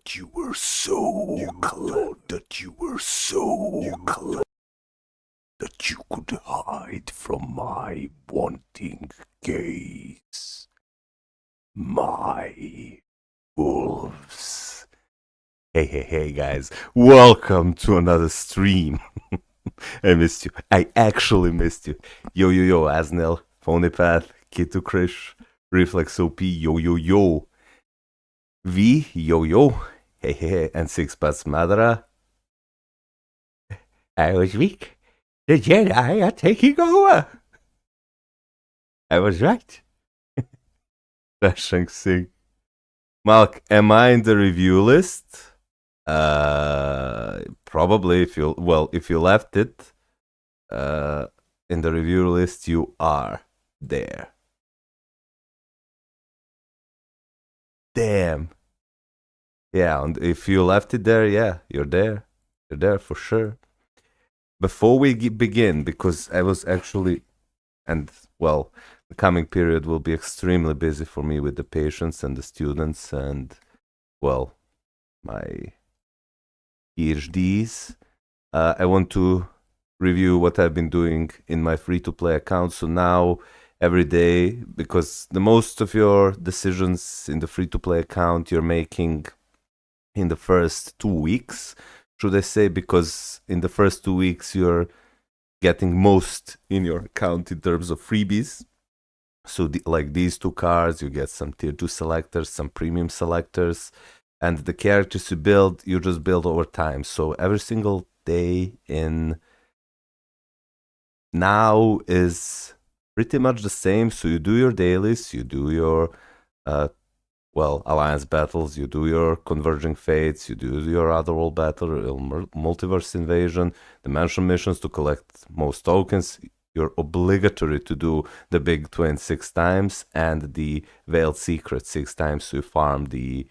that you were so clever, that you were so clever, that you could hide from my wanting gaze. My wolves. Hey, guys. Welcome to another stream. I missed you. I actually missed you. Yo, Asnel, Phonypath, Kitu Krish, Reflex OP, yo. V, yo. Hey, and Six Paths Madara. I was weak. The Jedi are taking over. I was right. Dashing Singh. Malk, am I in the review list? Probably if you left it in the review list, you are there. Damn. Yeah, and if you left it there, yeah, you're there. You're there for sure. Before we begin, because I was actually, and well, the coming period will be extremely busy for me with the patients and the students and, well, my PhDs. I want to review what I've been doing in my free-to-play account. So now, every day, because the most of your decisions in the free-to-play account you're making in the first 2 weeks, should I say, because in the first 2 weeks you're getting most in your account in terms of freebies. So like these 2 cards, you get some tier 2 selectors, some premium selectors, and the characters you just build over time. So every single day in now is pretty much the same. So you do your dailies, you do your alliance battles, you do your converging fates, you do your otherworld battle, multiverse invasion, dimension missions to collect most tokens. You're obligatory to do the big twin 6 times and the veiled secret 6 times, so you farm the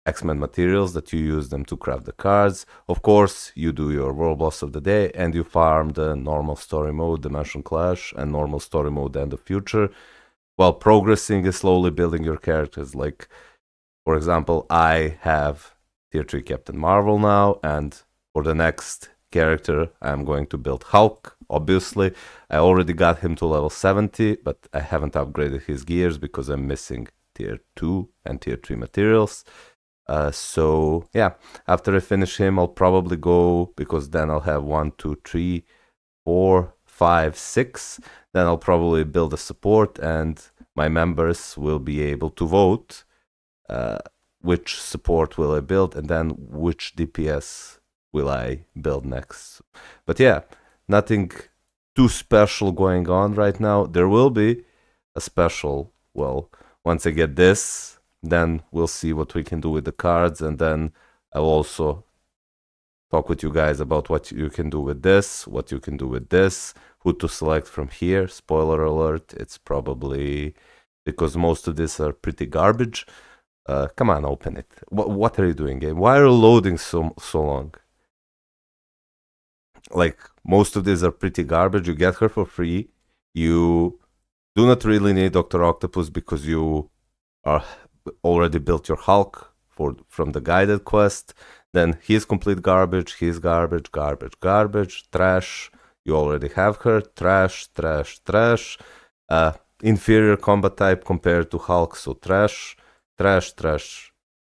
X-Men materials that you use them to craft the cards. Of course, you do your world boss of the day and you farm the normal story mode, Dimension Clash, and normal story mode, End of Future, while progressing and slowly building your characters. Like, for example, I have tier 3 Captain Marvel now, and for the next character, I'm going to build Hulk, obviously. I already got him to level 70, but I haven't upgraded his gears because I'm missing tier 2 and tier 3 materials. So yeah, after I finish him, I'll probably go, because then I'll have 1, 2, 3, 4, 5, 6. Then I'll probably build a support, and my members will be able to vote which support will I build, and then which DPS will I build next. But yeah, nothing too special going on right now. There will be a special, once I get this, then we'll see what we can do with the cards, and then I'll also talk with you guys about what you can do with this, what you can do with this, who to select from here. Spoiler alert, it's probably, because most of these are pretty garbage. Come on, open it. What are you doing, game? Why are you loading so long? Like, most of these are pretty garbage. You get her for free. You do not really need Dr. Octopus because you are already built your Hulk from the guided quest. Then he's complete garbage, he's garbage, trash. You already have her, trash. Inferior combat type compared to Hulk, so trash.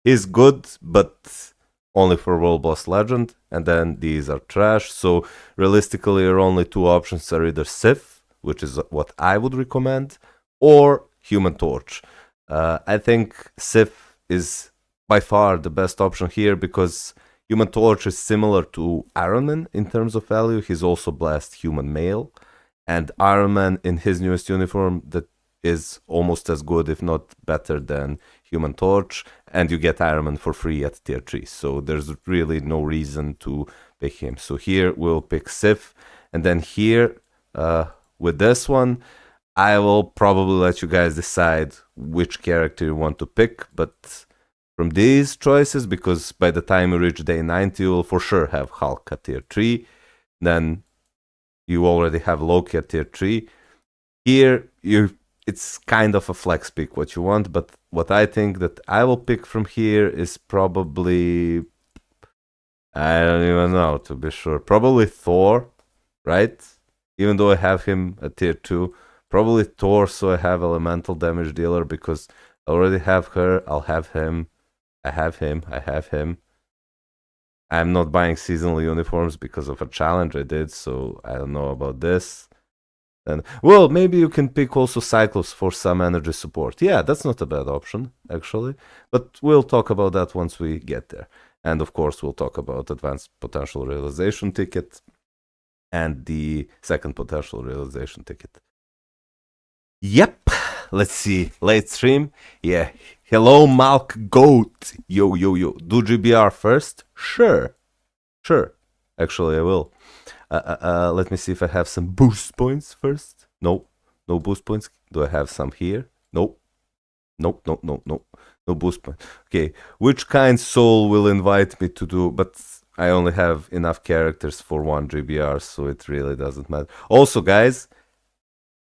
He's good, but only for World Boss Legend, and then these are trash. So realistically, your only 2 options are either Sif, which is what I would recommend, or Human Torch. I think Sif is by far the best option here because Human Torch is similar to Iron Man in terms of value. He's also Blast Human Male, and Iron Man in his newest uniform that is almost as good, if not better, than Human Torch, and you get Iron Man for free at tier 3. So there's really no reason to pick him. So here we'll pick Sif, and then here with this one, I will probably let you guys decide which character you want to pick, but from these choices, because by the time you reach day 90, you will for sure have Hulk at tier 3, then you already have Loki at tier 3. Here, it's kind of a flex pick what you want, but what I think that I will pick from here is probably, I don't even know, to be sure. Probably Thor, right? Even though I have him at tier 2. Probably Thor, so I have elemental damage dealer because I already have her. I'll have him. I have him. I have him. I'm not buying seasonal uniforms because of a challenge I did, so I don't know about this. And well, maybe you can pick also Cyclops for some energy support. Yeah, that's not a bad option, actually. But we'll talk about that once we get there. And of course, we'll talk about advanced potential realization ticket and the second potential realization ticket. Yep. Let's see. Late stream. Yeah. Hello, Malk Goat. Yo, yo, yo. Do GBR first? Sure. Sure. Actually, I will. Let me see if I have some boost points first. No. No boost points. Do I have some here? Nope. Nope, nope, nope, nope. No boost point. Okay. Which kind soul will invite me to do? But I only have enough characters for one GBR, so it really doesn't matter. Also, guys,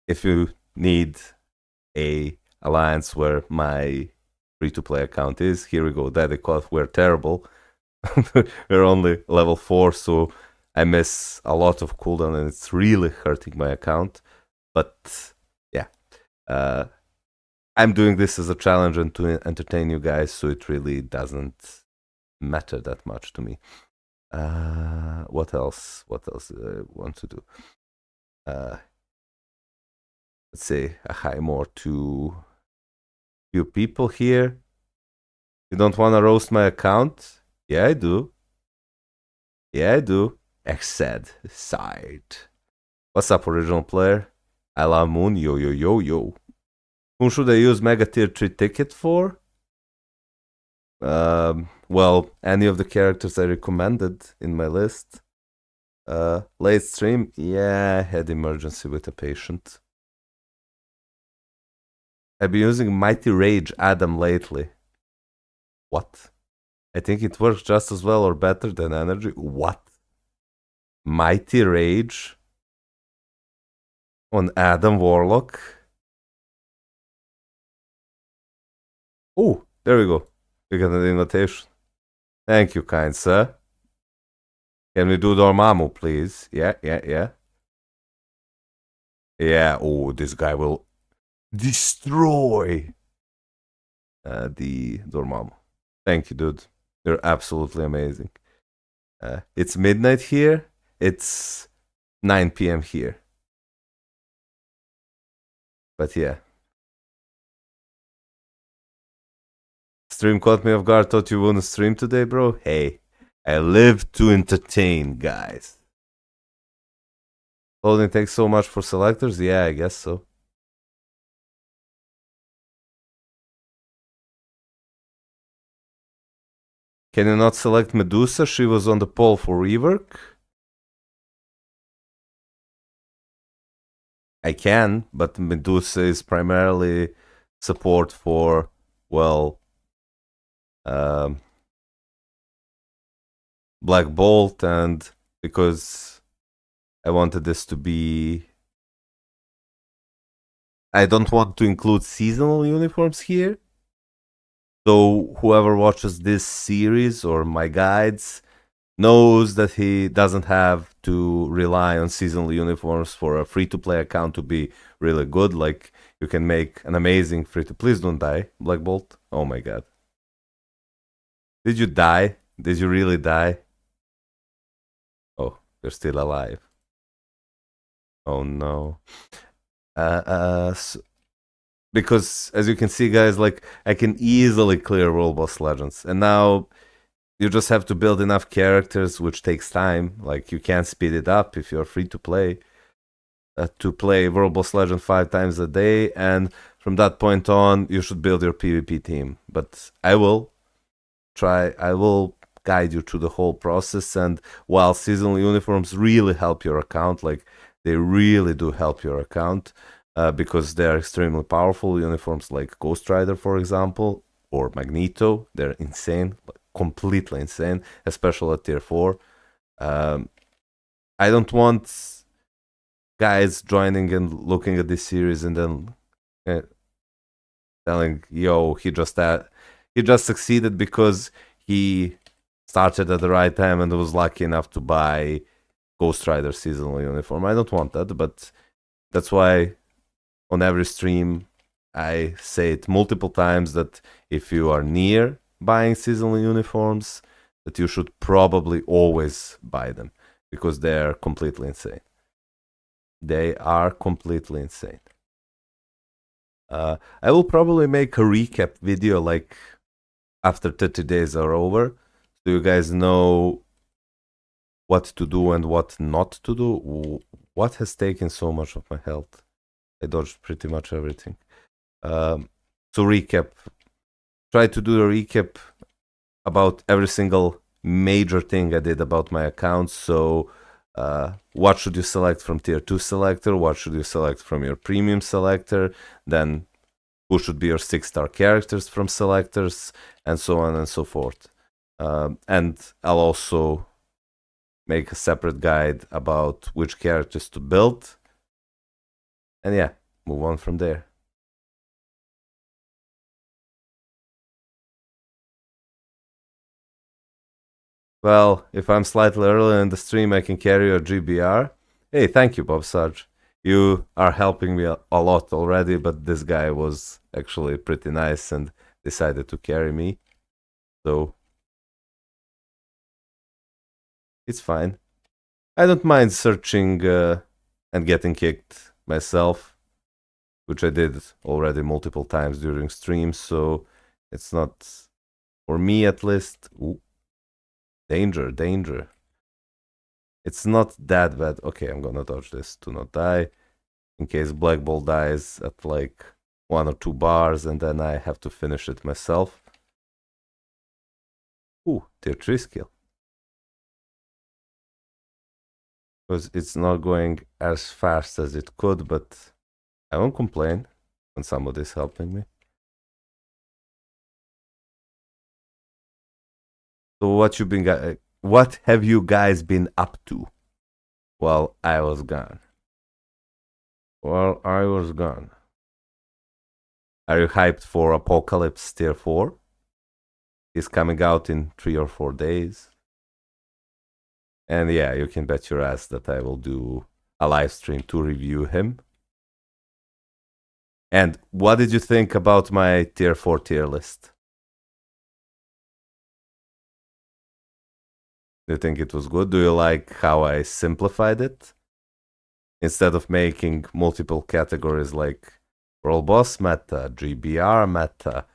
if you need a alliance where my free-to-play account is, here we go. Daddy we're terrible. We're only level 4, so I miss a lot of cooldown and it's really hurting my account. But yeah, I'm doing this as a challenge and to entertain you guys, so it really doesn't matter that much to me. What else? What else do I want to do? Let's say a hi more to few people here. You don't want to roast my account? Yeah, I do. Yeah, I do. Exed side. What's up, original player? I love Moon. Yo, yo, yo, yo. Whom should I use Mega Tier 3 ticket for? Well, any of the characters I recommended in my list. Late stream? Yeah, I had emergency with a patient. I've been using Mighty Rage Adam lately. What? I think it works just as well or better than Energy. What? Mighty Rage on Adam Warlock? Oh, there we go. We got an invitation. Thank you, kind sir. Can we do Dormammu, please? Yeah, yeah, yeah. Yeah, oh, this guy will destroy the Dormammu. Thank you, dude. You're absolutely amazing. It's midnight here. It's 9 p.m. here. But yeah. Stream caught me off guard. Thought you wouldn't stream today, bro. Hey, I live to entertain, guys. Loading takes so much for selectors? Yeah, I guess so. Can you not select Medusa? She was on the poll for rework. I can, but Medusa is primarily support for, well, Black Bolt, and because I wanted this to be... I don't want to include seasonal uniforms here. So whoever watches this series or my guides knows that he doesn't have to rely on seasonal uniforms for a free-to-play account to be really good. Like, you can make an amazing free-to... Please don't die, Black Bolt. Oh my god. Did you die? Did you really die? Oh, you're still alive. Oh no. Because as you can see, guys, like, I can easily clear World Boss Legends, and now you just have to build enough characters, which takes time. Like, you can't speed it up if you're free to play World Boss Legend 5 times a day, and from that point on, you should build your PvP team. But I will guide you through the whole process, and while seasonal uniforms really help your account, like, they really do help your account, because they are extremely powerful. Uniforms like Ghost Rider, for example, or Magneto, they're insane, completely insane, especially at tier 4. I don't want guys joining and looking at this series and then telling, yo, he just succeeded because he started at the right time and was lucky enough to buy Ghost Rider seasonal uniform. I don't want that, but that's why on every stream I say it multiple times that if you are near buying seasonal uniforms, that you should probably always buy them because they're completely insane. They are completely insane. I will probably make a recap video like after 30 days are over, so you guys know what to do and what not to do. What has taken so much of my health? I dodged pretty much everything. So recap. Try to do a recap about every single major thing I did about my account. So what should you select from tier 2 selector? What should you select from your premium selector? Then who should be your 6-star characters from selectors, and so on and so forth. And I'll also make a separate guide about which characters to build. And yeah, move on from there. Well, if I'm slightly early in the stream, I can carry your GBR. Hey, thank you, Bob Sarge. You are helping me a lot already, but this guy was actually pretty nice and decided to carry me. So it's fine. I don't mind searching and getting kicked myself, which I did already multiple times during streams, so it's not, for me at least. Ooh. Danger, danger. It's not that bad. Okay, I'm gonna dodge this to not die. In case Black Ball dies at like 1 or 2 bars and then I have to finish it myself. Ooh, tier 3 skill. Because it's not going as fast as it could, but I won't complain when somebody's helping me. So what have you guys been up to while I was gone? While I was gone. Are you hyped for Apocalypse Tier 4? It's coming out in 3 or 4 days. And yeah, you can bet your ass that I will do a live stream to review him. And what did you think about my Tier 4 tier list? Do you think it was good? Do you like how I simplified it? Instead of making multiple categories like World Boss meta, GBR meta,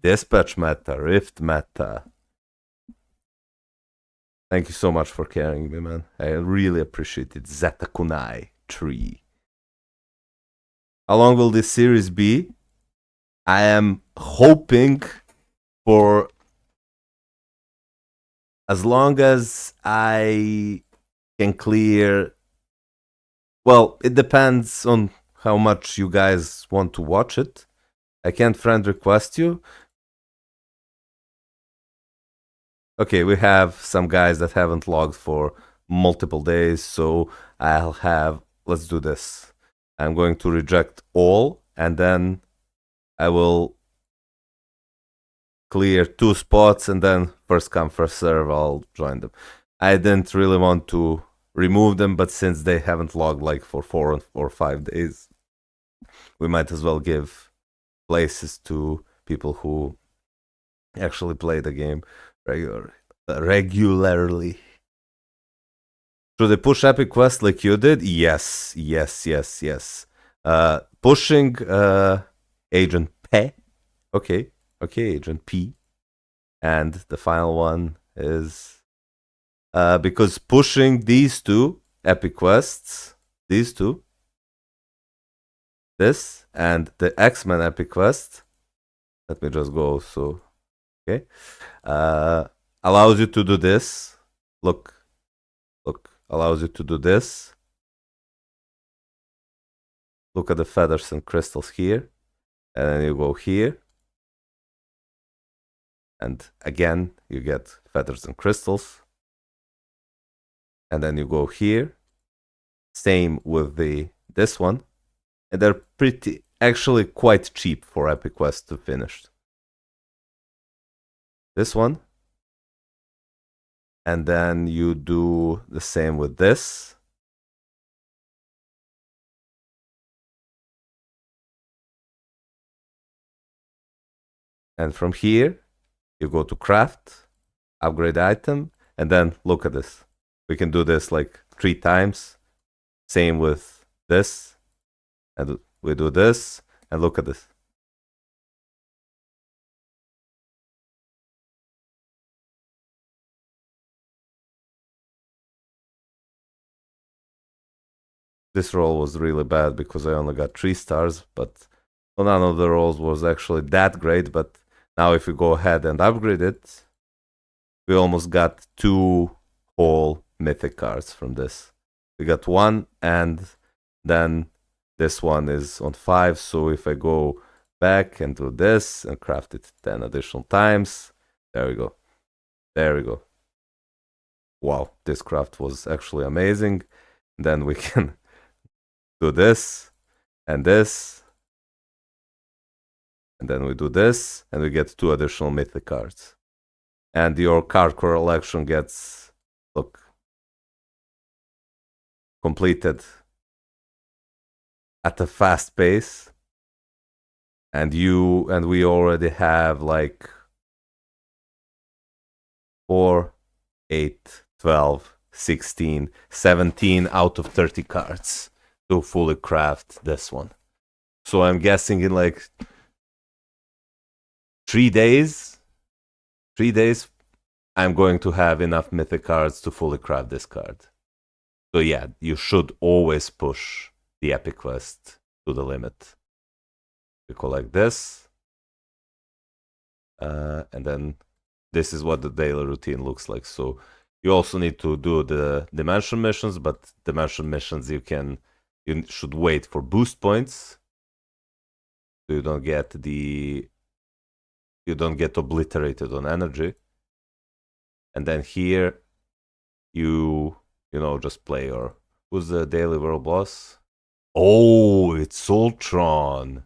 Dispatch meta, Rift meta. Thank you so much for carrying me, man. I really appreciate it. Zeta Kunai 3. How long will this series be? I am hoping for as long as I can clear. Well, it depends on how much you guys want to watch it. I can't friend request you. Okay, we have some guys that haven't logged for multiple days, so I'll have. Let's do this. I'm going to reject all, and then I will clear 2 spots, and then first come, first serve, I'll join them. I didn't really want to remove them, but since they haven't logged like for 4 or 5 days, we might as well give places to people who actually play the game regularly. Should they push epic quest like you did? Yes. Pushing Agent P. Okay, Agent P. And the final one is because pushing these 2 epic quests, these 2, this and the X-Men epic quest. Let me just go. So, okay, allows you to do this. Look, allows you to do this. Look at the feathers and crystals here, and then you go here, and again you get feathers and crystals, and then you go here. Same with this one, and they're pretty actually quite cheap for Epic Quest to finish. This one. And then you do the same with this. And from here, you go to craft, upgrade item, and then look at this. We can do this like 3 times. Same with this. And we do this, and look at this. This roll was really bad because I only got 3 stars, but none of the rolls was actually that great. But now if we go ahead and upgrade it, we almost got 2 whole mythic cards from this. We got 1, and then this one is on 5. So if I go back and do this and craft it 10 additional times, there we go. There we go. Wow, this craft was actually amazing. Then we can do this and this. And then we do this, and we get 2 additional mythic cards. And your card collection gets, look, completed at a fast pace. And we already have like 4, 8, 12, 16, 17 out of 30 cards to fully craft this one. So I'm guessing in like 3 days, I'm going to have enough mythic cards to fully craft this card. So yeah, you should always push the Epic Quest to the limit. We collect this. And then this is what the daily routine looks like. So you also need to do the dimension missions, but dimension missions you should wait for boost points. So you don't get obliterated on energy. And then here you just play your, who's the daily world boss? Oh, it's Ultron.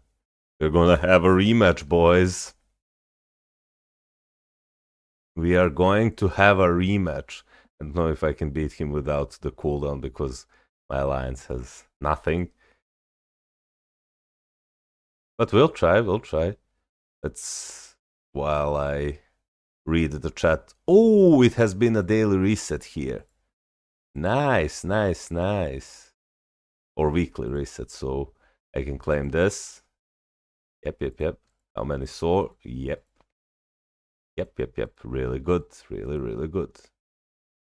We're gonna have a rematch, boys. We are going to have a rematch. I don't know if I can beat him without the cooldown because my alliance has nothing. But we'll try. Let's, while I read the chat. Oh, it has been a daily reset here. Nice. Or weekly reset, so I can claim this. Yep. How many saw? Yep. Really good. Really good.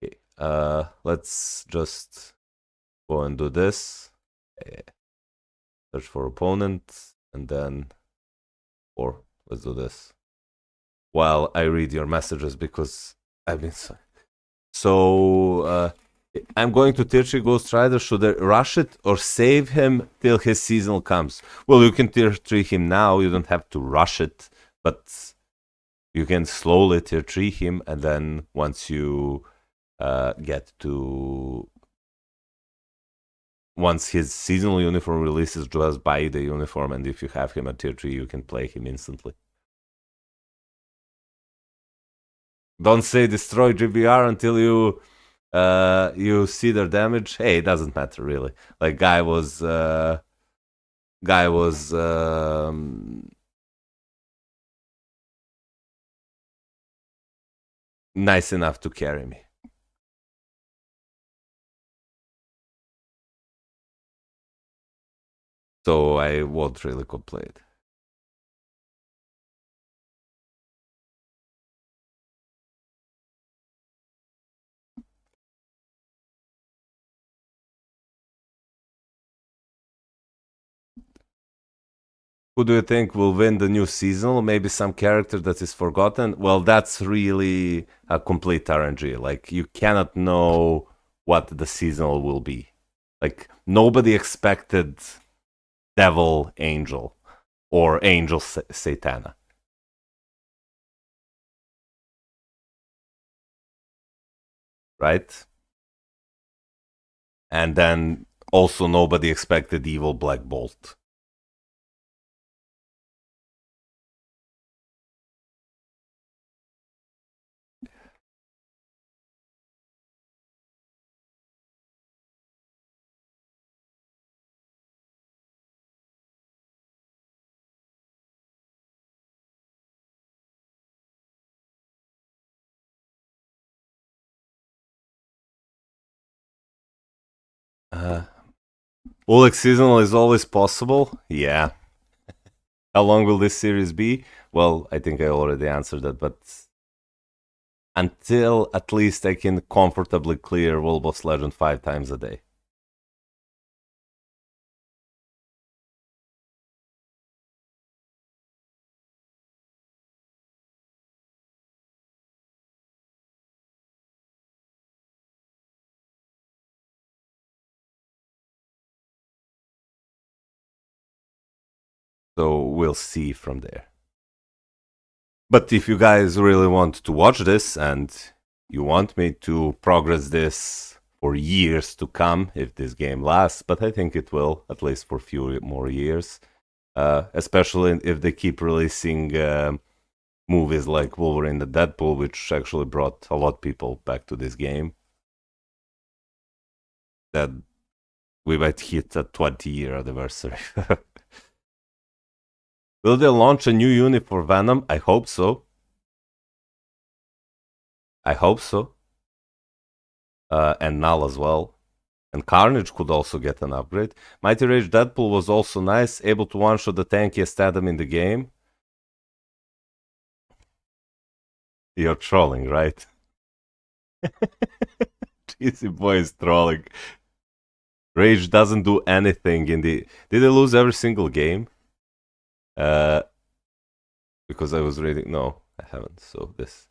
Okay. Let's just go and do this. Search for opponent, and then, or let's do this while I read your messages because I've been so. I'm going to tier 3 Ghost Rider. Should I rush it or save him till his seasonal comes? Well, you can tier 3 him now. You don't have to rush it, but you can slowly tier 3 him, and then once you get to... Once his seasonal uniform releases, just buy the uniform, and if you have him at tier 3, you can play him instantly. Don't say destroy GBR until you see their damage. Hey, it doesn't matter really. Like guy was nice enough to carry me. So I won't really complain. Who do you think will win the new seasonal? Maybe some character that is forgotten? Well, that's really a complete RNG. Like, you cannot know what the seasonal will be. Like, nobody expected Devil Angel or Angel Satana. Right? And then also nobody expected Evil Black Bolt. Ulix seasonal is always possible. Yeah. How long will this series be? Well, I think I already answered that, but until at least I can comfortably clear World Boss Legend 5 times a day. So we'll see from there. But if you guys really want to watch this and you want me to progress this for years to come, if this game lasts, but I think it will, at least for a few more years, especially if they keep releasing movies like Wolverine and Deadpool, which actually brought a lot of people back to this game, that we might hit a 20-year anniversary. Will they launch a new unit for Venom? I hope so. I hope so. And Null as well. And Carnage could also get an upgrade. Mighty Rage Deadpool was also nice, able to one-shot the tankiest Adam in the game. You're trolling, right? Cheesy boy is trolling. Rage doesn't do anything in the... Did they lose every single game? Because I was reading... No, I haven't. So this...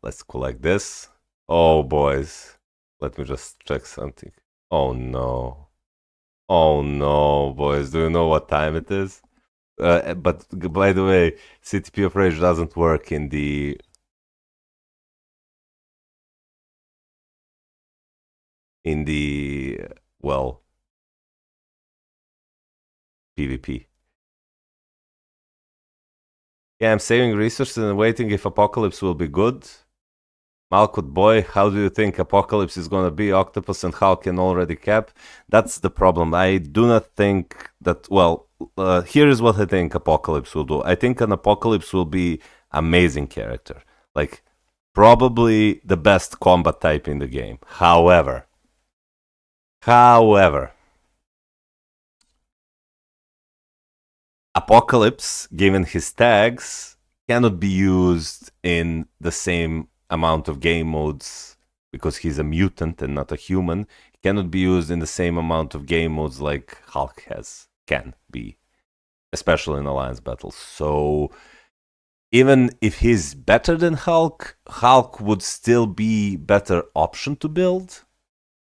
let's collect this. Oh, boys. Let me just check something. Oh, no. Oh, no, boys. Do you know what time it is? But by the way, CTP of Rage doesn't work in the... well, PvP. Yeah, I'm saving resources and waiting if Apocalypse will be good. Malkut boy, how do you think Apocalypse is gonna be? Octopus and Hulk can already cap. That's the problem. I do not think that... Well, here is what I think Apocalypse will do. I think an Apocalypse will be amazing character. Like, probably the best combat type in the game. However, Apocalypse, given his tags, cannot be used in the same amount of game modes because he's a mutant and not a human. He cannot be used in the same amount of game modes like Hulk can be, especially in Alliance battles. So even if he's better than Hulk, Hulk would still be better option to build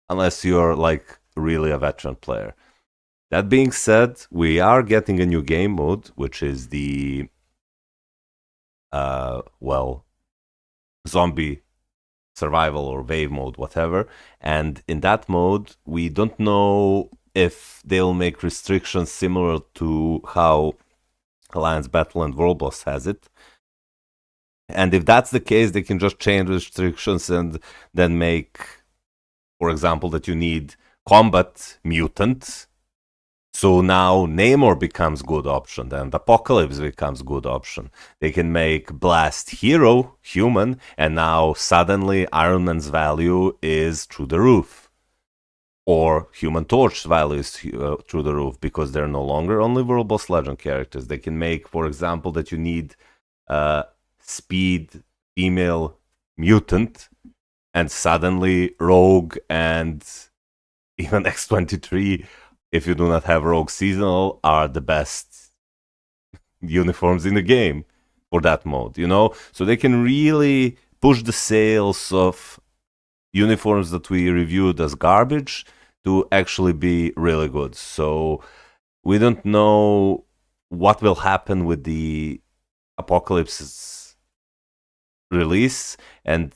unless you're like really a veteran player. That being said, we are getting a new game mode, which is the zombie survival or wave mode, whatever. And in that mode, we don't know if they'll make restrictions similar to how Alliance Battle and World Boss has it. And if that's the case, they can just change restrictions and then make, for example, that you need combat mutant. So now Namor becomes good option, and Apocalypse becomes good option. They can make Blast hero, human, and now suddenly Iron Man's value is through the roof. Or Human Torch's value is through the roof, because they're no longer only World Boss Legend characters. They can make, for example, that you need speed female mutant, and suddenly Rogue and even X-23, if you do not have Rogue Seasonal, are the best uniforms in the game for that mode, you know? So they can really push the sales of uniforms that we reviewed as garbage to actually be really good. So we don't know what will happen with the Apocalypse's release, and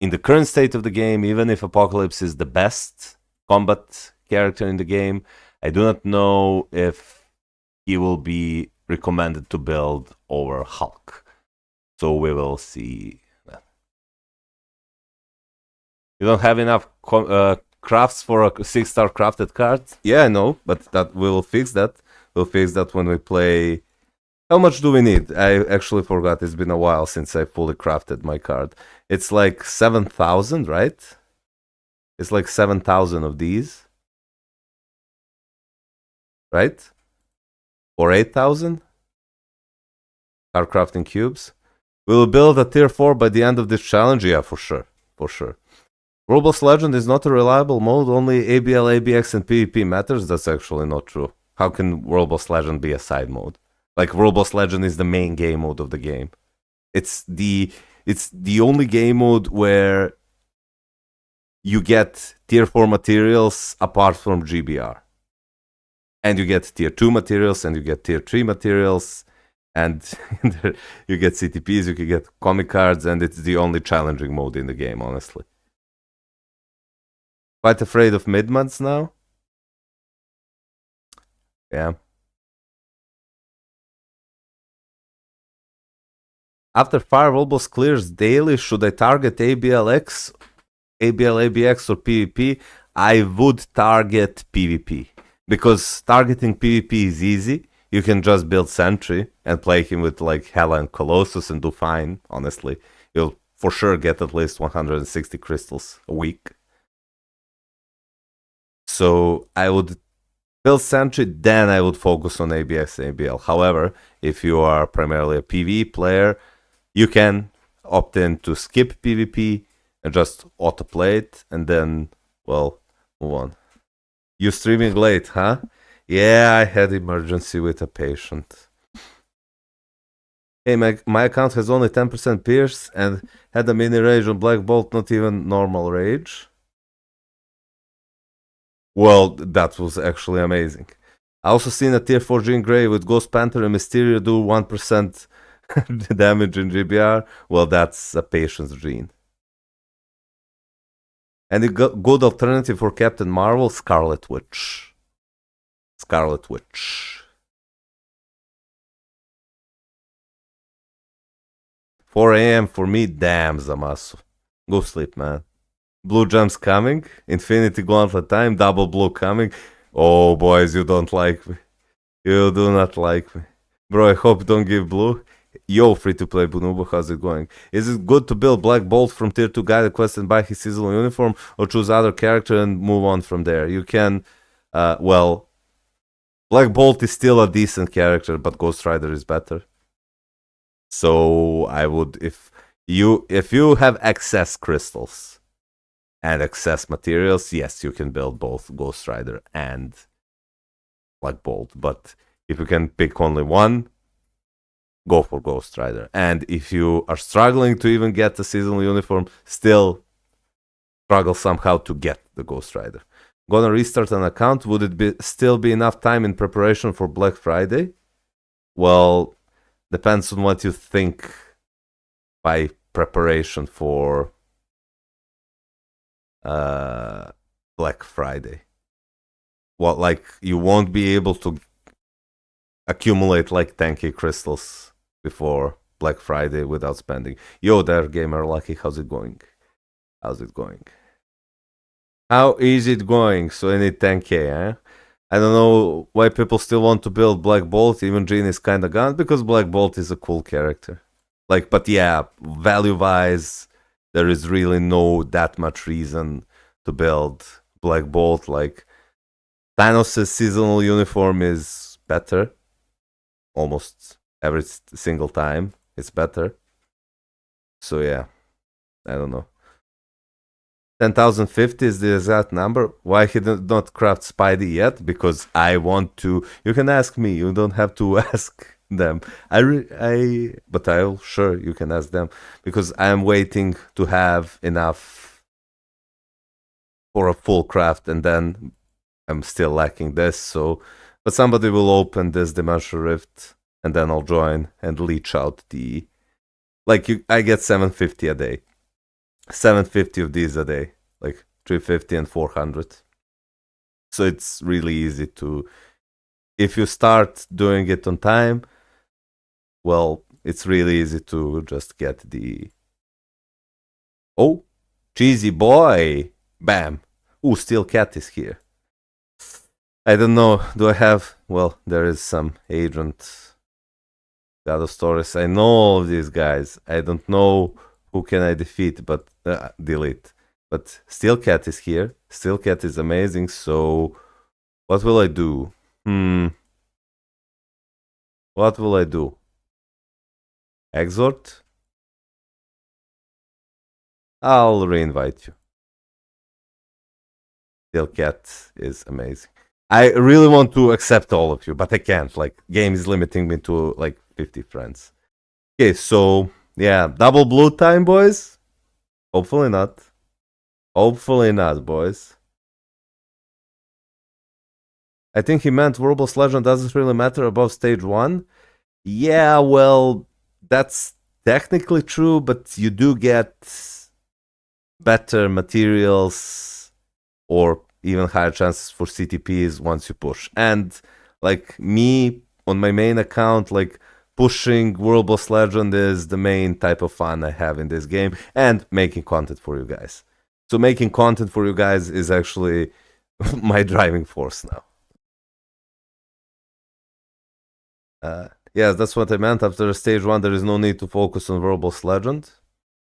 in the current state of the game, even if Apocalypse is the best combat character in the game, I do not know if he will be recommended to build over Hulk. So we will see that. You don't have enough crafts for a 6-star crafted card? Yeah, I know, but that we'll fix that. We'll fix that when we play. How much do we need? I actually forgot. It's been a while since I fully crafted my card. It's like 7,000, right? It's like 7,000 of these, right? Or 8,000 car crafting cubes. We will build a tier 4 by the end of this challenge. Yeah, for sure. For sure. Roblox Legend is not a reliable mode. Only ABL, ABX, and PvP matters. That's actually not true. How can Roblox Legend be a side mode? Like, Roblox Legend is the main game mode of the game. It's the only game mode where you get tier 4 materials apart from GBR. And you get tier 2 materials, and you get tier 3 materials, and you get CTPs, you can get comic cards, and it's the only challenging mode in the game, honestly. Quite afraid of mid-months now. Yeah. After Fire almost clears daily, should I target ABLX, ABX, or PvP? I would target PvP. Because targeting PvP is easy. You can just build Sentry and play him with like Hela and Colossus and do fine, honestly. You'll for sure get at least 160 crystals a week. So I would build Sentry, then I would focus on ABX and ABL. However, if you are primarily a PvE player, you can opt in to skip PvP and just autoplay it, and then, well, move on. You streaming late, huh? Yeah, I had emergency with a patient. Hey, my account has only 10% pierce and had a mini rage on Black Bolt, not even normal rage. Well, that was actually amazing. I also seen a tier 4 Jean Grey with Ghost Panther and Mysterio do 1% damage in GBR. Well, that's a patient's gene. And a good alternative for Captain Marvel, Scarlet Witch. Scarlet Witch. 4 a.m. for me, damn, Zamasu. Go sleep, man. Blue Gems coming. Infinity Gauntlet time. Double blue coming. Oh, boys, you don't like me. You do not like me. Bro, I hope you don't give blue. Yo, free-to-play Bonobo, how's it going? Is it good to build Black Bolt from tier 2 guided quest and buy his seasonal uniform, or choose other character and move on from there? You can, well, Black Bolt is still a decent character, but Ghost Rider is better. So I would, if you have excess crystals and excess materials, yes, you can build both Ghost Rider and Black Bolt. But if you can pick only one, go for Ghost Rider. And if you are struggling to even get the seasonal uniform, still struggle somehow to get the Ghost Rider. Gonna restart an account. Would it still be enough time in preparation for Black Friday? Well, depends on what you think by preparation for Black Friday. Well, like, you won't be able to accumulate like 10k crystals before Black Friday without spending. Yo there, Gamer Lucky, how's it going? How's it going? How is it going? So I need 10k, eh? I don't know why people still want to build Black Bolt, even Jean is kinda gone, because Black Bolt is a cool character. Like, but yeah, value-wise, there is really no that much reason to build Black Bolt. Like, Thanos' seasonal uniform is better. Almost every single time it's better. So yeah, I don't know. 10,050 is the exact number. Why he did not craft Spidey yet? Because I want to. You can ask me. You don't have to ask them. But I'll sure you can ask them, because I am waiting to have enough for a full craft, and then I'm still lacking this. So, but somebody will open this Dimensional Rift, and then I'll join and leech out the. Like, I get 750 a day. 750 of these a day, like 350 and 400. So it's really easy to, if you start doing it on time, well, it's really easy to just get the, oh, cheesy boy, bam. Ooh, Steel Cat is here. I don't know, do I have, well, there is some agent, God of Stories. I know all of these guys. I don't know who can I defeat, but delete. But Steel Cat is here. Steel Cat is amazing. So what will I do? What will I do? Exhort? I'll reinvite you. Steel Cat is amazing. I really want to accept all of you, but I can't. Like, game is limiting me to like 50 friends. Okay, so yeah, double blue time, boys. Hopefully not. Hopefully not, boys. I think he meant Warbless Legend doesn't really matter above stage 1. Yeah, well, that's technically true, but you do get better materials or even higher chances for CTPs once you push. And like me on my main account, like pushing World Boss Legend is the main type of fun I have in this game, and making content for you guys. So making content for you guys is actually my driving force now. Yes, that's what I meant. After stage 1, there is no need to focus on World Boss Legend.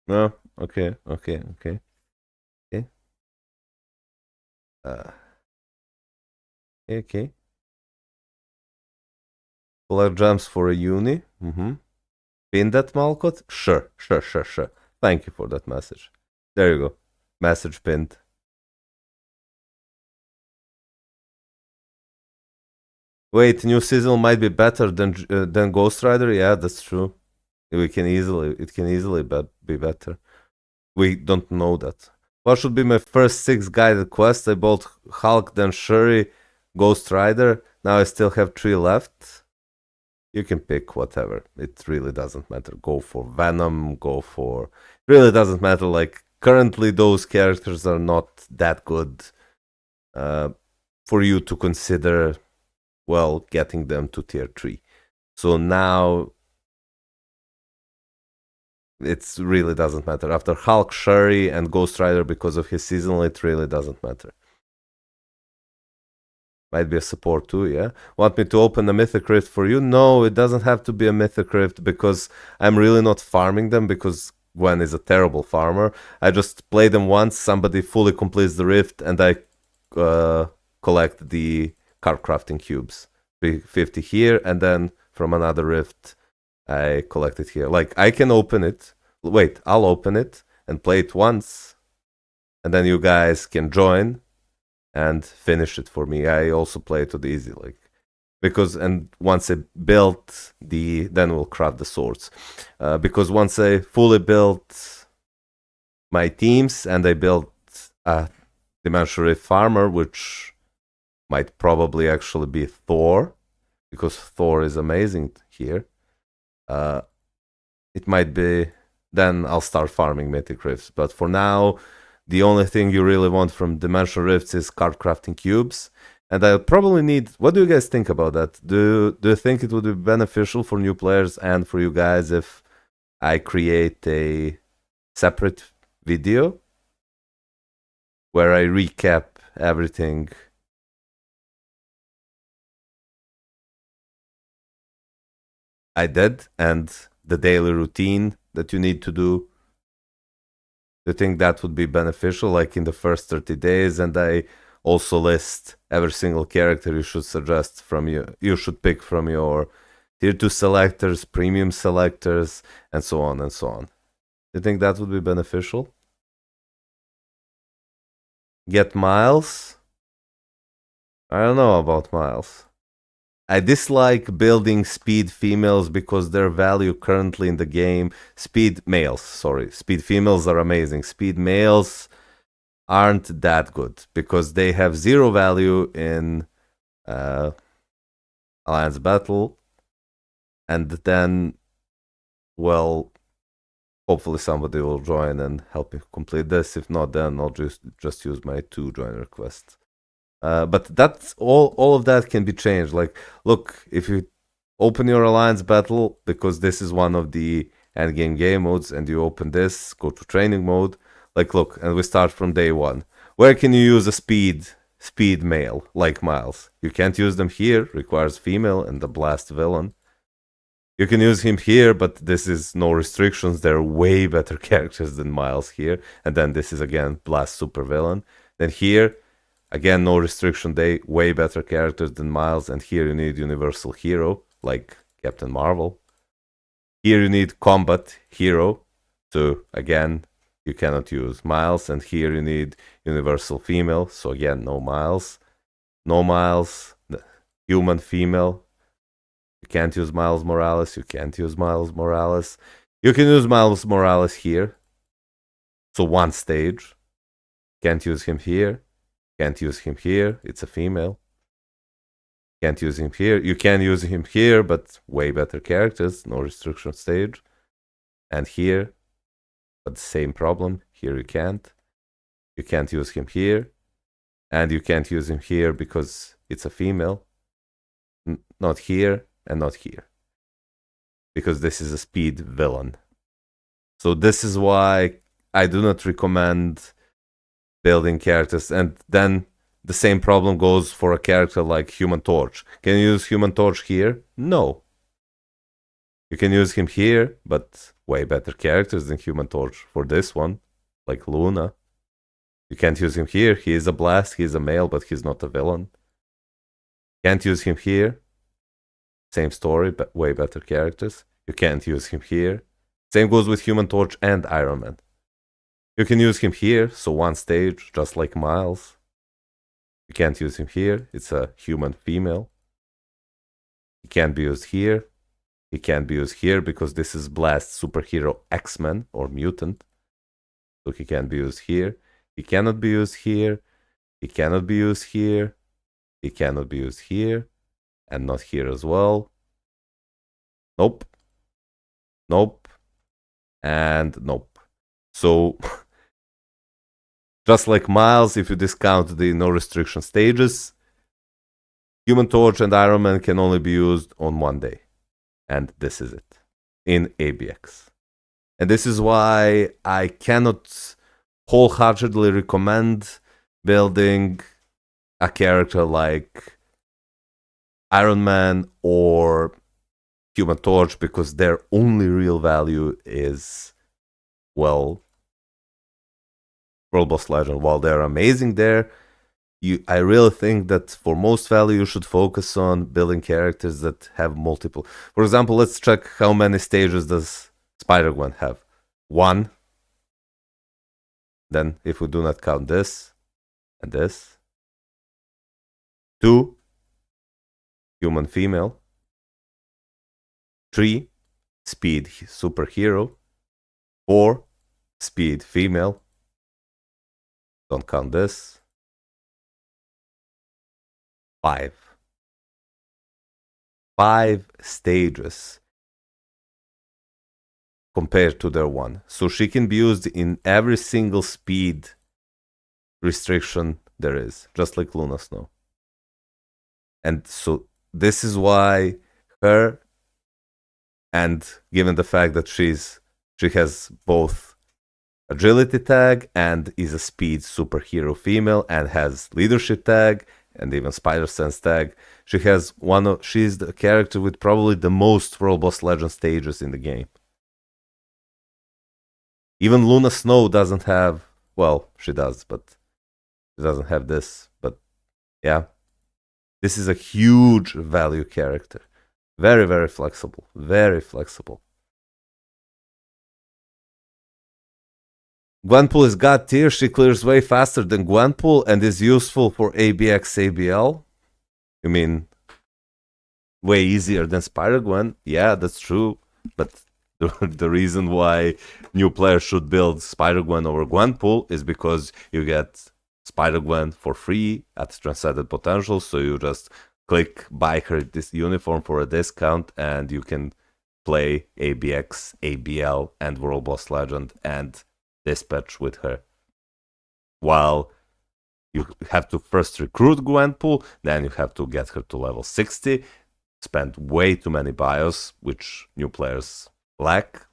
No? Okay. Okay. Collect gems for a uni. Pin that Malkot? Sure. Thank you for that message. There you go. Message pinned. Wait, new season might be better than Ghost Rider? Yeah, that's true. It can easily be better. We don't know that. What should be my first 6 guided quests? I bought Hulk, then Shuri, Ghost Rider. Now I still have 3 left. You can pick whatever. It really doesn't matter. Go for Venom, go for... Really doesn't matter. Like, currently those characters are not that good for you to consider, well, getting them to tier 3. So now it really doesn't matter. After Hulk, Shuri, and Ghost Rider, because of his seasonal, it really doesn't matter. Might be a support too, yeah? Want me to open a Mythic Rift for you? No, it doesn't have to be a Mythic Rift, because I'm really not farming them, because Gwen is a terrible farmer. I just play them once, somebody fully completes the Rift, and I collect the card crafting cubes. 50 here, and then from another Rift, I collect it here. Like, I can open it. Wait, I'll open it and play it once, and then you guys can join and finish it for me. I also play it to the easy, like, because, and once I built then we'll craft the swords. Because once I fully built my teams and I built a Dimensionary Farmer, which might probably actually be Thor, because Thor is amazing here. It might be, then I'll start farming Mythic Rifts. But for now, the only thing you really want from Dimensional Rifts is card crafting cubes. And I'll probably need... What do you guys think about that? Do you think it would be beneficial for new players and for you guys if I create a separate video where I recap everything? I did, and the daily routine that you need to do. Do you think that would be beneficial, like in the first 30 days? And I also list every single character you should suggest from you should pick from your tier 2 selectors, premium selectors, and so on and so on. Do you think that would be beneficial? Get Miles? I don't know about Miles. I dislike building speed females because their value currently in the game... Speed males, sorry. Speed females are amazing. Speed males aren't that good because they have 0 value in Alliance Battle. And then, well, hopefully somebody will join and help me complete this. If not, then I'll just use my 2 join requests. But that's all of that can be changed. Like, look, if you open your Alliance Battle, because this is one of the endgame game modes, and you open this, go to training mode, like, look, and we start from day 1. Where can you use a speed male, like Miles? You can't use them here, requires female and the blast villain. You can use him here, but this is no restrictions. There are way better characters than Miles here. And then this is again Blast Supervillain. Then here, again, no restriction. They way better characters than Miles. And here you need Universal Hero, like Captain Marvel. Here you need Combat Hero. So again, you cannot use Miles. And here you need Universal Female. So again, no Miles. No Miles. Human Female. You can't use Miles Morales. You can't use Miles Morales. You can use Miles Morales here. So one stage. Can't use him here. Can't use him here. It's a female. Can't use him here. You can use him here, but way better characters. No restriction stage. And here, but the same problem. Here you can't. You can't use him here. And you can't use him here because it's a female. Not here and not here. Because this is a speed villain. So this is why I do not recommend building characters. And then the same problem goes for a character like Human Torch. Can you use Human Torch here? No. You can use him here, but way better characters than Human Torch for this one, like Luna. You can't use him here. He is a blast, he is a male, but he's not a villain. Can't use him here. Same story, but way better characters. You can't use him here. Same goes with Human Torch and Iron Man. You can use him here, so one stage, just like Miles. You can't use him here. It's a human female. He can't be used here. He can't be used here because this is Blast Superhero X-Men or Mutant. So he can't be used here. He cannot be used here. He cannot be used here. He cannot be used here. And not here as well. Nope. Nope. And nope. So, just like Miles, if you discount the no restriction stages, Human Torch and Iron Man can only be used on one day. And this is it. In ABX. And this is why I cannot wholeheartedly recommend building a character like Iron Man or Human Torch, because their only real value is, well, World Boss Legend. While they're amazing there, I really think that for most value you should focus on building characters that have multiple. For example, let's check how many stages does Spider-Gwen have. 1. Then if we do not count this and this. 2. Human female. 3. Speed superhero. 4. Speed female. Don't count this. 5. 5 stages compared to their 1. So she can be used in every single speed restriction there is, just like Luna Snow. And so this is why her, and given the fact that she has both agility tag and is a speed superhero female and has leadership tag and even spider sense tag, she's the character with probably the most World Boss Legend stages in the game. Even Luna Snow doesn't have, well, she does, but she doesn't have this. But yeah, this is a huge value character. Very, very flexible. Very flexible. Gwenpool is God tier. She clears way faster than Gwenpool and is useful for ABX ABL. You mean way easier than Spider-Gwen? Yeah, that's true. But the reason why new players should build Spider-Gwen over Gwenpool is because you get Spider-Gwen for free at Transcendent Potential. So you just click buy her this uniform for a discount and you can play ABX, ABL, and World Boss Legend and Dispatch with her. While you have to first recruit Gwenpool, then you have to get her to level 60, spend way too many bios, which new players lack,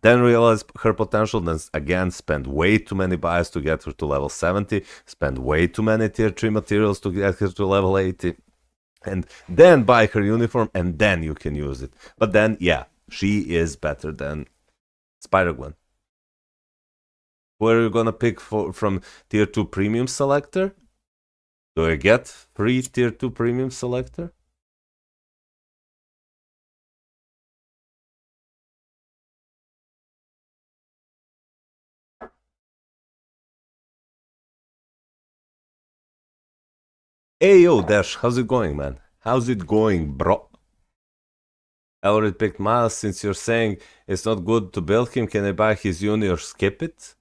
then realize her potential, then again spend way too many bios to get her to level 70, spend way too many tier 3 materials to get her to level 80, and then buy her uniform, and then you can use it. But then, yeah, she is better than Spider-Gwen. Who are you gonna pick from tier 2 premium selector? Do I get free tier 2 premium selector? Hey yo, Dash, how's it going, man? How's it going, bro? I already picked Miles. Since you're saying it's not good to build him, can I buy his uni or skip it?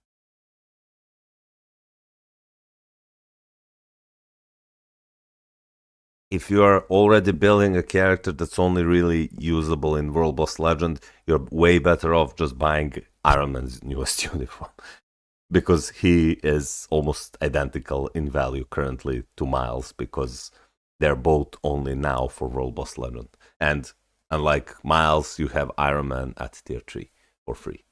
If you are already building a character that's only really usable in World Boss Legend, you're way better off just buying Iron Man's newest uniform. Because he is almost identical in value currently to Miles, because they're both only now for World Boss Legend. And unlike Miles, you have Iron Man at tier 3 for free.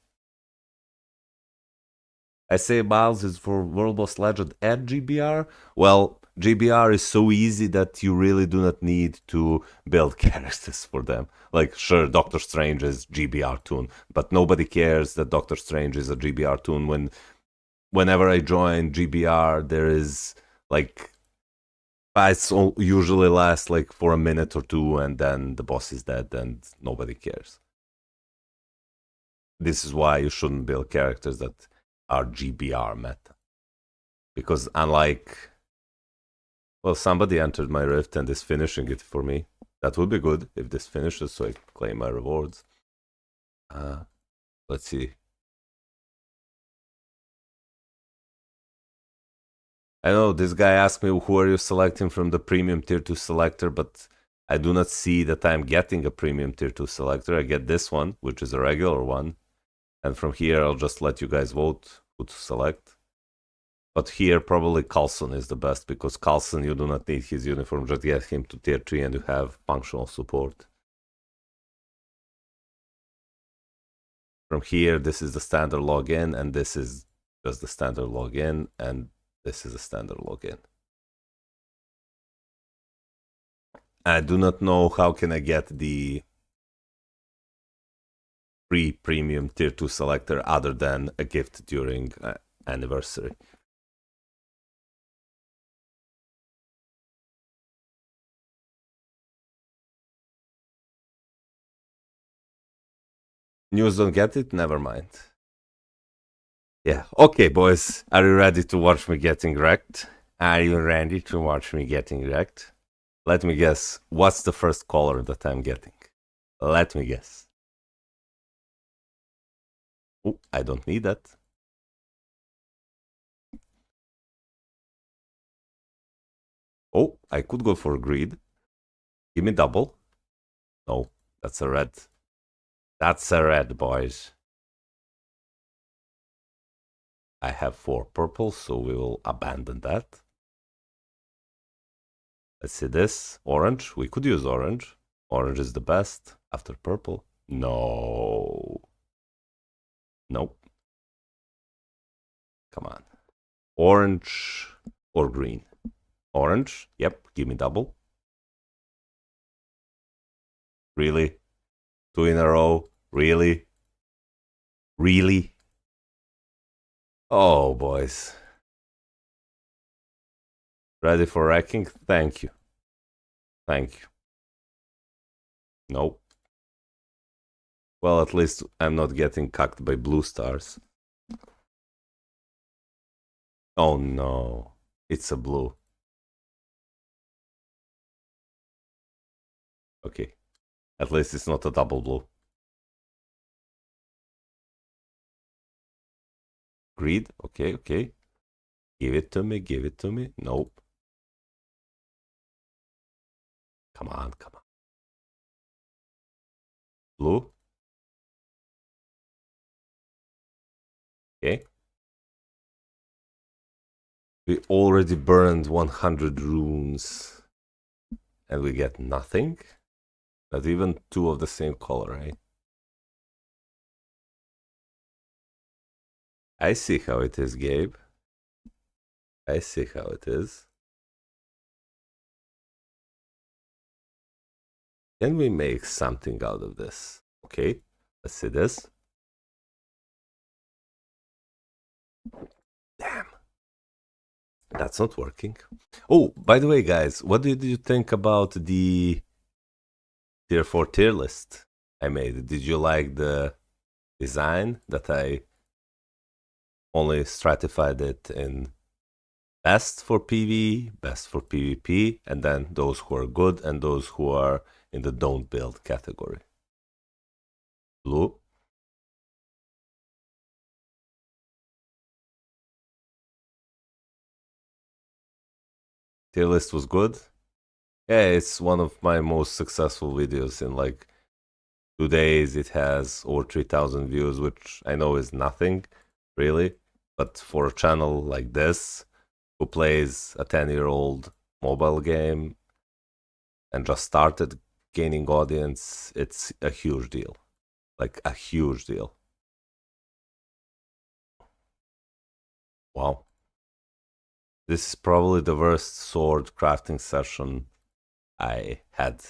I say Miles is for World Boss Legend at GBR. Well, GBR is so easy that you really do not need to build characters for them. Like, sure, Doctor Strange is GBR toon, but nobody cares that Doctor Strange is a GBR toon whenever I join GBR, there is like fights usually last like for a minute or two, and then the boss is dead, and nobody cares. This is why you shouldn't build characters that are GBR meta, because unlike, well, somebody entered my rift and is finishing it for me. That would be good if this finishes, so I claim my rewards. Let's see. I know this guy asked me who are you selecting from the premium tier 2 selector, but I do not see that I'm getting a premium tier 2 selector. I get this one, which is a regular one. And from here, I'll just let you guys vote who to select. But here, probably Carlson is the best, because Carlson, you do not need his uniform. Just get him to tier 3 and you have functional support. From here, this is the standard login, and this is just the standard login, and this is a standard login. I do not know how can I get the free premium tier 2 selector other than a gift during anniversary. News don't get it? Never mind. Yeah, okay, boys. Are you ready to watch me getting wrecked? Are you ready to watch me getting wrecked? Let me guess, what's the first color that I'm getting? Let me guess. Oh, I don't need that. Oh, I could go for greed. Give me double. No, that's a red. That's a red, boys. I have 4 purple, so we will abandon that. Let's see this. Orange. We could use orange. Orange is the best after purple. No. Nope. Come on. Orange or green? Orange. Yep. Give me double. Really? 2 in a row? Really? Really? Oh, boys. Ready for wrecking? Thank you. Thank you. Nope. Well, at least I'm not getting cucked by blue stars. Oh no. It's a blue. Okay. At least it's not a double blue. Greed? Okay, okay. Give it to me, give it to me. Nope. Come on, come on. Blue? Okay. We already burned 100 runes. And we get nothing? Not even 2 of the same color, right? I see how it is, Gabe. I see how it is. Can we make something out of this? Okay, let's see this. Damn. That's not working. Oh, by the way, guys, what did you think about the tier 4 tier list I made? Did you like the design that I only stratified it in best for PvE, best for PvP, and then those who are good and those who are in the don't build category? Blue. Tier list was good. Yeah, it's one of my most successful videos. In like 2 days, it has over 3,000 views, which I know is nothing, really. But for a channel like this, who plays a 10-year-old mobile game and just started gaining audience, it's a huge deal. Like a huge deal. Wow. This is probably the worst sword crafting session I had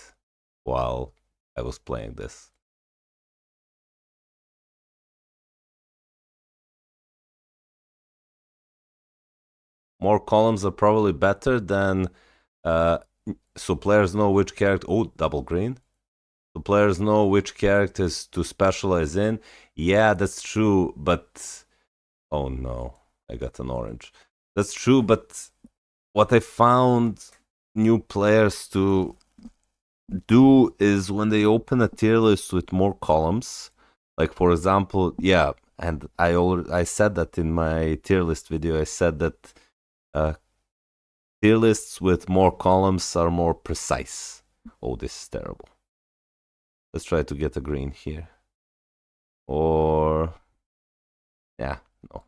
while I was playing this. More columns are probably better than so players know which character. Oh, double green. So players know which characters to specialize in. Yeah, that's true, but oh no, I got an orange. That's true, but what I found new players to do is when they open a tier list with more columns, like for example, yeah, and I said that in my tier list video. I said that uh, tier lists with more columns are more precise. Oh, this is terrible. Let's try to get a green here. Or yeah, no,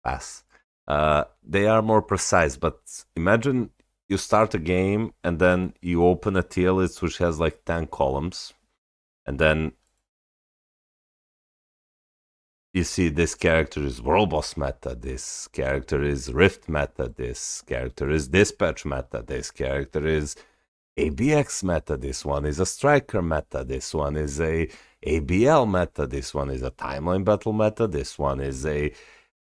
pass. They are more precise, but imagine you start a game and then you open a tier list which has like 10 columns, and then you see this character is World Boss meta, this character is Rift meta, this character is Dispatch meta, this character is ABX meta, this one is a Striker meta, this one is a ABL meta, this one is a Timeline Battle meta, this one is a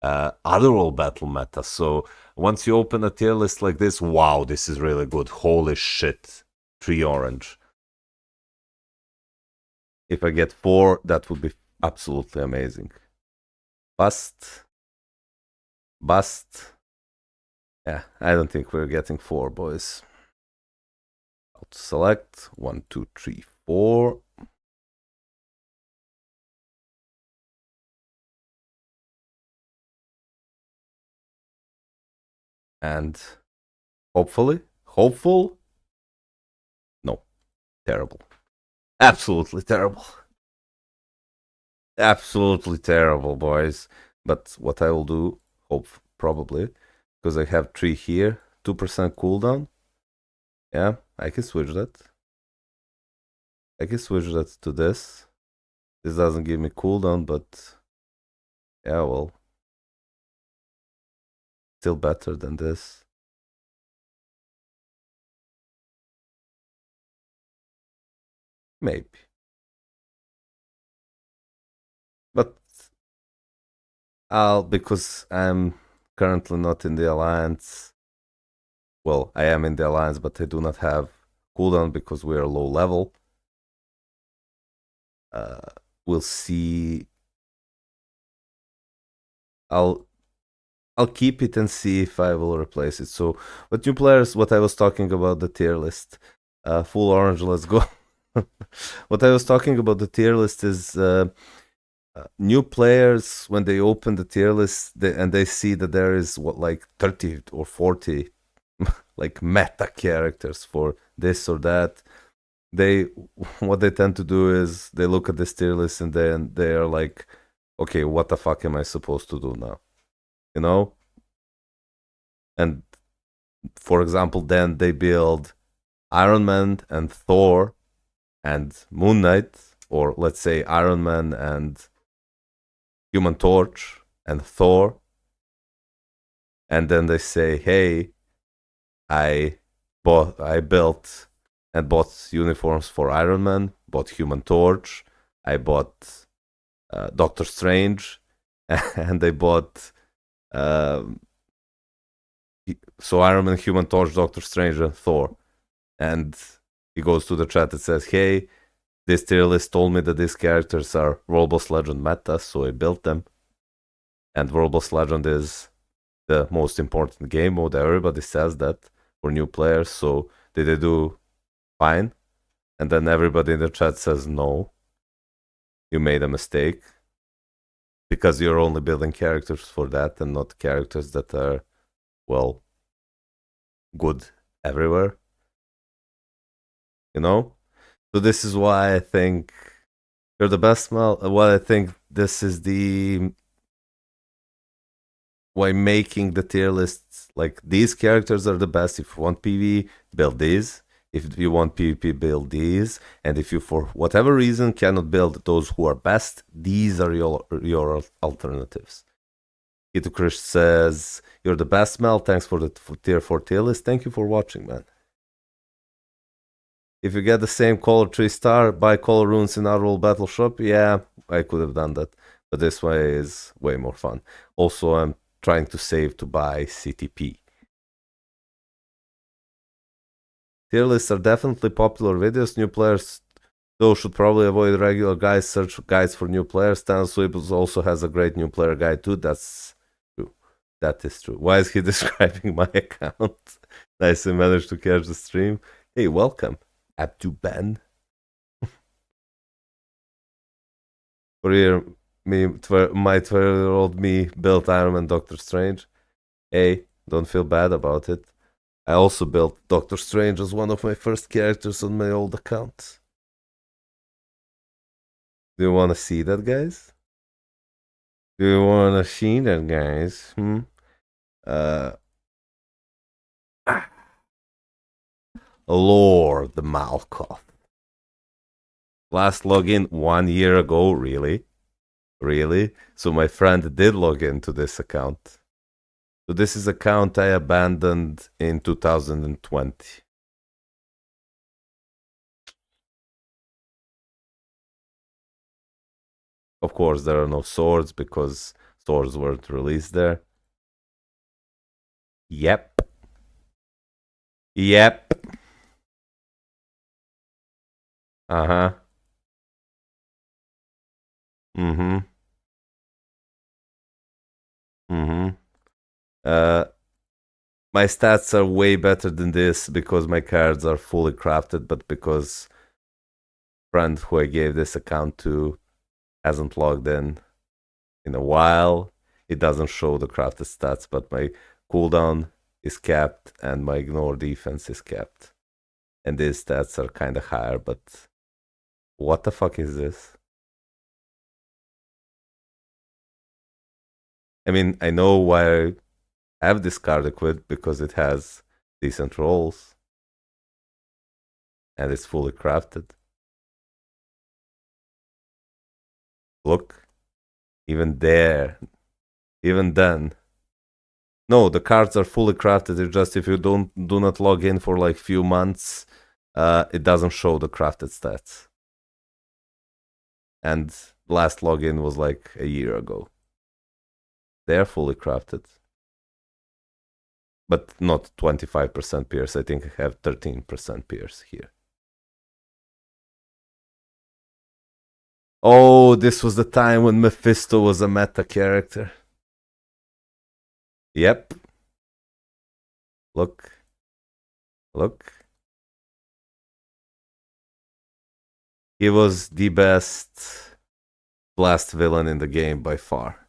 Otherworld Battle meta. So once you open a tier list like this, wow, this is really good. Holy shit, 3 orange. If I get 4, that would be absolutely amazing. Bust. Bust. Yeah, I don't think we're getting 4, boys. I'll select 1, 2, 3, 4. And hopeful? No, terrible. Absolutely terrible. Absolutely terrible, boys. But what I will do, probably, because I have 3 here, 2% cooldown. Yeah, I can switch that. I can switch that to this. This doesn't give me cooldown, but yeah, well, still better than this. Maybe. But because I'm currently not in the alliance. Well, I am in the alliance, but I do not have cooldown because we are low level. We'll see. I'll keep it and see if I will replace it. So, but new players, what I was talking about the tier list, full orange, let's go. What I was talking about the tier list is new players when they open the tier list and they see that there is like 30 or 40 like meta characters for this or that. They what they tend to do is they look at this tier list and then they are like, okay, what the fuck am I supposed to do now? You know? And for example, then they build Iron Man and Thor and Moon Knight, or let's say Iron Man and Human Torch and Thor, and then they say, "Hey, I built and bought uniforms for Iron Man, bought Human Torch, I bought Doctor Strange, and I bought so Iron Man, Human Torch, Doctor Strange, and Thor. And he goes to the chat and says, "Hey, this tier list told me that these characters are World Boss Legend meta, so I built them. And World Boss Legend is the most important game mode. Everybody says that for new players, so did they do fine?" And then everybody in the chat says, "No, you made a mistake because you're only building characters for that and not characters that are, well, good everywhere." You know? So this is why I think you're the best, Mel. Why I think this is the why making the tier lists like these characters are the best. If you want PvE, build these. If you want PvP, build these. And if you, for whatever reason, cannot build those who are best, these are your alternatives. Kito Krish says, "You're the best, Mel. Thanks for the tier 4 tier list. Thank you for watching, man. If you get the same color 3-star, buy color runes in our old battle shop." Yeah, I could have done that. But this way is way more fun. Also, I'm trying to save to buy CTP. Tier lists are definitely popular videos. New players, though, should probably avoid regular guides. Search guides for new players. Stan Sweeps also has a great new player guide too. That's true. That is true. Why is he describing my account? Nicely managed to catch the stream. Hey, welcome, F2P. For here, my 12-year-old me built Iron Man, Doctor Strange. Hey, don't feel bad about it. I also built Doctor Strange as one of my first characters on my old account. Do you want to see that, guys? Do you want to see that, guys? Lord Malkoff. Last login 1 year ago, really? Really? So my friend did log into this account. So this is account I abandoned in 2020. Of course, there are no swords because swords weren't released there. Yep. Yep. Uh-huh. Mm-hmm. Mm-hmm. My stats are way better than this because my cards are fully crafted, but because friend who I gave this account to hasn't logged in a while, it doesn't show the crafted stats, but my cooldown is capped and my ignore defense is capped. And these stats are kind of higher, but what the fuck is this? I mean, I know why I have this card equipped because it has decent rolls and it's fully crafted. Look, even there, even then. No, the cards are fully crafted. It's just if you do not log in for like few months, it doesn't show the crafted stats. And last login was like a year ago. They are fully crafted, but not 25% pierce. I think I have 13% pierce here. Oh, this was the time when Mephisto was a meta character. Yep. Look. Look. He was the best blast villain in the game by far.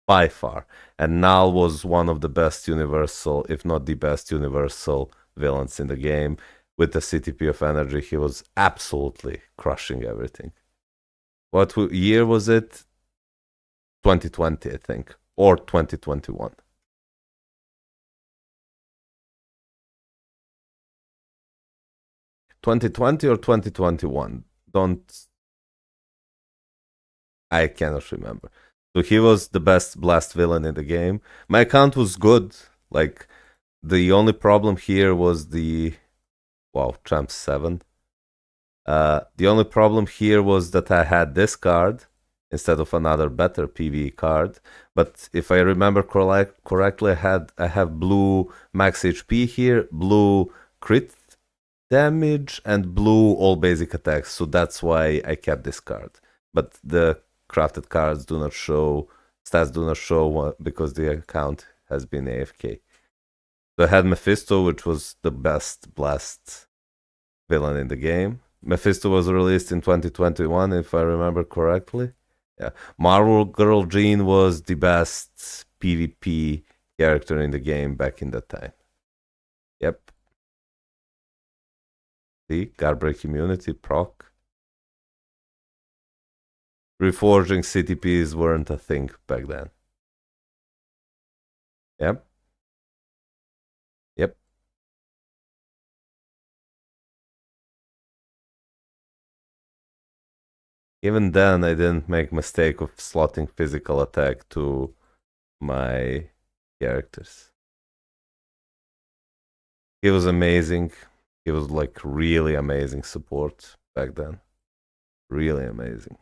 By far. And Nal was one of the best universal, if not the best universal villains in the game. With the CTP of energy, he was absolutely crushing everything. What year was it? 2020, I think. Or 2021. $2020 or 2021? I cannot remember. So he was the best blast villain in the game. My account was good. Like, the only problem here was the Wow, Champ 7. The only problem here was that I had this card instead of another better PvE card. But if I remember correctly, I have blue max HP here, blue crit damage, and blue all basic attacks. So that's why I kept this card. But the crafted cards do not show, stats do not show because the account has been AFK. So I had Mephisto, which was the best blast villain in the game. Mephisto was released in 2021, if I remember correctly. Yeah, Marvel Girl Jean was the best PvP character in the game back in that time. Yep. See, guard break immunity, proc. Reforging CTPs weren't a thing back then. Yep. Yep. Even then, I didn't make mistake of slotting physical attack to my characters. He was amazing. He was like really amazing support back then. Really amazing.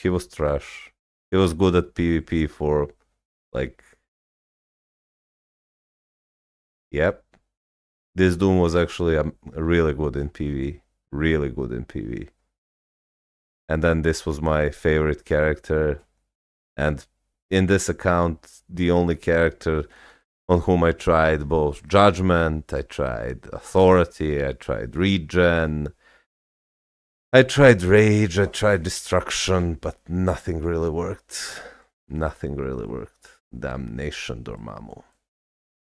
He was trash. He was good at PvP for like, yep. This Doom was actually really good in PvE. Really good in PvE. And then this was my favorite character. And in this account, the only character on whom I tried both Judgment, I tried Authority, I tried Regen, I tried Rage, I tried Destruction, but nothing really worked. Nothing really worked. Damnation Dormammu.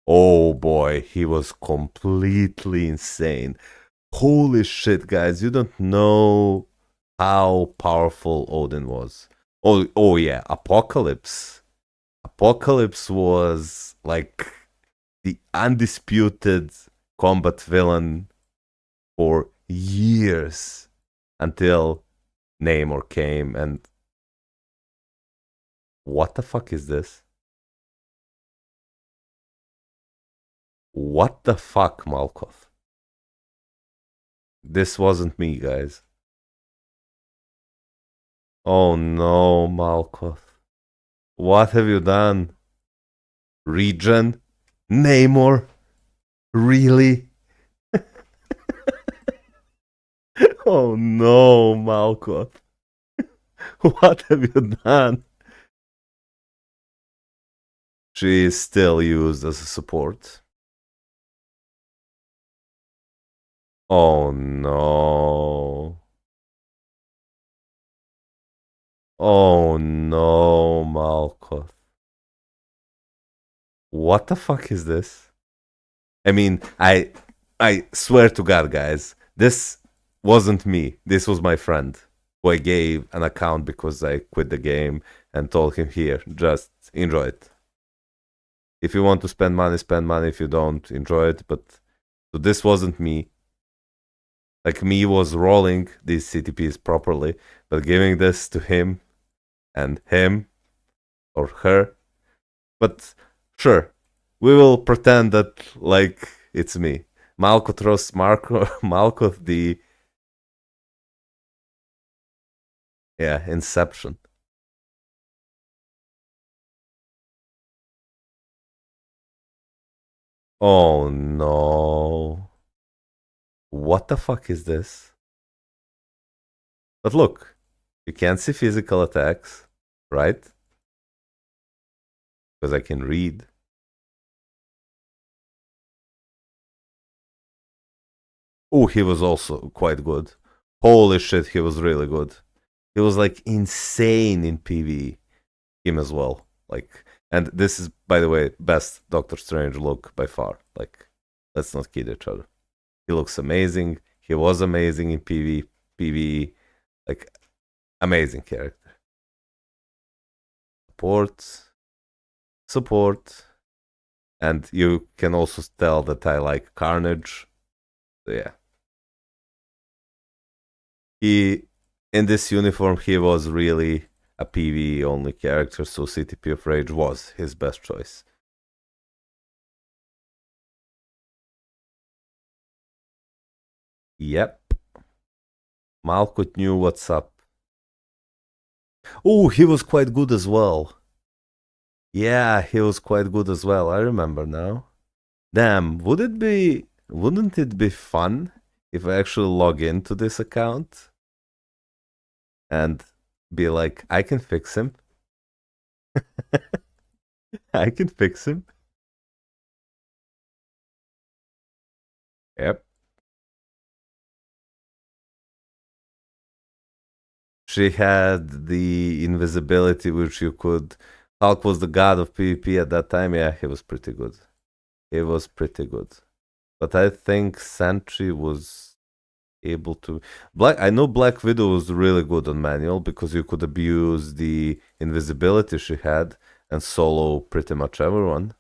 Oh boy, he was completely insane. Holy shit, guys, you don't know how powerful Odin was. Oh yeah, Apocalypse. Apocalypse was like the undisputed combat villain for years until Namor came and what the fuck is this? What the fuck, Malkoth? This wasn't me, guys. Oh no, Malkoth. What have you done? Regen? Namor? Really? Oh no, Malkoth. What have you done? She is still used as a support. Oh no. Oh no, Malkoth. What the fuck is this? I mean, I swear to God, guys, this wasn't me. This was my friend who I gave an account because I quit the game and told him, here, just enjoy it. If you want to spend money, spend money. If you don't, enjoy it. But so this wasn't me. Like me was rolling these CTPs properly, but giving this to him and him or her. But sure, we will pretend that like it's me. Malkoth Malkoth the Inception. Oh no. What the fuck is this? But look, you can't see physical attacks, right? Because I can read. Oh, he was also quite good. Holy shit, he was really good. He was like insane in PvE. Him as well. Like, and this is, by the way, best Doctor Strange look by far. Like, let's not kid each other. He looks amazing. He was amazing in PvE. Like, amazing character. Support. And you can also tell that I like Carnage. So yeah. He, in this uniform, he was really a PvE only character, so CTP of Rage was his best choice. Yep. Malkut knew what's up. Oh, he was quite good as well. Yeah, he was quite good as well. I remember now. Damn, wouldn't it be fun if I actually log into this account and be like, I can fix him? I can fix him. Yep. She had the invisibility, which you could. Hulk was the god of PvP at that time. Yeah, he was pretty good. He was pretty good. But I think Sentry was able to. I know Black Widow was really good on manual because you could abuse the invisibility she had and solo pretty much everyone.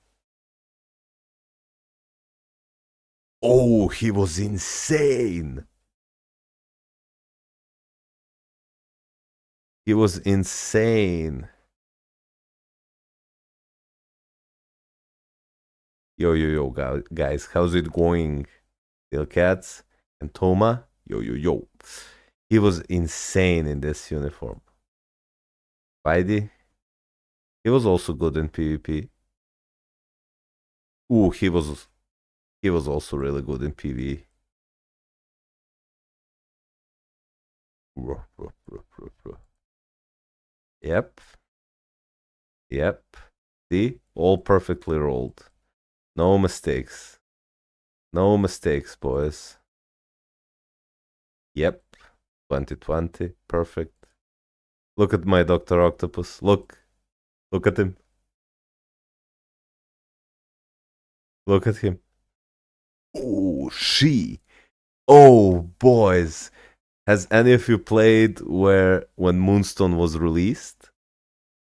Oh, he was insane. He was insane. Yo, guys, how's it going? Still Cats and Toma? Yo. He was insane in this uniform. Spidey? He was also good in PvP. Ooh, he was also really good in PvE. Yep. Yep. See? All perfectly rolled. No mistakes. No mistakes, boys. Yep. 2020. Perfect. Look at my Dr. Octopus. Look. Look at him. Look at him. Oh, she. Oh, boys. Has any of you played when Moonstone was released?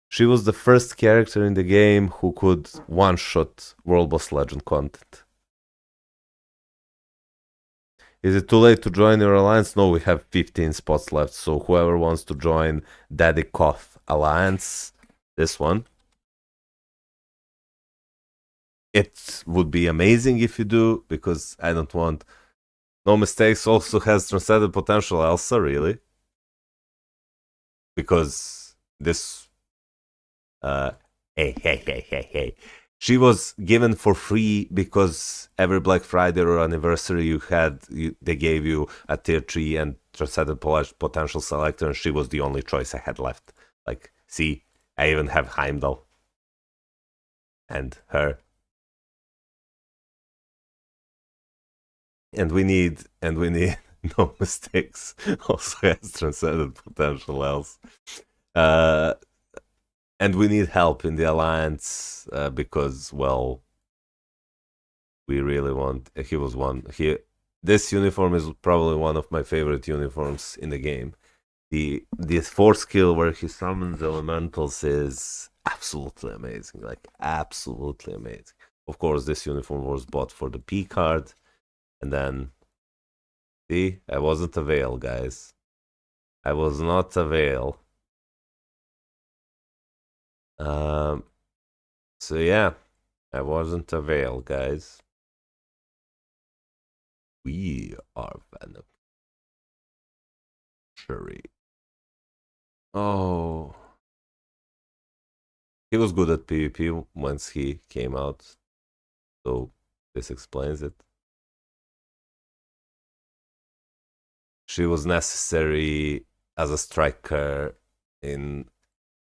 She was the first character in the game who could one-shot World Boss Legend content. Is it too late to join your alliance? No, we have 15 spots left, so whoever wants to join Daddy Koth Alliance, this one, it would be amazing if you do, because I don't want... No Mistakes also has transcended potential, Elsa, really? Because this... hey. She was given for free because every Black Friday or anniversary they gave you a tier 3 and transcended potential selector, and she was the only choice I had left. Like, see, I even have Heimdall. And her. And we need No Mistakes also has transcended potential else. And we need help in the alliance because, well, we really want. He was one. This uniform is probably one of my favorite uniforms in the game. The fourth skill where he summons elementals is absolutely amazing. Like, absolutely amazing. Of course, this uniform was bought for the P card, and then see, I wasn't a Veil, guys. I was not a Veil. So yeah, I wasn't a Veil, guys. We are Venom. Shuri. Oh. He was good at PvP once he came out. So this explains it. She was necessary as a striker in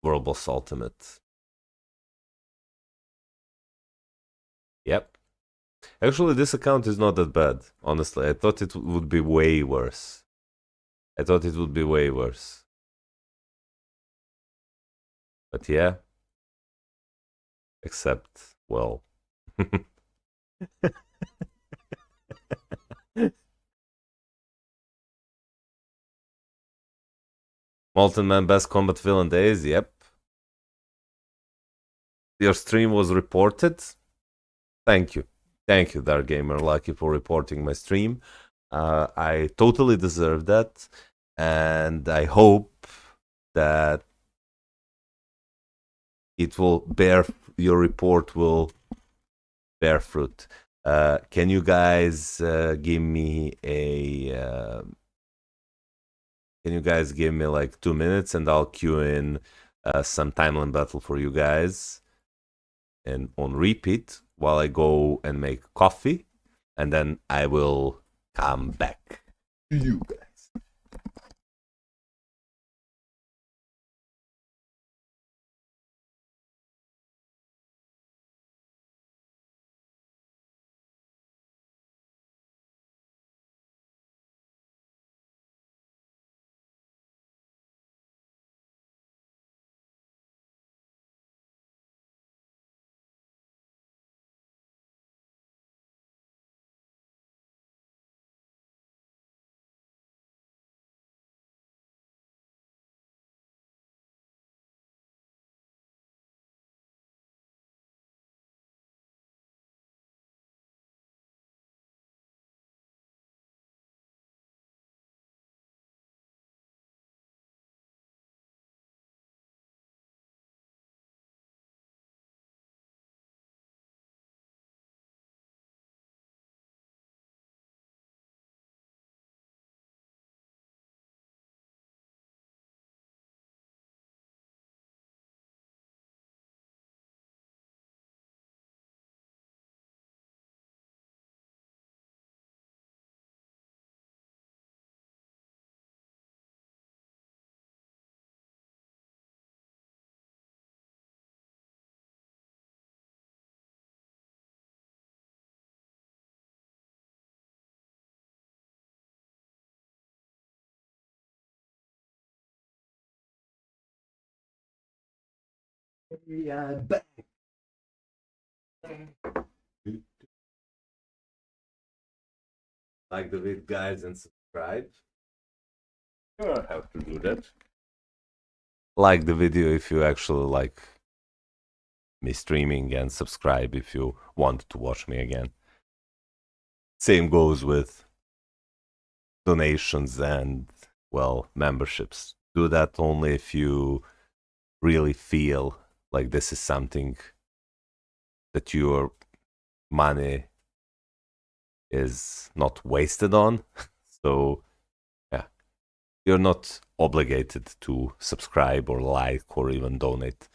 World Boss Ultimate. Yep. Actually, this account is not that bad, honestly. I thought it would be way worse. But yeah. Except, well. Molten Man Best Combat Villain Days, yep. Your stream was reported. Thank you, Dark Gamer Lucky, for reporting my stream. I totally deserve that, and I hope that your report will bear fruit. Can you guys give me like 2 minutes and I'll queue in some timeline battle for you guys and on repeat while I go and make coffee, and then I will come back to you guys. Yeah, back. Like the video, guys, and subscribe. You don't have to do that. Like the video if you actually like me streaming, and subscribe if you want to watch me again. Same goes with donations and, well, memberships. Do that only if you really feel like this is something that your money is not wasted on. So, yeah, you're not obligated to subscribe or like or even donate.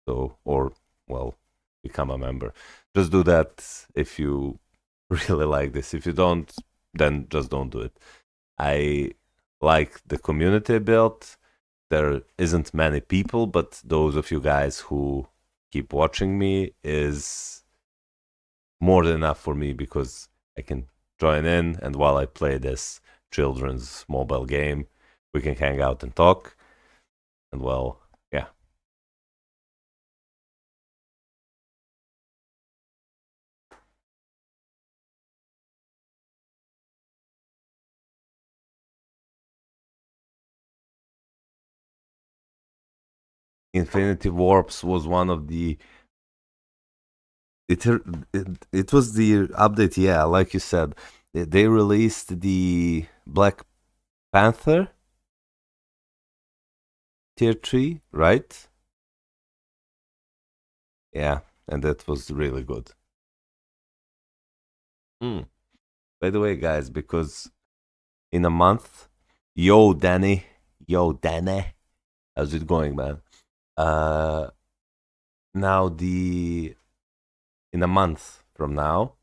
So, or, well, become a member. Just do that if you really like this. If you don't, then just don't do it. I like the community built. There isn't many people, but those of you guys who keep watching me is more than enough for me, because I can join in, and while I play this children's mobile game, we can hang out and talk. And, well, yeah. Infinity Warps was one of the it was the update, yeah, like you said. They released the Black Panther tier 3, right? Yeah, and that was really good. By the way, guys, because in a month, yo Danny, how's it going, man? Uh Now, in a month from now,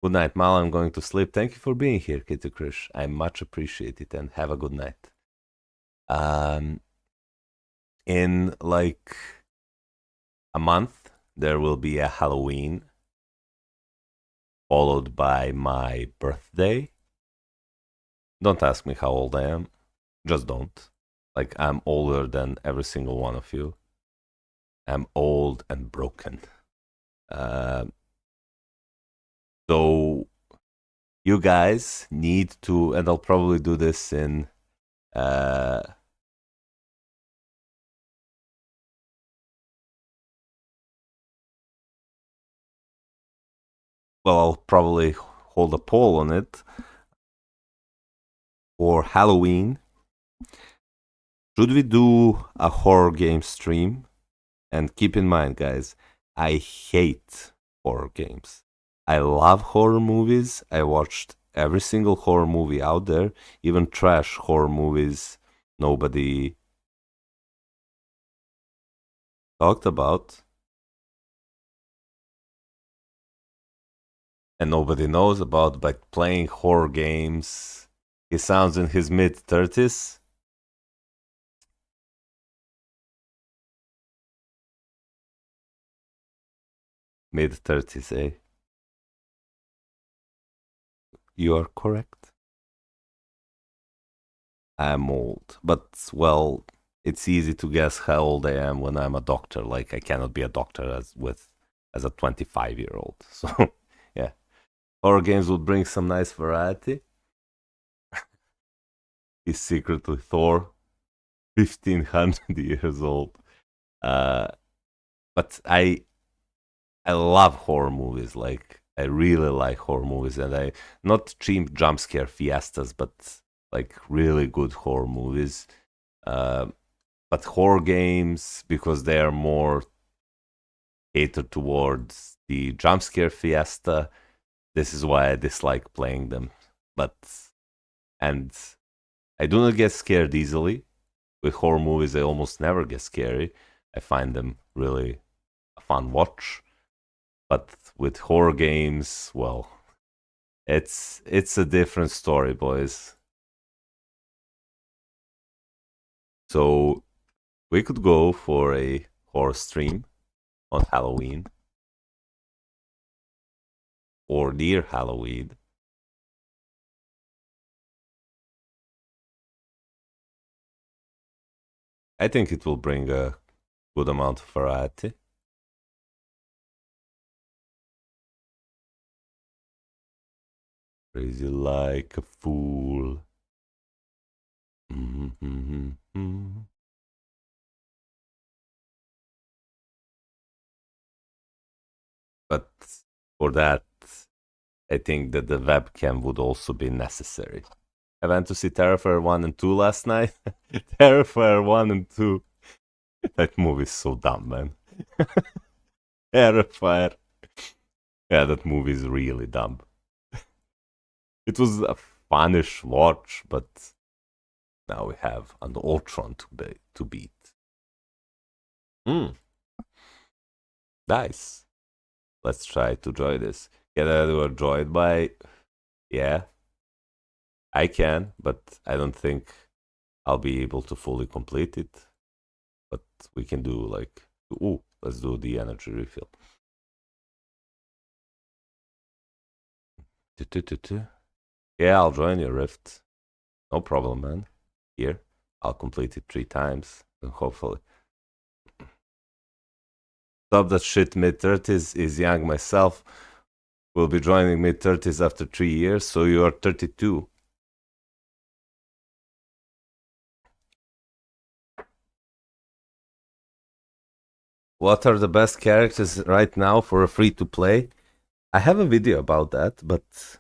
good night, Mal. I'm going to sleep. Thank you for being here, Kitty Krish. I much appreciate it, and have a good night. In like a month, there will be a Halloween, followed by my birthday. Don't ask me how old I am. Just don't. Like, I'm older than every single one of you. I'm old and broken. So you guys need to, and I'll probably do this in well, I'll probably hold a poll on it for Halloween. Should we do a horror game stream? And keep in mind, guys, I hate horror games. I love horror movies. I watched every single horror movie out there, even trash horror movies nobody talked about and nobody knows about, like playing horror games. He sounds in his mid 30s. Mid 30s, eh? You are correct. I'm old, but well, it's easy to guess how old I am when I'm a doctor. Like I cannot be a doctor as a 25-year-old. So yeah, horror games would bring some nice variety. He's secretly Thor, 1500 years old. Uh, but I love horror movies. Like I really like horror movies, and I not cheap jump scare fiestas, but like really good horror movies. Uh, but horror games because they are more catered towards the jump scare fiesta. This is why I dislike playing them. But and I do not get scared easily. With horror movies, I almost never get scary. I find them really a fun watch. But with horror games, well, it's a different story, boys. So we could go for a horror stream on Halloween or near Halloween. I think it will bring a good amount of variety. Crazy like a fool. Mm-hmm. But for that, I think that the webcam would also be necessary. I went to see Terrifier 1 and 2 last night. Terrifier 1 and 2. That movie is so dumb, man. Terrifier. Yeah, that movie is really dumb. It was a funnish watch, but now we have an Ultron to beat. Hmm, nice. Let's try to join this. Can I do a join by? Yeah, I can, but I don't think I'll be able to fully complete it. But we can do like, ooh, let's do the energy refill. Yeah, I'll join your Rift. No problem, man. Here, I'll complete it 3 times, and hopefully. Stop that shit mid 30s is young myself. Will be joining mid 30s after 3 years, so you are 32. What are the best characters right now for a free to play? I have a video about that, but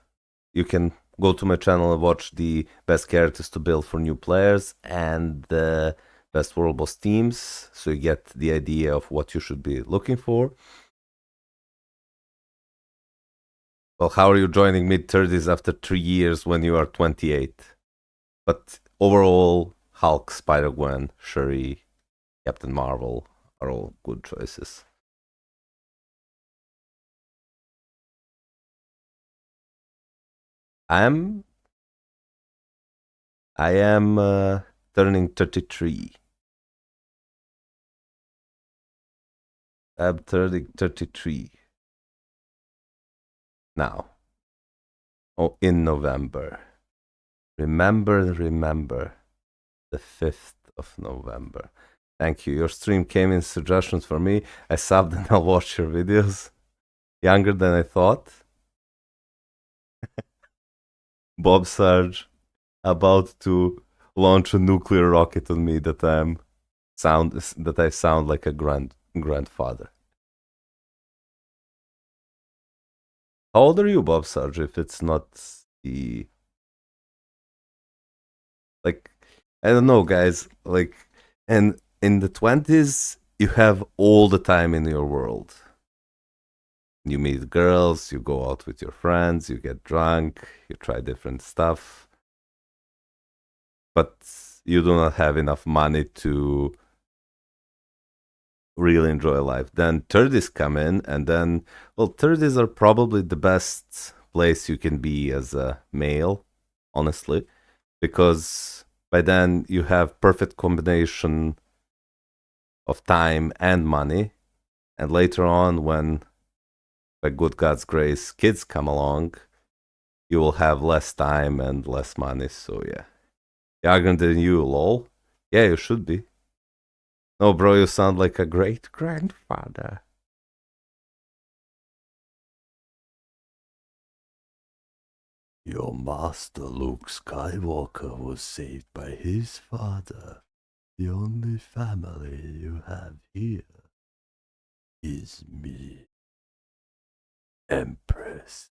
you can go to my channel and watch the best characters to build for new players and the best world boss teams, so you get the idea of what you should be looking for. Well, how are you joining mid 30s after 3 years when you are 28? But overall, Hulk, Spider Gwen, Shuri, Captain Marvel are all good choices. I'm I am turning 33. I'm turning 33 now. Oh, in November. Remember the 5th of November. Thank you. Your stream came in suggestions for me. I subbed and I'll watch your videos. Younger than I thought. Bob Sarge about to launch a nuclear rocket on me that I sound like a grandfather. How old are you, Bob Sarge? If it's not the like, I don't know, guys. Like, and in the 20s, you have all the time in your world. You meet girls, you go out with your friends, you get drunk, you try different stuff, but you do not have enough money to really enjoy life. Then 30s come in, and then, well, 30s are probably the best place you can be as a male, honestly, because by then you have perfect combination of time and money. And later on, when by good God's grace kids come along, you will have less time and less money. So yeah, younger than you, lol. Yeah, you should be. No, bro, you sound like a great grandfather. Your master Luke Skywalker was saved by his father. The only family you have here is me, Empress.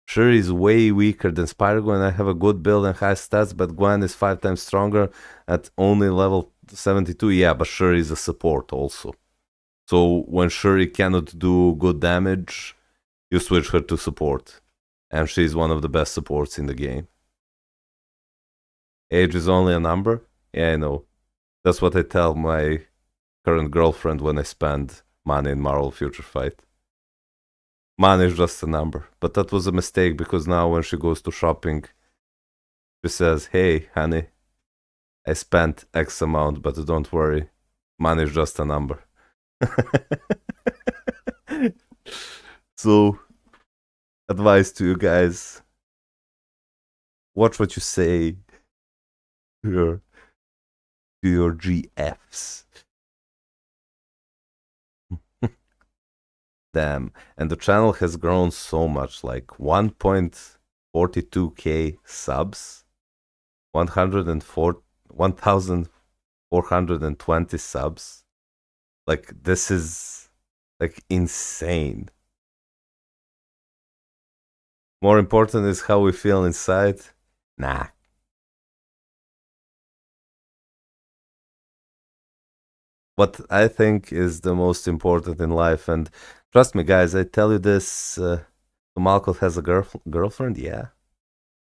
Shuri is way weaker than Spider-Gwen. I have a good build and high stats, but Gwen is 5 times stronger at only level 72. Yeah, but Shuri is a support also. So when Shuri cannot do good damage, you switch her to support. And she's one of the best supports in the game. Age is only a number? Yeah, I know. That's what I tell my current girlfriend when I spend money in Marvel Future Fight. Money is just a number. But that was a mistake because now when she goes to shopping, she says, hey, honey, I spent X amount, but don't worry, money is just a number. So, advice to you guys, watch what you say to your GFs. Damn. And the channel has grown so much, like 1.42k subs, 1,420 subs. Like, this is like insane. More important is how we feel inside. Nah. What I think is the most important in life, and trust me, guys, I tell you this. Malcolm has a girlfriend. Yeah,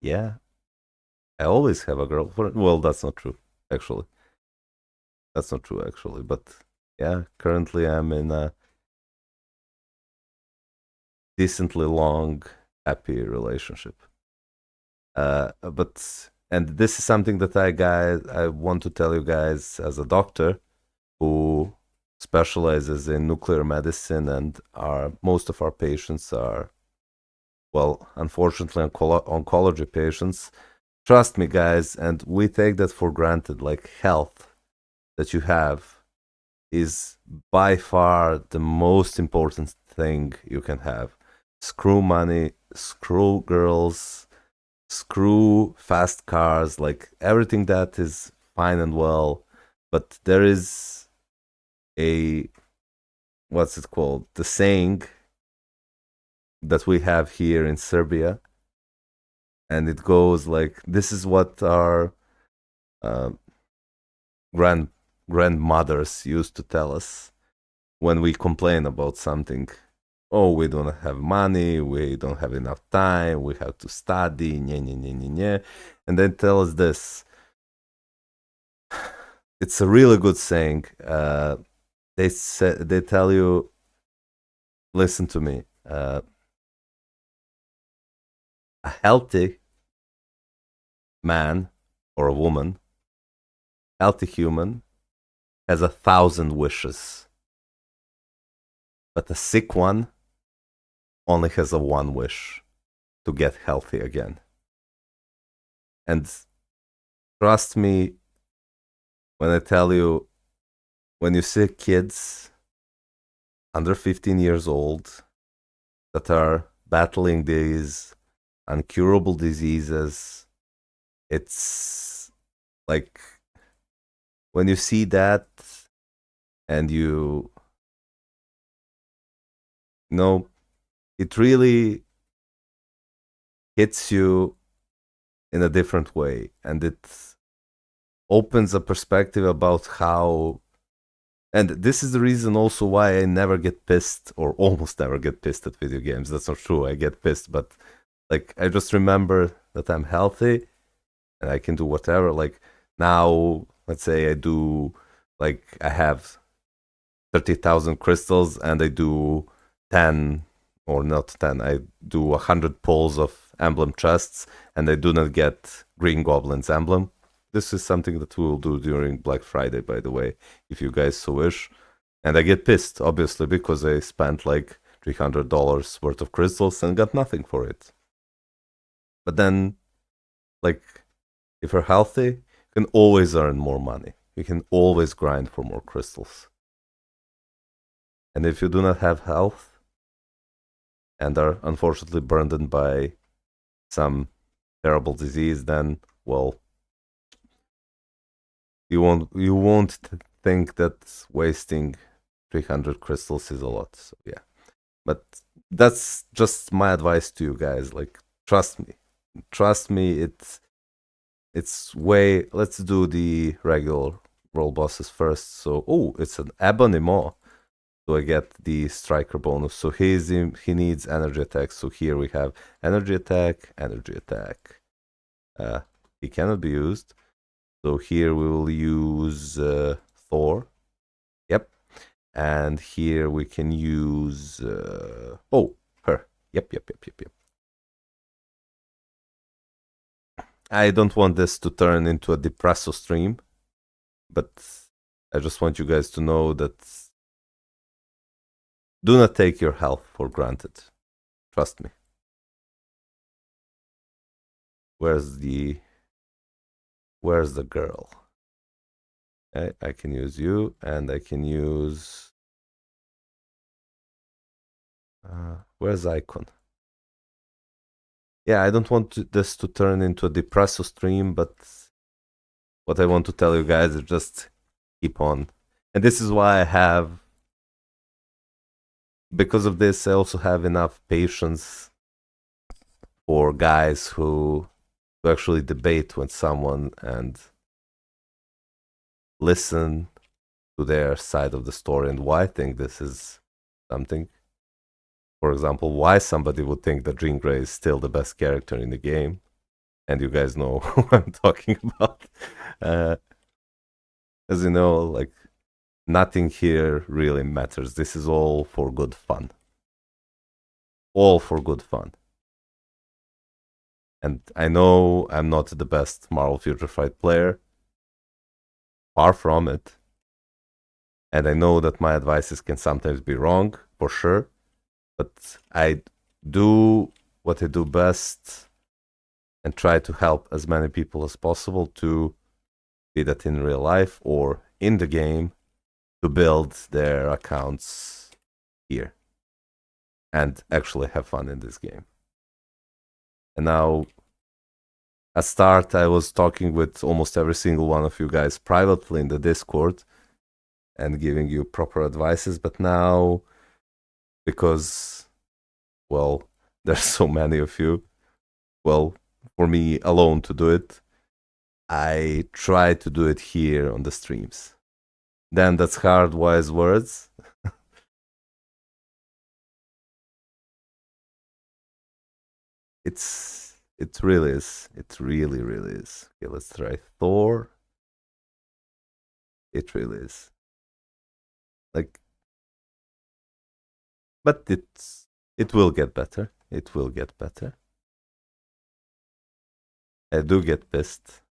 yeah. I always have a girlfriend. Well, that's not true, actually. That's not true, actually. But yeah, currently I'm in a decently long, happy relationship. But and this is something that I want to tell you guys as a doctor who specializes in nuclear medicine, and most of our patients are, well, unfortunately, oncology patients. Trust me, guys, and we take that for granted. Like, health that you have is by far the most important thing you can have. Screw money, screw girls, screw fast cars, like everything that is fine and well, but there is a, what's it called, the saying that we have here in Serbia, and it goes like, this is what our uh, grandmothers used to tell us when we complain about something. Oh, we don't have money, we don't have enough time, we have to study, nye, nye, nye, nye, nye. And then tell us this. It's a really good saying. They tell you, listen to me. A healthy man or a woman, healthy human, has 1,000 wishes, but a sick one only has a one wish: to get healthy again. And trust me when I tell you, when you see kids under 15 years old that are battling these incurable diseases, it's like, when you see that and you know, it really hits you in a different way, and it opens a perspective about how And this is the reason also why I never get pissed, or almost never get pissed at video games. That's not true. I get pissed, but like I just remember that I'm healthy and I can do whatever. Like now, let's say I have 30,000 crystals and I do 10, or not 10, I do 100 pulls of emblem chests and I do not get Green Goblin's emblem. This is something that we will do during Black Friday, by the way, if you guys so wish. And I get pissed, obviously, because I spent like $300 worth of crystals and got nothing for it. But then, like, if you're healthy, you can always earn more money. You can always grind for more crystals. And if you do not have health and are unfortunately burdened by some terrible disease, then, well, you won't think that wasting 300 crystals is a lot. So yeah, but that's just my advice to you guys. Like, trust me. It's way. Let's do the regular world bosses first. So it's an ebony maw. So I get the striker bonus. So he needs energy attack. So here we have energy attack. He cannot be used. So here we will use Thor. Yep. And here we can use her. Yep. I don't want this to turn into a depresso stream, but I just want you guys to know that do not take your health for granted. Trust me. Where's the girl? I can use you, and I can use where's Icon? Yeah, I don't want this to turn into a depresso stream, but what I want to tell you guys is just keep on. And this is why because of this, I also have enough patience for guys who actually debate with someone and listen to their side of the story and why I think this is something. For example, why somebody would think that Jean Grey is still the best character in the game. And you guys know who I'm talking about. As you know, like, nothing here really matters. This is all for good fun. All for good fun. And I know I'm not the best Marvel Future Fight player. Far from it. And I know that my advices can sometimes be wrong, for sure. But I do what I do best and try to help as many people as possible to be that in real life or in the game to build their accounts here and actually have fun in this game. And now, at start, I was talking with almost every single one of you guys privately in the Discord and giving you proper advices, but now, because, well, there's so many of you, well, for me alone to do it, I try to do it here on the streams. Then that's hard, wise words. It really is. It really, really is. Okay, let's try Thor. It really is. Like, but it will get better. It will get better. I do get pissed.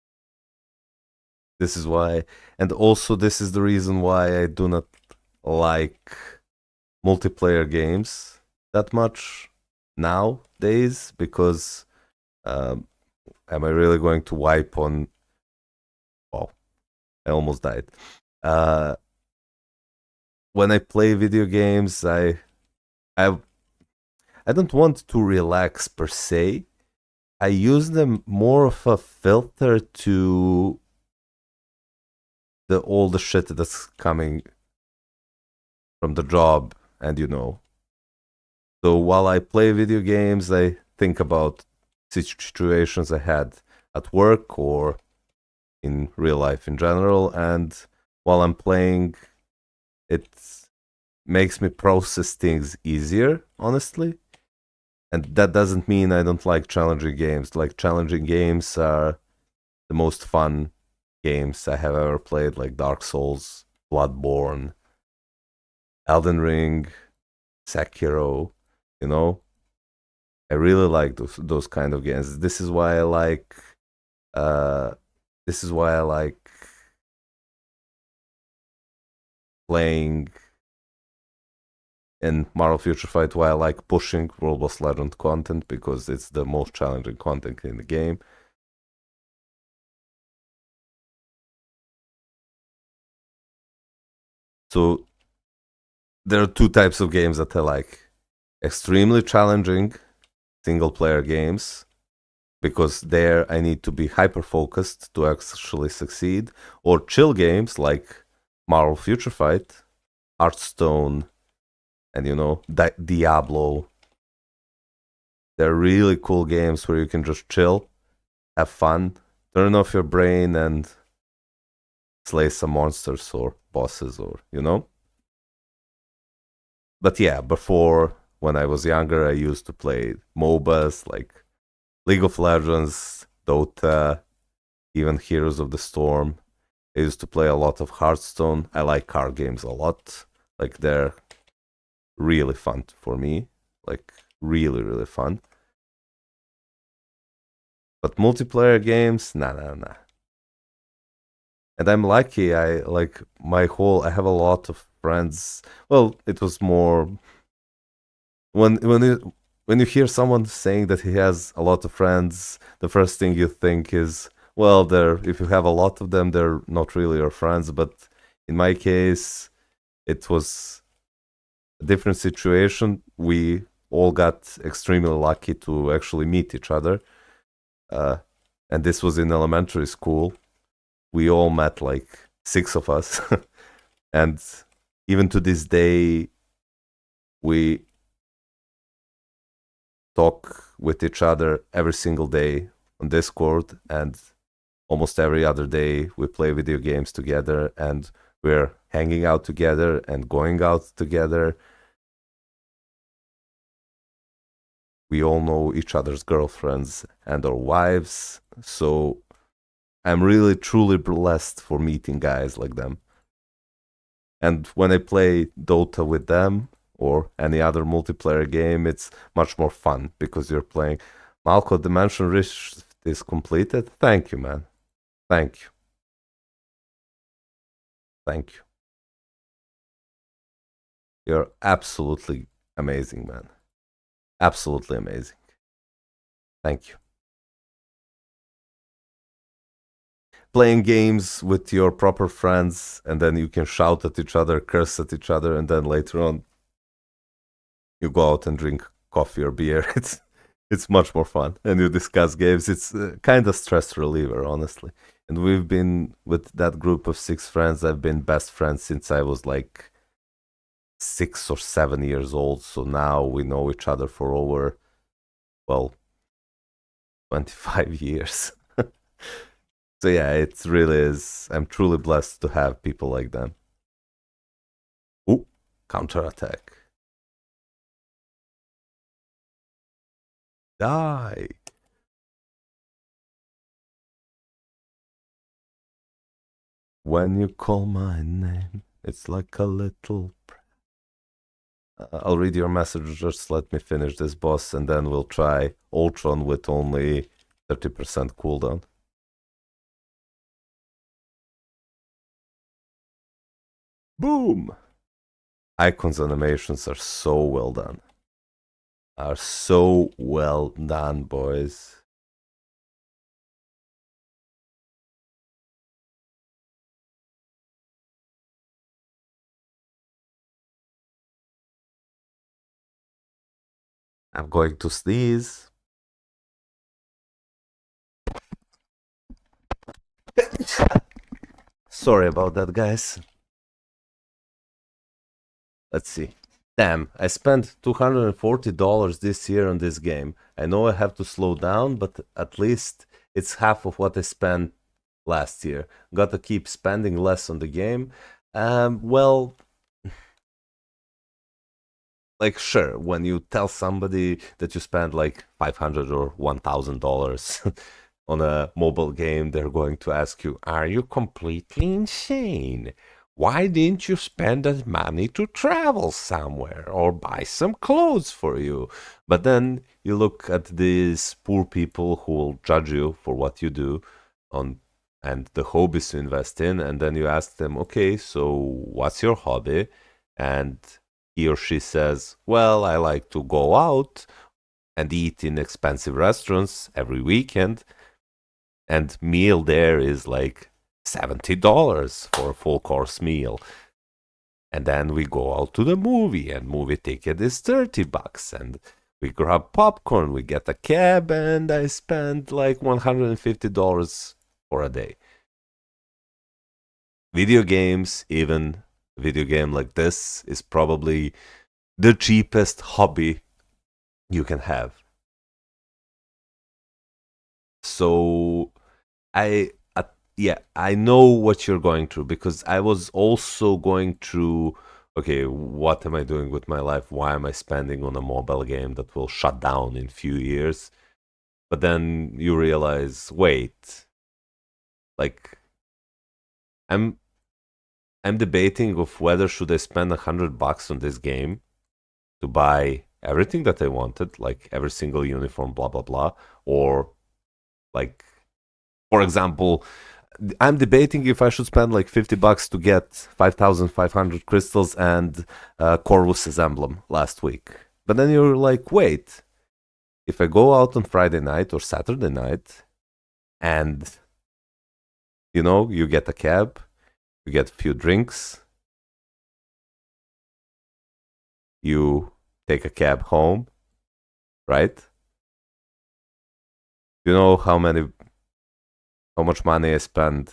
This is why, and also this is the reason why I do not like multiplayer games that much nowadays, because am I really going to wipe on? Wow, I almost died. When I play video games, I don't want to relax per se. I use them more of a filter to all the shit that's coming from the job, and So while I play video games, I think about situations I had at work or in real life in general, and while I'm playing, It makes me process things easier, honestly. And that doesn't mean I don't like challenging games. Like, challenging games are the most fun games I have ever played, like Dark Souls, Bloodborne, Elden Ring, Sekiro, you know? I really like those kind of games. Uh this is why I like playing in Marvel Future Fight, why I like pushing World Boss Legend content, because it's the most challenging content in the game. So there are two types of games that I like. Extremely challenging single player games, because there I need to be hyper focused to actually succeed, or chill games like Marvel Future Fight, Hearthstone, and Diablo. They're really cool games where you can just chill, have fun, turn off your brain, and slay some monsters or bosses, or. But yeah, before, when I was younger, I used to play MOBAs like League of Legends, Dota, even Heroes of the Storm. I used to play a lot of Hearthstone. I like card games a lot. Like, they're really fun for me. Like, really, really fun. But multiplayer games, nah, nah, nah. And I'm lucky. I have a lot of friends. Well, it was more when you hear someone saying that he has a lot of friends, the first thing you think is, well, they're if you have a lot of them, they're not really your friends. But in my case, it was a different situation. We all got extremely lucky to actually meet each other, uh, and this was in elementary school. We all met, like, six of us, and even to this day, we talk with each other every single day on Discord, and almost every other day we play video games together, and we're hanging out together and going out together. We all know each other's girlfriends and our wives, so I'm really truly blessed for meeting guys like them. And when I play Dota with them or any other multiplayer game, it's much more fun because you're playing. Malco, Dimension Rift is completed. Thank you, man. Thank you. Thank you. You're absolutely amazing, man. Absolutely amazing. Thank you. Playing games with your proper friends, and then you can shout at each other, curse at each other, and then later on you go out and drink coffee or beer. It's much more fun, and you discuss games. It's kind of stress reliever, honestly. And we've been with that group of six friends. I've been best friends since I was like 6 or 7 years old. So now we know each other for over, well, 25 years. So yeah, it really is. I'm truly blessed to have people like them. Ooh, counterattack. Die. When you call my name, it's like a little. I'll read your message. Just let me finish this boss, and then we'll try Ultron with only 30% cooldown. Boom! Icons animations are so well done. Are so well done, boys. I'm going to sneeze. Sorry about that, guys. Let's see. Damn, I spent $240 this year on this game. I know I have to slow down, but at least it's half of what I spent last year. Gotta keep spending less on the game. Well, like, sure, when you tell somebody that you spend like $500 or $1,000 on a mobile game, they're going to ask you, "Are you completely insane? Why didn't you spend that money to travel somewhere or buy some clothes for you?" But then you look at these poor people who will judge you for what you do on and the hobbies you invest in, and then you ask them, "Okay, so what's your hobby?" And he or she says, "Well, I like to go out and eat in expensive restaurants every weekend, and meal there is like $70 for a full course meal. And then we go out to the movie, and movie ticket is $30, and we grab popcorn, we get a cab, and I spend like $150 for a day." Video games, even a video game like this, is probably the cheapest hobby you can have. So I yeah, I know what you're going through, because I was also going through, okay, what am I doing with my life? Why am I spending on a mobile game that will shut down in few years? But then you realize, wait, like I'm I'm debating of whether should I spend $100 on this game to buy everything that I wanted, like every single uniform, blah blah blah, or like, for example, I'm debating if I should spend like $50 to get 5,500 crystals and Corvus's emblem last week. But then you're like, wait, if I go out on Friday night or Saturday night and, you get a cab, you get a few drinks, you take a cab home, right? You know how much money I spend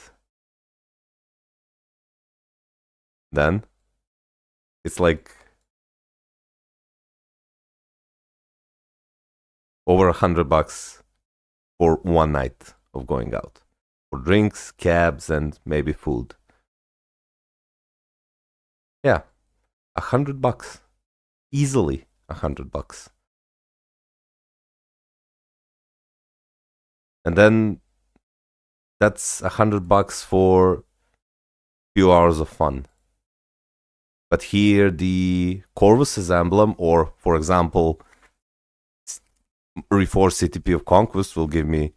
then? It's like over $100 for one night of going out. For drinks, cabs, and maybe food. Yeah, $100. Easily $100. And then that's $100 for a few hours of fun. But here the Corvus's emblem, or for example, Reforged CTP of Conquest, will give me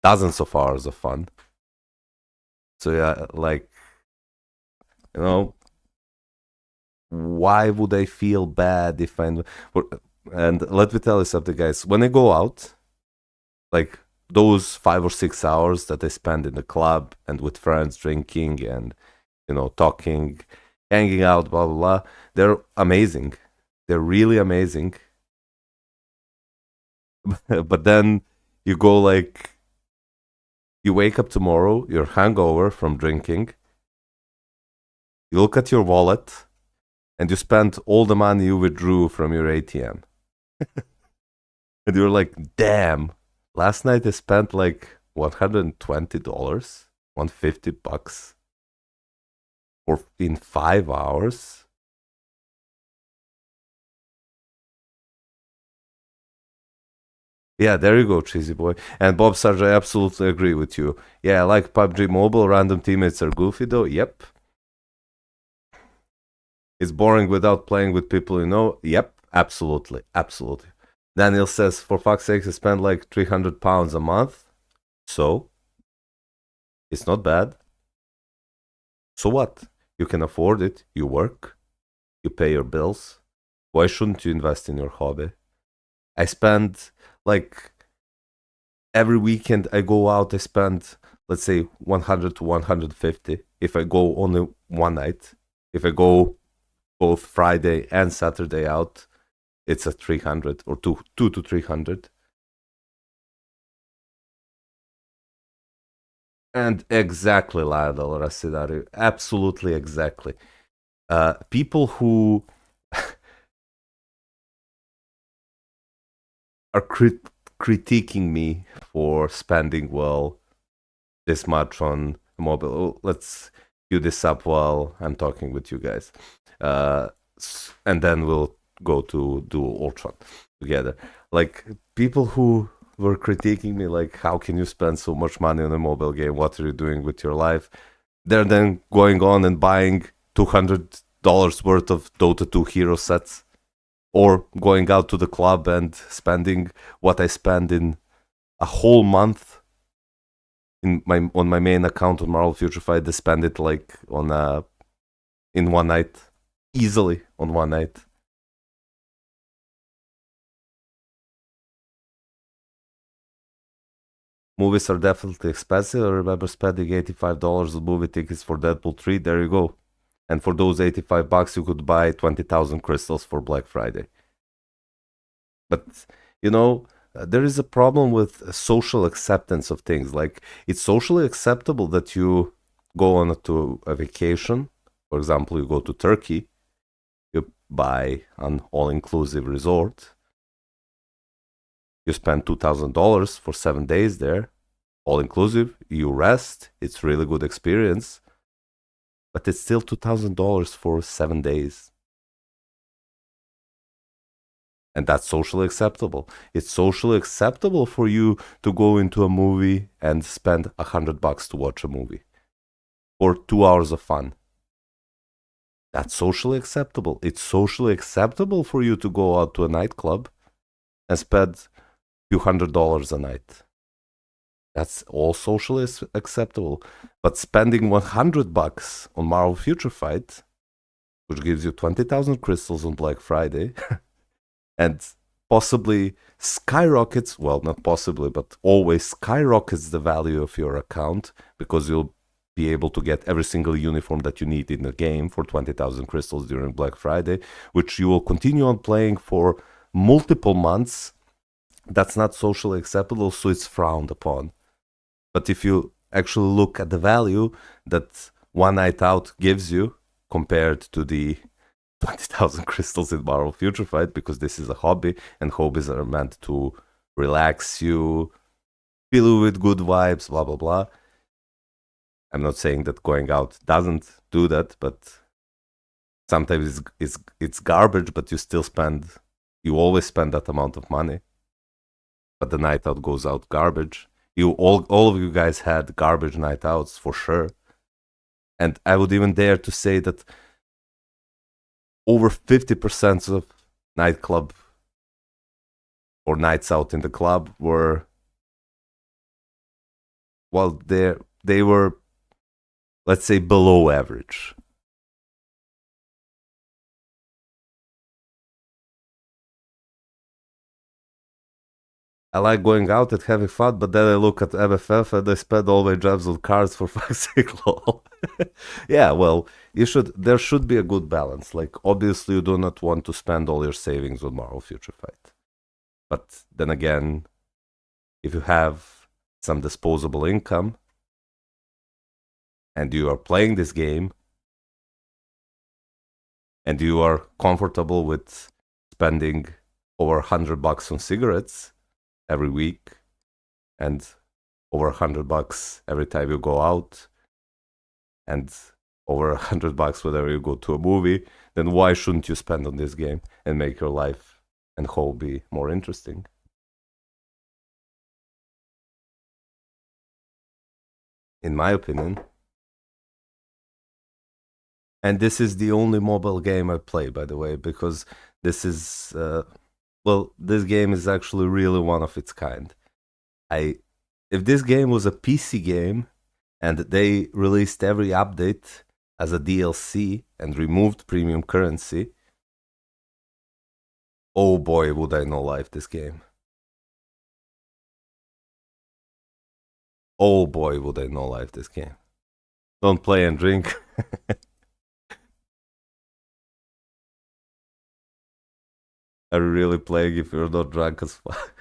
dozens of hours of fun. So yeah, like, why would I feel bad if I'm... And let me tell you something, guys. When I go out, like those 5 or 6 hours that I spend in the club and with friends drinking and, talking, hanging out, blah, blah, blah, they're amazing. They're really amazing. But then you go like, you wake up tomorrow, you're hungover from drinking, you look at your wallet, and you spent all the money you withdrew from your ATM. And you're like, damn, last night I spent like $120, $150 for in 5 hours. Yeah, there you go, cheesy boy. And Bob Sarge, I absolutely agree with you. Yeah, I like PUBG Mobile. Random teammates are goofy though. Yep. It's boring without playing with people you know. Yep, absolutely, absolutely. Daniel says, for fuck's sake, I spend like £300 a month. So, it's not bad. So what? You can afford it. You work. You pay your bills. Why shouldn't you invest in your hobby? I spend like every weekend I go out, I spend, let's say, 100 to 150 if I go only one night. If I go both Friday and Saturday out, it's at 300 or two to 300. And exactly, Lionel Rasidari, absolutely exactly. People who are critiquing me for spending, well, this much on mobile. Oh, let's cue this up while I'm talking with you guys. and then we'll go to do Ultron together. Like people who were critiquing me, like, how can you spend so much money on a mobile game? What are you doing with your life? They're then going on and buying $200 worth of Dota 2 hero sets, or going out to the club and spending what I spend in a whole month on my main account on Marvel Future Fight. They spend it like in one night, easily on one night. Movies are definitely expensive. I remember spending $85 on movie tickets for Deadpool 3. There you go. And for those $85, you could buy 20,000 crystals for Black Friday. But, you know, there is a problem with social acceptance of things. Like, it's socially acceptable that you go on to a vacation. For example, you go to Turkey, you buy an all-inclusive resort, you spend $2,000 for 7 days there, all-inclusive, you rest, it's really good experience, but it's still $2,000 for 7 days. And that's socially acceptable. It's socially acceptable for you to go into a movie and spend $100 to watch a movie, or 2 hours of fun. That's socially acceptable. It's socially acceptable for you to go out to a nightclub and spend a few $100s a night. That's all socially acceptable. But spending $100 on Marvel Future Fight, which gives you 20,000 crystals on Black Friday, and possibly skyrockets, well, not possibly, but always skyrockets the value of your account, because you'll be able to get every single uniform that you need in the game for 20,000 crystals during Black Friday, which you will continue on playing for multiple months. That's not socially acceptable, so it's frowned upon. But if you actually look at the value that one night out gives you compared to the 20,000 crystals in Marvel Future Fight, because this is a hobby, and hobbies are meant to relax you, fill you with good vibes, blah, blah, blah. I'm not saying that going out doesn't do that, but sometimes it's garbage, but you always spend that amount of money. But the night out goes out garbage. All of you guys had garbage night outs for sure. And I would even dare to say that over 50% of nightclub or nights out in the club were, well, they were, let's say, below average. I like going out and having fun, but then I look at MFF and I spend all my jobs on cards for fuck's sake, lol. Yeah, well, there should be a good balance. Like, obviously, you do not want to spend all your savings on Marvel Future Fight. But then again, if you have some disposable income and you are playing this game and you are comfortable with spending over $100 on cigarettes every week and over $100 every time you go out and over $100 whenever you go to a movie, then why shouldn't you spend on this game and make your life and hobby more interesting? In my opinion. And this is the only mobile game I play, by the way, because this is this game is actually really one of its kind. If this game was a PC game and they released every update as a DLC and removed premium currency, oh boy, would I no life this game. Oh boy, would I no life this game. Don't play and drink. Are you really playing if you're not drunk as fuck?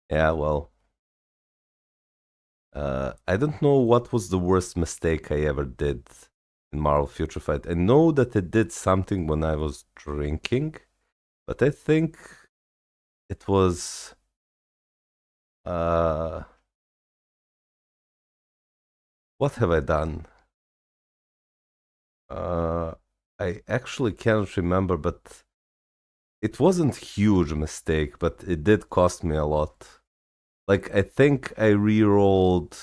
Yeah, well, I don't know what was the worst mistake I ever did in Marvel Future Fight. I know that I did something when I was drinking, but I think it was Uh, what have I done? Uh, I actually can't remember, but it wasn't huge mistake, but it did cost me a lot. Like I think I re-rolled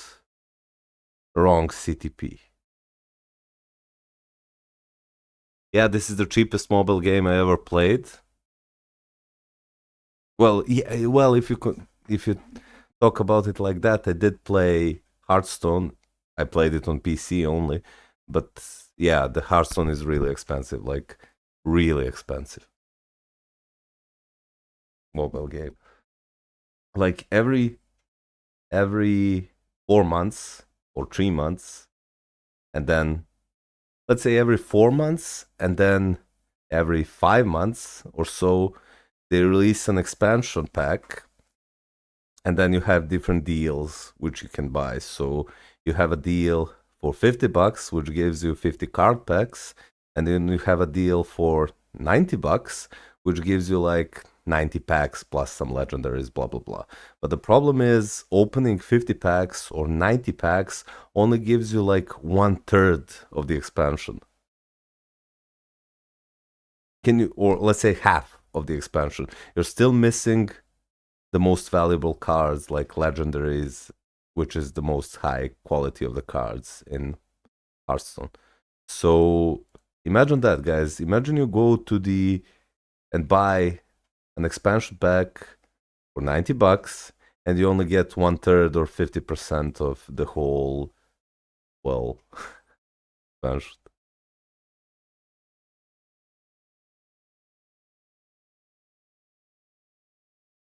wrong CTP. Yeah, this is the cheapest mobile game I ever played. Well, yeah, well, if you talk about it like that, I did play Hearthstone. I played it on PC only, but yeah, the Hearthstone is really expensive, like really expensive mobile game. Like every 4 months or 3 months, and then let's say every 4 months, and then every 5 months or so, they release an expansion pack, and then you have different deals which you can buy. So you have a deal for $50, which gives you 50 card packs, and then you have a deal for $90, which gives you like 90 packs plus some legendaries, blah blah blah. But the problem is opening 50 packs or 90 packs only gives you like 1/3 of the expansion. Can you, or let's say half of the expansion? You're still missing the most valuable cards like legendaries, which is the most high quality of the cards in Hearthstone. So imagine that, guys. Imagine you go to the and buy an expansion pack for $90, and you only get 1/3 or 50% of the whole, well, expansion.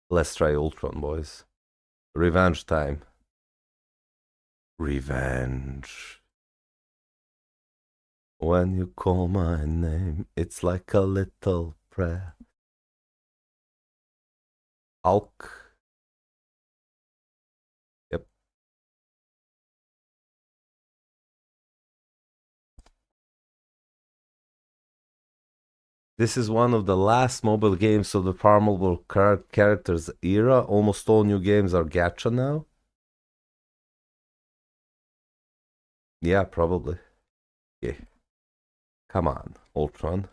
Let's try Ultron, boys. Revenge time. Revenge. When you call my name, it's like a little prayer. Hulk. Yep. This is one of the last mobile games of the farmable characters era. Almost all new games are gacha now. Yeah, probably. Yeah. Come on, Ultron.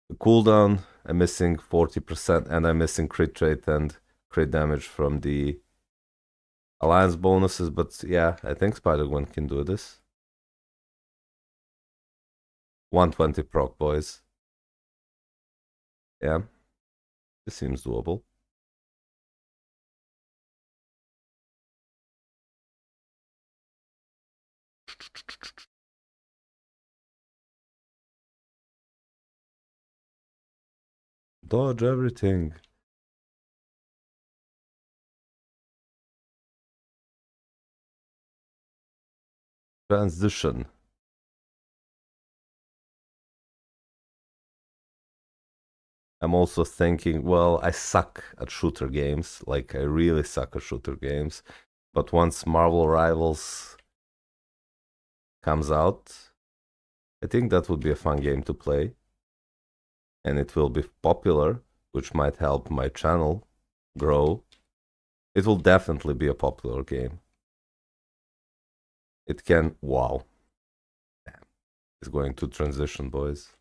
The cooldown, I'm missing 40%, and I'm missing crit rate and crit damage from the alliance bonuses, but yeah, I think Spider-Gwen can do this. 120 proc, boys. Yeah, this seems doable. Dodge everything. Transition. I'm also thinking, well, I suck at shooter games. Like, I really suck at shooter games. But once Marvel Rivals comes out, I think that would be a fun game to play. And it will be popular, which might help my channel grow. It will definitely be a popular game. It can, wow. It's going to transition, boys.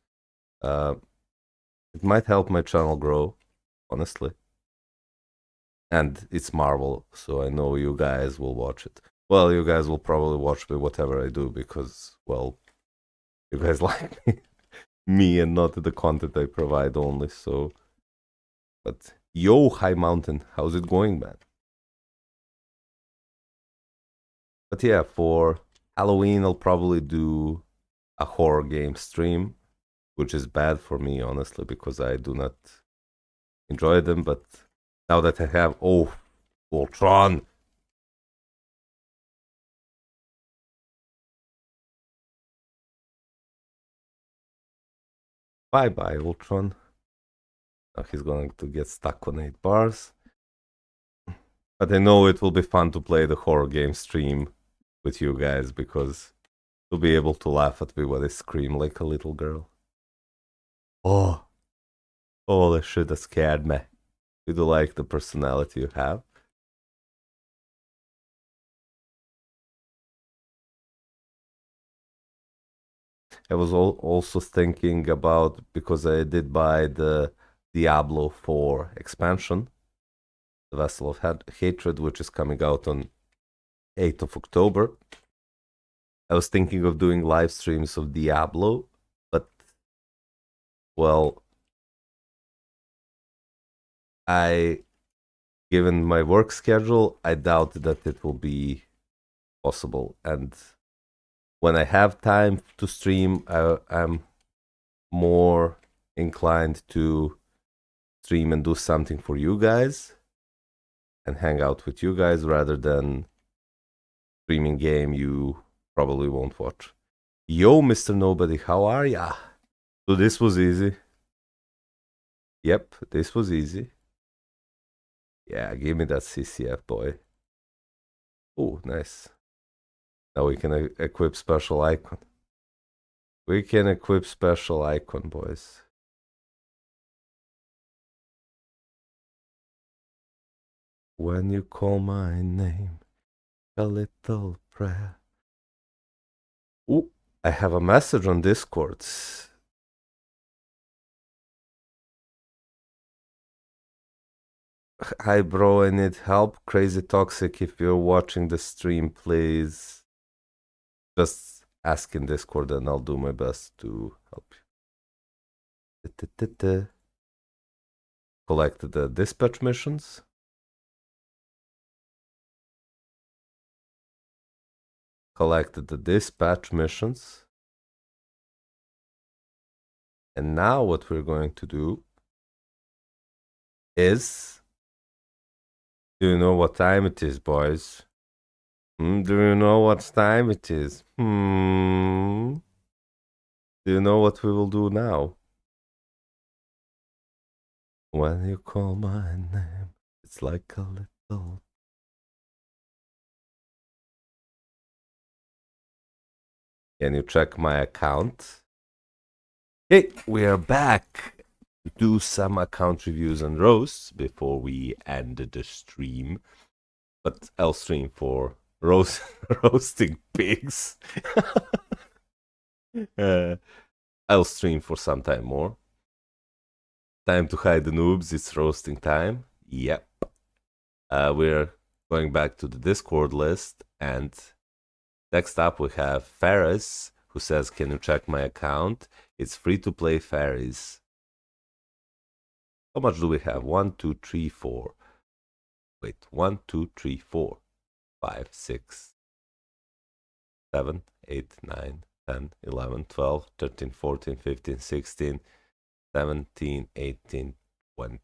It might help my channel grow, honestly. And it's Marvel, so I know you guys will watch it. Well, you guys will probably watch me whatever I do because, well, you guys like me and not the content I provide only. So, but yo, High Mountain, how's it going, man? But yeah, for Halloween, I'll probably do a horror game stream, which is bad for me, honestly, because I do not enjoy them. But now that I have, oh, Voltron. Bye bye, Ultron. Now he's going to get stuck on 8 bars. But I know it will be fun to play the horror game stream with you guys because you'll be able to laugh at me when I scream like a little girl. Oh, holy shit, that scared me. You do like the personality you have? I was also thinking about, because I did buy the Diablo 4 expansion, the Vessel of Hatred, which is coming out on 8th of October. I was thinking of doing live streams of Diablo, but, well, given my work schedule, I doubt that it will be possible. And when I have time to stream, I'm more inclined to stream and do something for you guys and hang out with you guys rather than streaming game you probably won't watch. Yo, Mr. Nobody, how are ya? So this was easy. Yep, this was easy. Yeah, give me that CCF, boy. Oh, nice. Now we can equip special icon. We can equip special icon, boys. When you call my name, a little prayer. Ooh, I have a message on Discord. Hi, bro, I need help. Crazy Toxic, if you're watching the stream, please just ask in Discord and I'll do my best to help you. Collect the dispatch missions. Collect the dispatch missions. And now what we're going to do is... Do you know what time it is, boys? Do you know what time it is? Do you know what we will do now? When you call my name, it's like a little... Can you check my account? Hey, we are back to do some account reviews and roasts before we end the stream. But I'll stream for roasting pigs. I'll stream for some time more. Time to hide the noobs, it's roasting time. Yep. We're going back to the Discord list, and next up we have Ferris, who says, can you check my account? It's free to play Ferris. How much do we have? 1, 2, 3, 4. Wait, 1, 2, 3, 4, 5, 6, 7, 8, 9, 10, 11, 12, 13, 14, 15, 16, 17, 18, 20,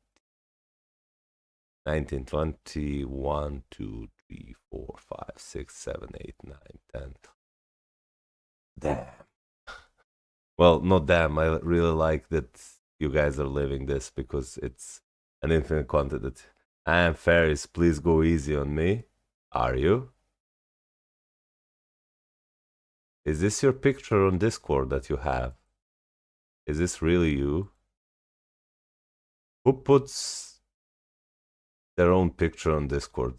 19, 20, 1, 2, 3, 4, 5, 6, 7, 8, 9, 10. Damn. Well, not damn. I really like that you guys are living this because it's an infinite content. I am Ferris. Please go easy on me. Are you? Is this your picture on Discord that you have? Is this really you? Who puts their own picture on Discord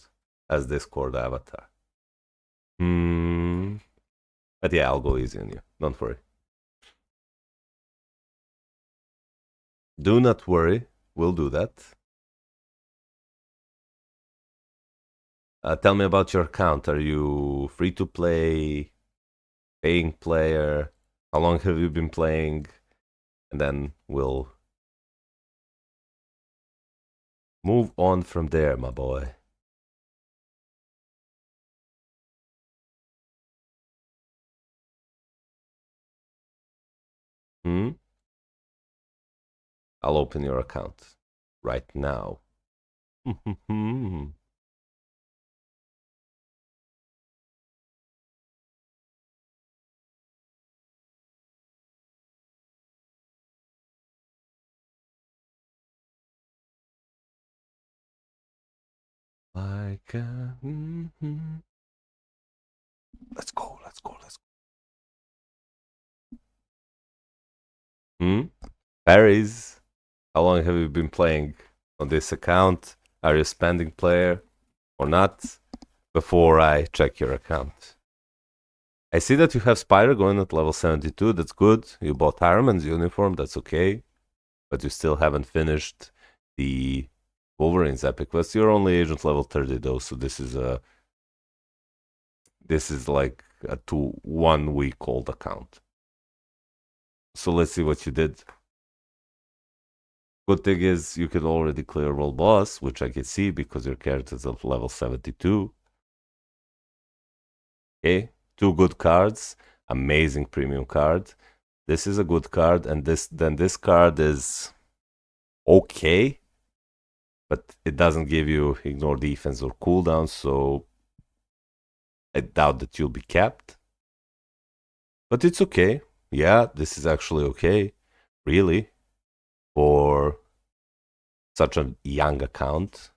as Discord avatar? But yeah, I'll go easy on you. Don't worry. Do not worry. We'll do that. Tell me about your account. Are you free to play? Paying player? How long have you been playing? And then we'll move on from there, my boy. I'll open your account right now. Like let's go. Paris, how long have you been playing on this account? Are you a spending player or not? Before I check your account. I see that you have Spider going at level 72. That's good. You bought Iron Man's uniform. That's okay. But you still haven't finished the Wolverine's epic quest. You're only agent level 30 though, so this is like a 1 week old account. So let's see what you did. Good thing is you could already clear world boss, which I can see because your character's at level 72. Okay, 2 good cards, amazing premium card. This is a good card, and this card is okay, but it doesn't give you ignore defense or cooldown, so I doubt that you'll be capped. But it's okay. Yeah, this is actually okay, really, for such a young account.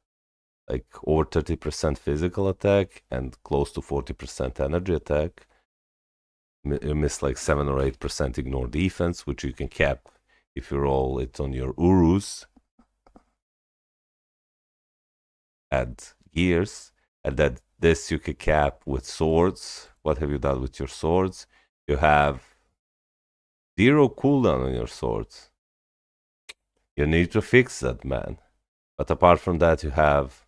Like over 30% physical attack and close to 40% energy attack. You miss like 7 or 8% ignore defense, which you can cap if you roll it on your Urus. Add gears, and then this you can cap with swords. What have you done with your swords? You have 0 cooldown on your swords. You need to fix that, man. But apart from that, you have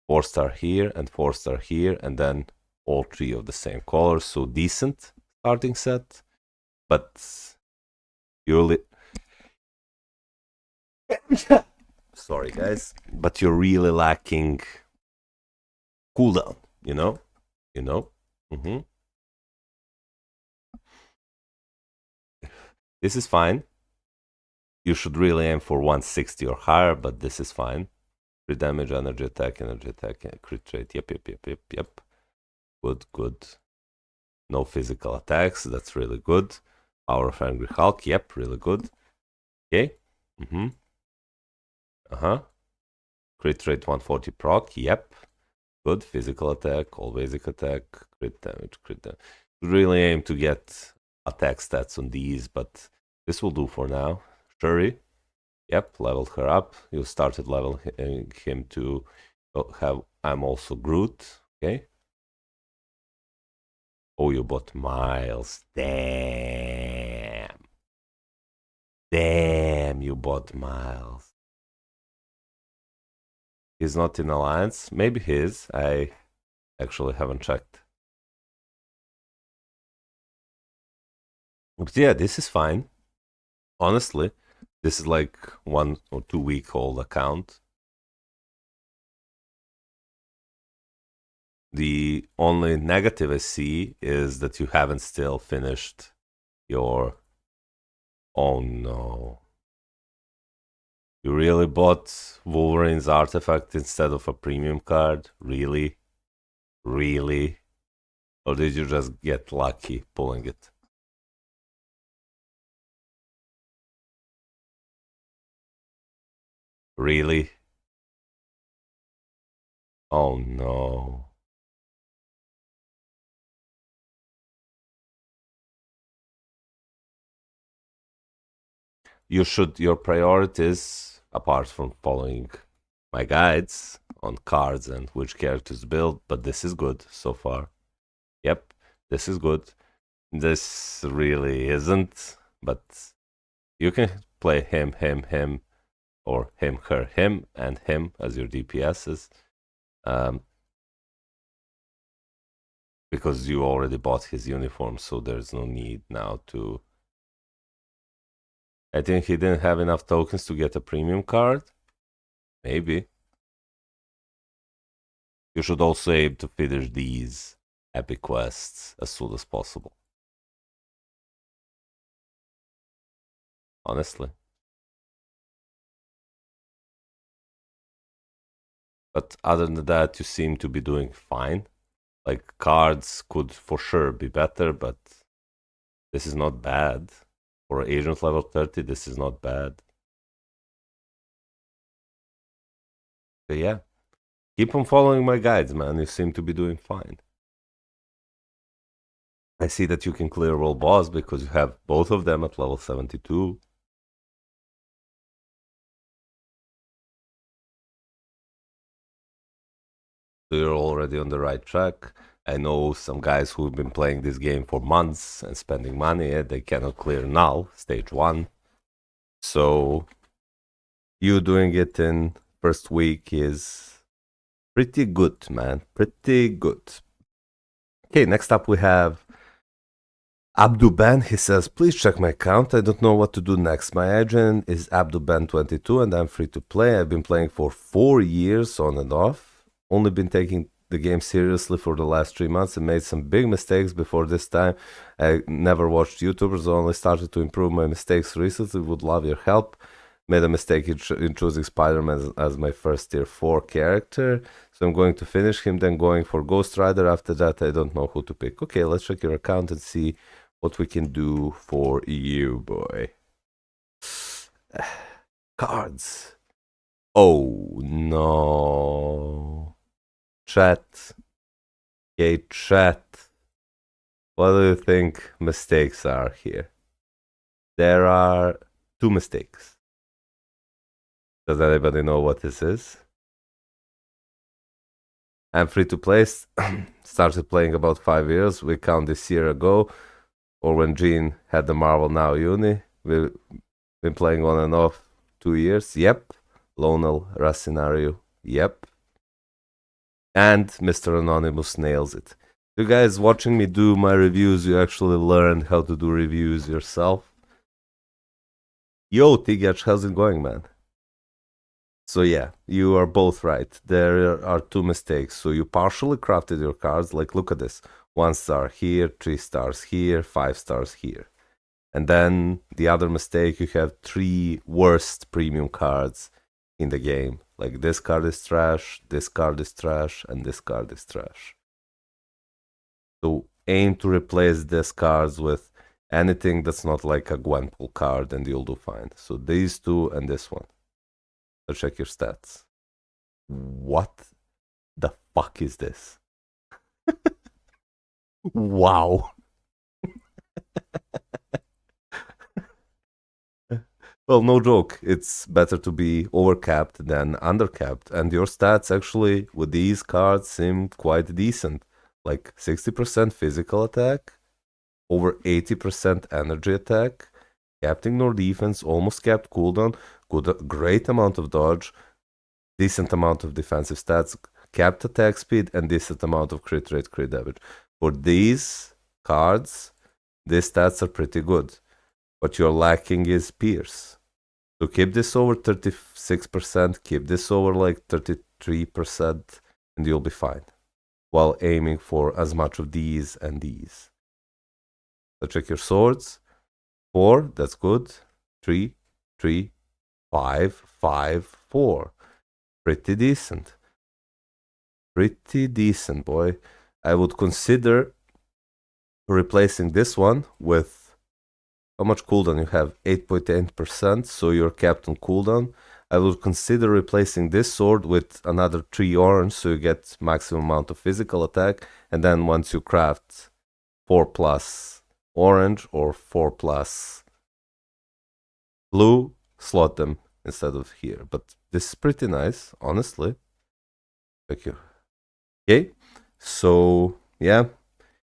4-star here and 4-star here, and then all 3 of the same color, so decent starting set. But you sorry guys, but you're really lacking cooldown, you know? Mm-hmm. This is fine. You should really aim for 160 or higher, but this is fine. Crit damage, energy attack, crit rate. Yep. Good. No physical attacks. That's really good. Power of Angry Hulk. Yep, really good. Okay. Mm-hmm. Crit rate 140 proc. Yep. Good. Physical attack, all basic attack, crit damage. Really aim to get attack stats on these, but this will do for now. Shuri. Yep, leveled her up. You started leveling him to have I'm also Groot. Okay. Oh, you bought Miles. Damn, you bought Miles. He's not in Alliance. Maybe he is. I actually haven't checked. But yeah, this is fine. Honestly, this is like 1 or 2 week old account. The only negative I see is that you haven't still finished your... Oh no. You really bought Wolverine's artifact instead of a premium card? Really? Really? Or did you just get lucky pulling it? Really? Oh no. Your priorities, apart from following my guides on cards and which characters build, but this is good so far. Yep, this is good. This really isn't, but you can play him, or him, her, him, and him as your DPSs. Because you already bought his uniform, so there's no need now to... I think he didn't have enough tokens to get a premium card. Maybe. You should also aim to finish these epic quests as soon as possible. Honestly. But other than that, you seem to be doing fine. Like, cards could for sure be better, but this is not bad. For agent level 30, this is not bad. But yeah, keep on following my guides, man. You seem to be doing fine. I see that you can clear world boss because you have both of them at level 72. So you're already on the right track. I know some guys who've been playing this game for months and spending money, they cannot clear now, stage 1. So you doing it in first week is pretty good, man. Pretty good. Okay, next up we have Abduban. He says, please check my account. I don't know what to do next. My agent is Abduban22 and I'm free to play. I've been playing for 4 years on and off. Only been taking the game seriously for the last 3 months and made some big mistakes before this time. I never watched YouTubers, only started to improve my mistakes recently. Would love your help. Made a mistake in choosing Spider-Man as my first tier 4 character. So I'm going to finish him, then going for Ghost Rider. After that, I don't know who to pick. Okay, let's check your account and see what we can do for you, boy. Cards. Oh, no. Chat. Okay, chat. What do you think mistakes are here? There are 2 mistakes. Does anybody know what this is? I'm free to play. Started playing about 5 years. We count this year ago, or when Gene had the Marvel Now Uni. We've been playing on and off 2 years. Yep. Lonel Russ scenario. Yep. And Mr. Anonymous nails it. You guys watching me do my reviews, you actually learned how to do reviews yourself. Yo, Tigach, how's it going, man? So yeah, you are both right. There are 2 mistakes. So you partially crafted your cards. Like, look at this. 1 star here, 3 stars here, 5 stars here. And then the other mistake, you have 3 worst premium cards in the game. Like this card is trash, this card is trash, and this card is trash. So aim to replace these cards with anything that's not like a Gwenpool card and you'll do fine. So these 2 and this one. Let's check your stats. What the fuck is this? Wow. Well, no joke. It's better to be overcapped than undercapped. And your stats actually with these cards seem quite decent. Like 60% physical attack, over 80% energy attack, capped ignore defense, almost capped cooldown, great amount of dodge, decent amount of defensive stats, capped attack speed, and decent amount of crit rate, crit damage. For these cards, these stats are pretty good. What you're lacking is Pierce. So keep this over 36%, keep this over like 33%, and you'll be fine. While aiming for as much of these and these. So check your swords. 4, that's good. 3, 3, 5, 5, 4. Pretty decent. Pretty decent, boy. I would consider replacing this one with how much cooldown you have? 8.8%, so you're capped on cooldown. I would consider replacing this sword with another 3 orange, so you get maximum amount of physical attack. And then once you craft 4 plus orange or 4 plus blue, slot them instead of here. But this is pretty nice, honestly. Thank you. Okay, so yeah,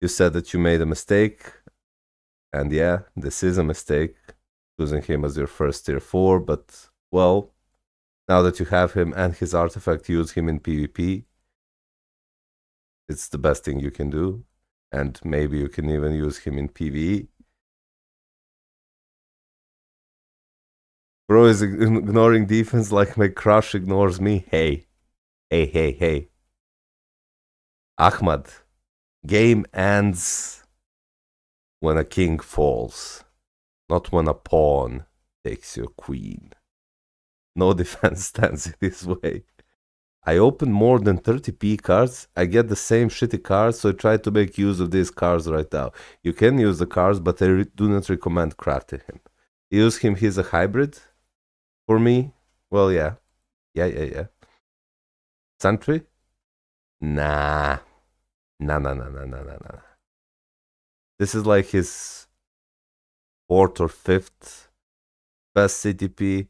you said that you made a mistake. And yeah, this is a mistake, choosing him as your first tier 4. But, well, now that you have him and his artifact, use him in PvP. It's the best thing you can do. And maybe you can even use him in PvE. Bro is ignoring defense like my crush ignores me. Hey. Hey, hey, hey. Ahmad, game ends when a king falls, not when a pawn takes your queen. No defense stands in this way. I open more than 30p cards, I get the same shitty cards, so I try to make use of these cards right now. You can use the cards, but I do not recommend crafting him. Use him, he's a hybrid. For me, well, yeah. Yeah. Sentry? Nah. Nah. This is like his 4th or 5th best CTP.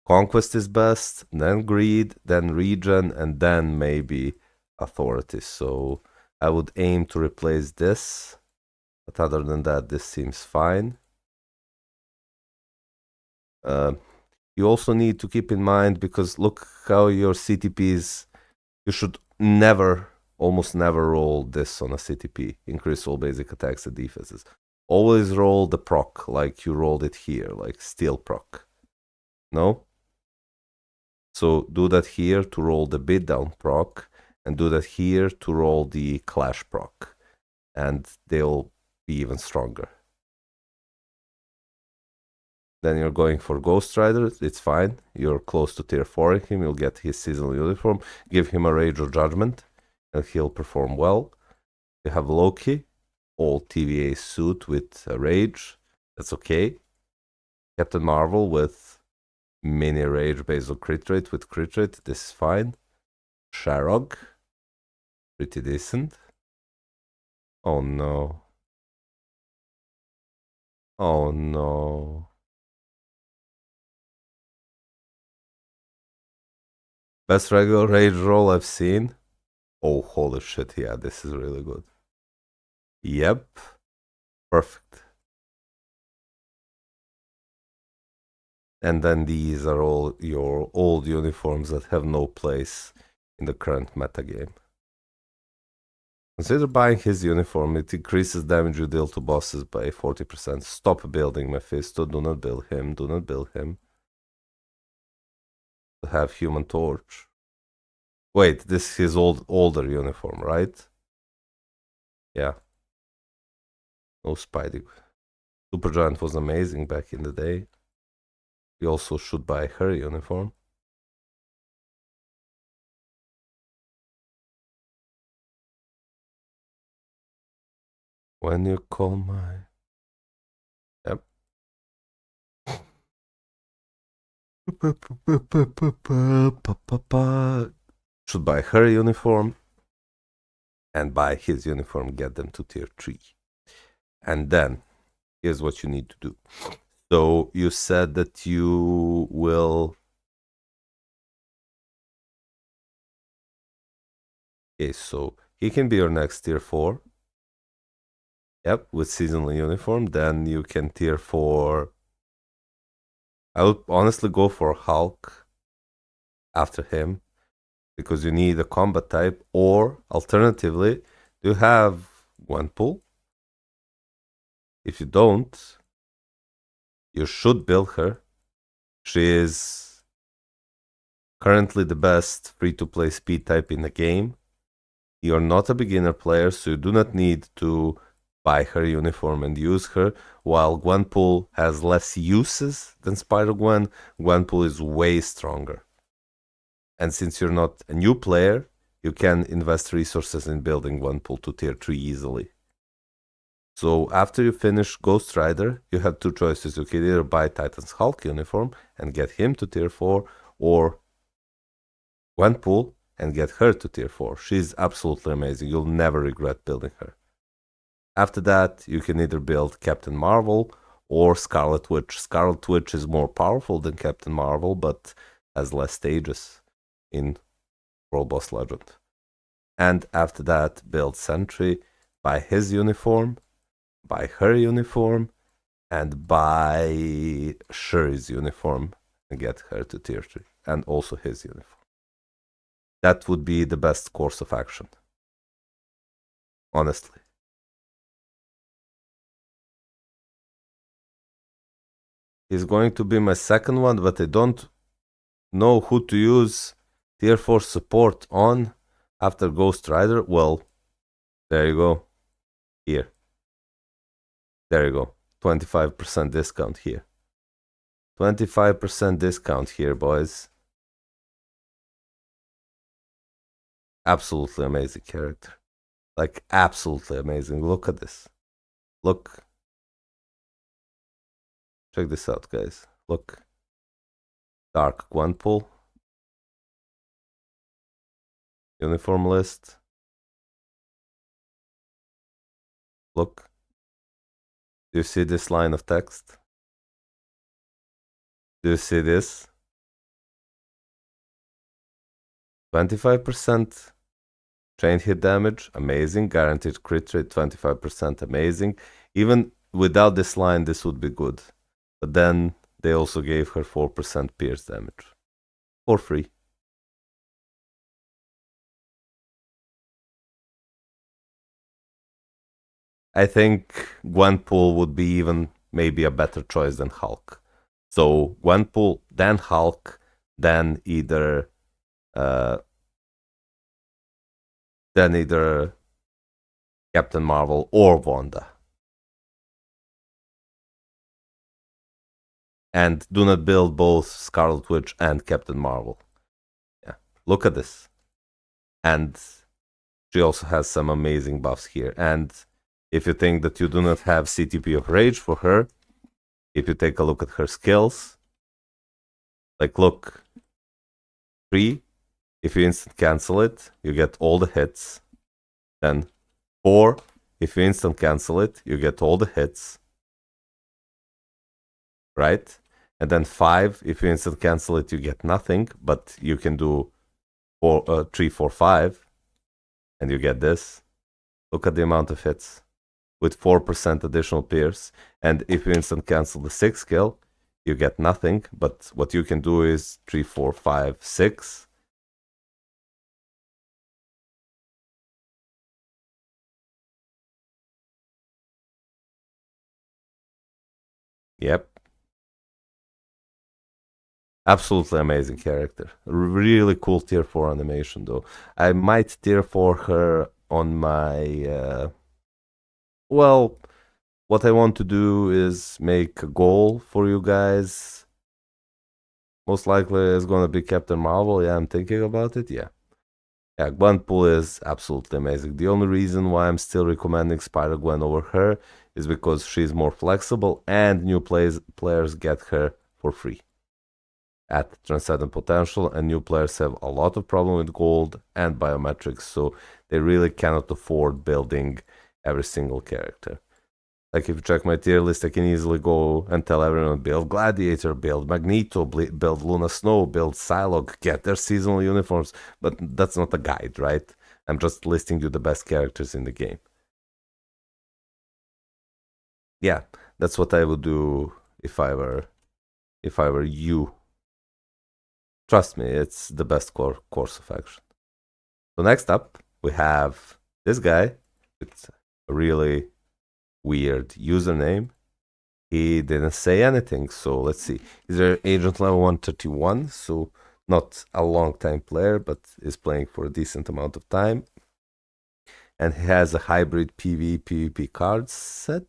Conquest is best, then Greed, then Regen, and then maybe Authority. So I would aim to replace this, but other than that, this seems fine. You also need to keep in mind, because look how your CTPs, you should almost never roll this on a CTP, increase all basic attacks and defenses. Always roll the proc like you rolled it here, like steel proc. No? So do that here to roll the beatdown proc, and do that here to roll the clash proc, and they'll be even stronger. Then you're going for Ghost Rider, it's fine. You're close to tier 4 in him, you'll get his seasonal uniform, give him a Rage or Judgment, and he'll perform well. You have Loki, all TVA suit with a Rage, that's okay. Captain Marvel with mini Rage based on crit rate with crit rate, this is fine. Sharog, pretty decent. Oh no. Oh no. Best regular Rage roll I've seen. Oh, holy shit, yeah, this is really good. Yep. Perfect. And then these are all your old uniforms that have no place in the current metagame. Consider buying his uniform. It increases damage you deal to bosses by 40%. Stop building Mephisto. Do not build him. Do not build him. To have Human Torch. Wait, this is his older uniform, right? Yeah. No Spidey. Supergiant was amazing back in the day. You also should buy her uniform. When you call my... Yep. Should buy her uniform and buy his uniform, get them to tier 3. And then, here's what you need to do. So you said that you will... Okay, so he can be your next tier 4. Yep, with seasonal uniform. Then you can tier 4... I would honestly go for Hulk after him, because you need a combat type. Or alternatively, you have Gwenpool. If you don't, you should build her. She is currently the best free-to-play speed type in the game. You're not a beginner player, so you do not need to buy her uniform and use her. While Gwenpool has less uses than Spider-Gwen, Gwenpool is way stronger. And since you're not a new player, you can invest resources in building Gwenpool to tier 3 easily. So after you finish Ghost Rider, you have two choices. You can either buy Titan's Hulk uniform and get him to tier 4, or Gwenpool and get her to tier 4. She's absolutely amazing. You'll never regret building her. After that, you can either build Captain Marvel or Scarlet Witch. Scarlet Witch is more powerful than Captain Marvel, but has less stages in World Boss Legend. And after that, build Sentry, buy his uniform, buy her uniform, and buy Shuri's uniform and get her to tier 3, and also his uniform. That would be the best course of action, honestly. He's going to be my second one, but I don't know who to use tier 4 support on after Ghost Rider. Well, there you go. Here. There you go. 25% discount here. 25% discount here, boys. Absolutely amazing character. Like, absolutely amazing. Look at this. Look. Check this out, guys. Look. Dark Gwenpool. Uniform list. Look. Do you see this line of text? Do you see this? 25% Chain hit damage, amazing. Guaranteed crit rate, 25%, amazing. Even without this line, this would be good. But then they also gave her 4% pierce damage. For free. I think Gwenpool would be even maybe a better choice than Hulk. So Gwenpool, then Hulk, then either Captain Marvel or Wanda. And do not build both Scarlet Witch and Captain Marvel. Yeah, look at this. And she also has some amazing buffs here. And if you think that you do not have CTP of Rage for her, if you take a look at her skills, like look, 3, if you instant cancel it, you get all the hits. Then 4, if you instant cancel it, you get all the hits. Right? And then 5, if you instant cancel it, you get nothing, but you can do 3, 4, 5, and you get this. Look at the amount of hits with 4% additional pierce. And if you instant cancel the 6 skill, you get nothing, but what you can do is 3, 4, 5, 6. Yep. Absolutely amazing character. Really cool tier 4 animation though. I might tier 4 her on my... well, what I want to do is make a goal for you guys. Most likely it's gonna be Captain Marvel. Yeah, I'm thinking about it. Yeah. Yeah, Gwenpool is absolutely amazing. The only reason why I'm still recommending Spider-Gwen over her is because she's more flexible and new players get her for free at Transcendent Potential, and new players have a lot of problem with gold and biometrics, so they really cannot afford building every single character. Like if you check my tier list, I can easily go and tell everyone build Gladiator, build Magneto, build Luna Snow, build Psylocke, get their seasonal uniforms, but that's not a guide, right? I'm just listing you the best characters in the game. Yeah, that's what I would do if I were you. Trust me, it's the best course of action. So next up, we have this guy with a really weird username. He didn't say anything, so let's see. He's an agent level 131, so not a long time player, but is playing for a decent amount of time. And he has a hybrid PvP card set.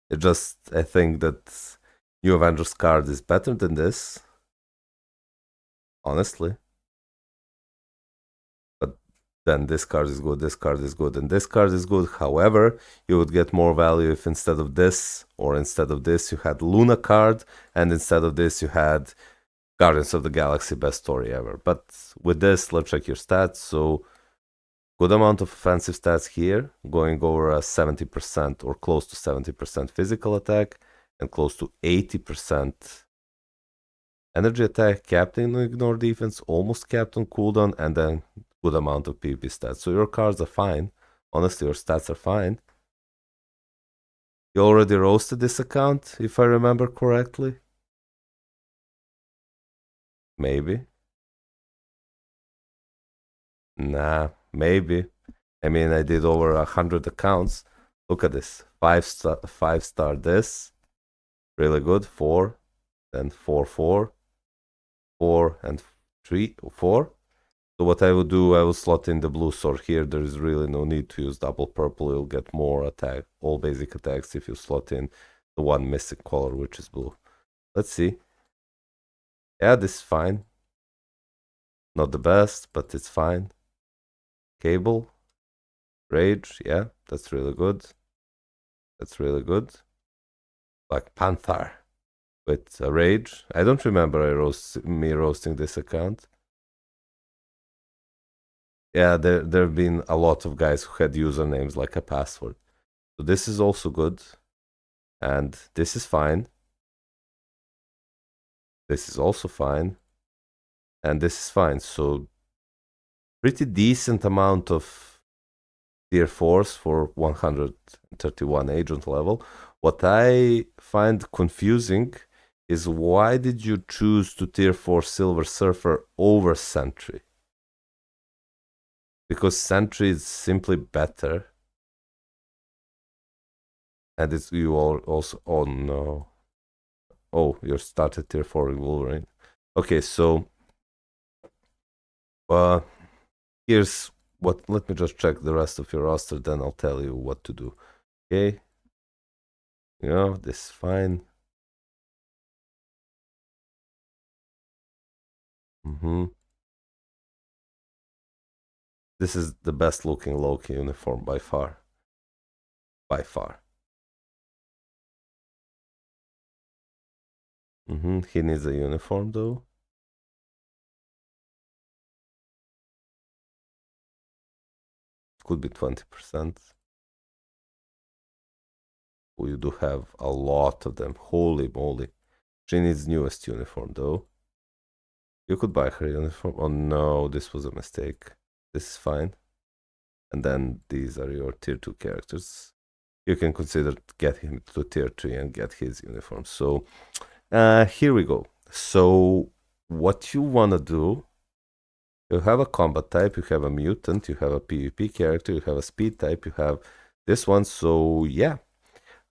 I think that New Avengers card is better than this. Honestly. But then this card is good, this card is good, and this card is good. However, you would get more value if instead of this, or instead of this, you had Luna card, and instead of this, you had Guardians of the Galaxy best story ever. But with this, let's check your stats. So good amount of offensive stats here, going over a 70% or close to 70% physical attack, and close to 80% energy attack, captain ignore defense, almost capped on cooldown, and then good amount of PvP stats. So your cards are fine. Honestly, your stats are fine. You already roasted this account, if I remember correctly. Maybe. Nah, maybe. I mean, I did over 100 accounts. Look at this. 5-star this. Really good. 4. Then 4, 4. 4 and 3, 4. So what I would do, I will slot in the blue sword here. There is really no need to use double purple. You'll get more attack, all basic attacks if you slot in the one missing color, which is blue. Let's see. Yeah, this is fine. Not the best, but it's fine. Cable. Rage, yeah, that's really good. That's really good. Black Panther with a Rage. I don't remember me roasting this account. Yeah, there have been a lot of guys who had usernames like a password. So this is also good. And this is fine. This is also fine. And this is fine. So pretty decent amount of tier 4s for 131 agent level. What I find confusing is why did you choose to tier 4 Silver Surfer over Sentry? Because Sentry is simply better. And it's you all also, oh no. Oh, you're started tier 4 Wolverine. Okay, so here's what, let me just check the rest of your roster, then I'll tell you what to do. Okay. Yeah, this is fine. This is the best looking Loki uniform by far. By far. He needs a uniform though. Could be 20%. We do have a lot of them. Holy moly. She needs newest uniform though. You could buy her uniform. Oh no, this was a mistake. This is fine. And then these are your tier 2 characters. You can consider getting him to tier 3 and get his uniform. So here we go. So what you want to do, you have a combat type, you have a mutant, you have a PvP character, you have a speed type, you have this one. So yeah,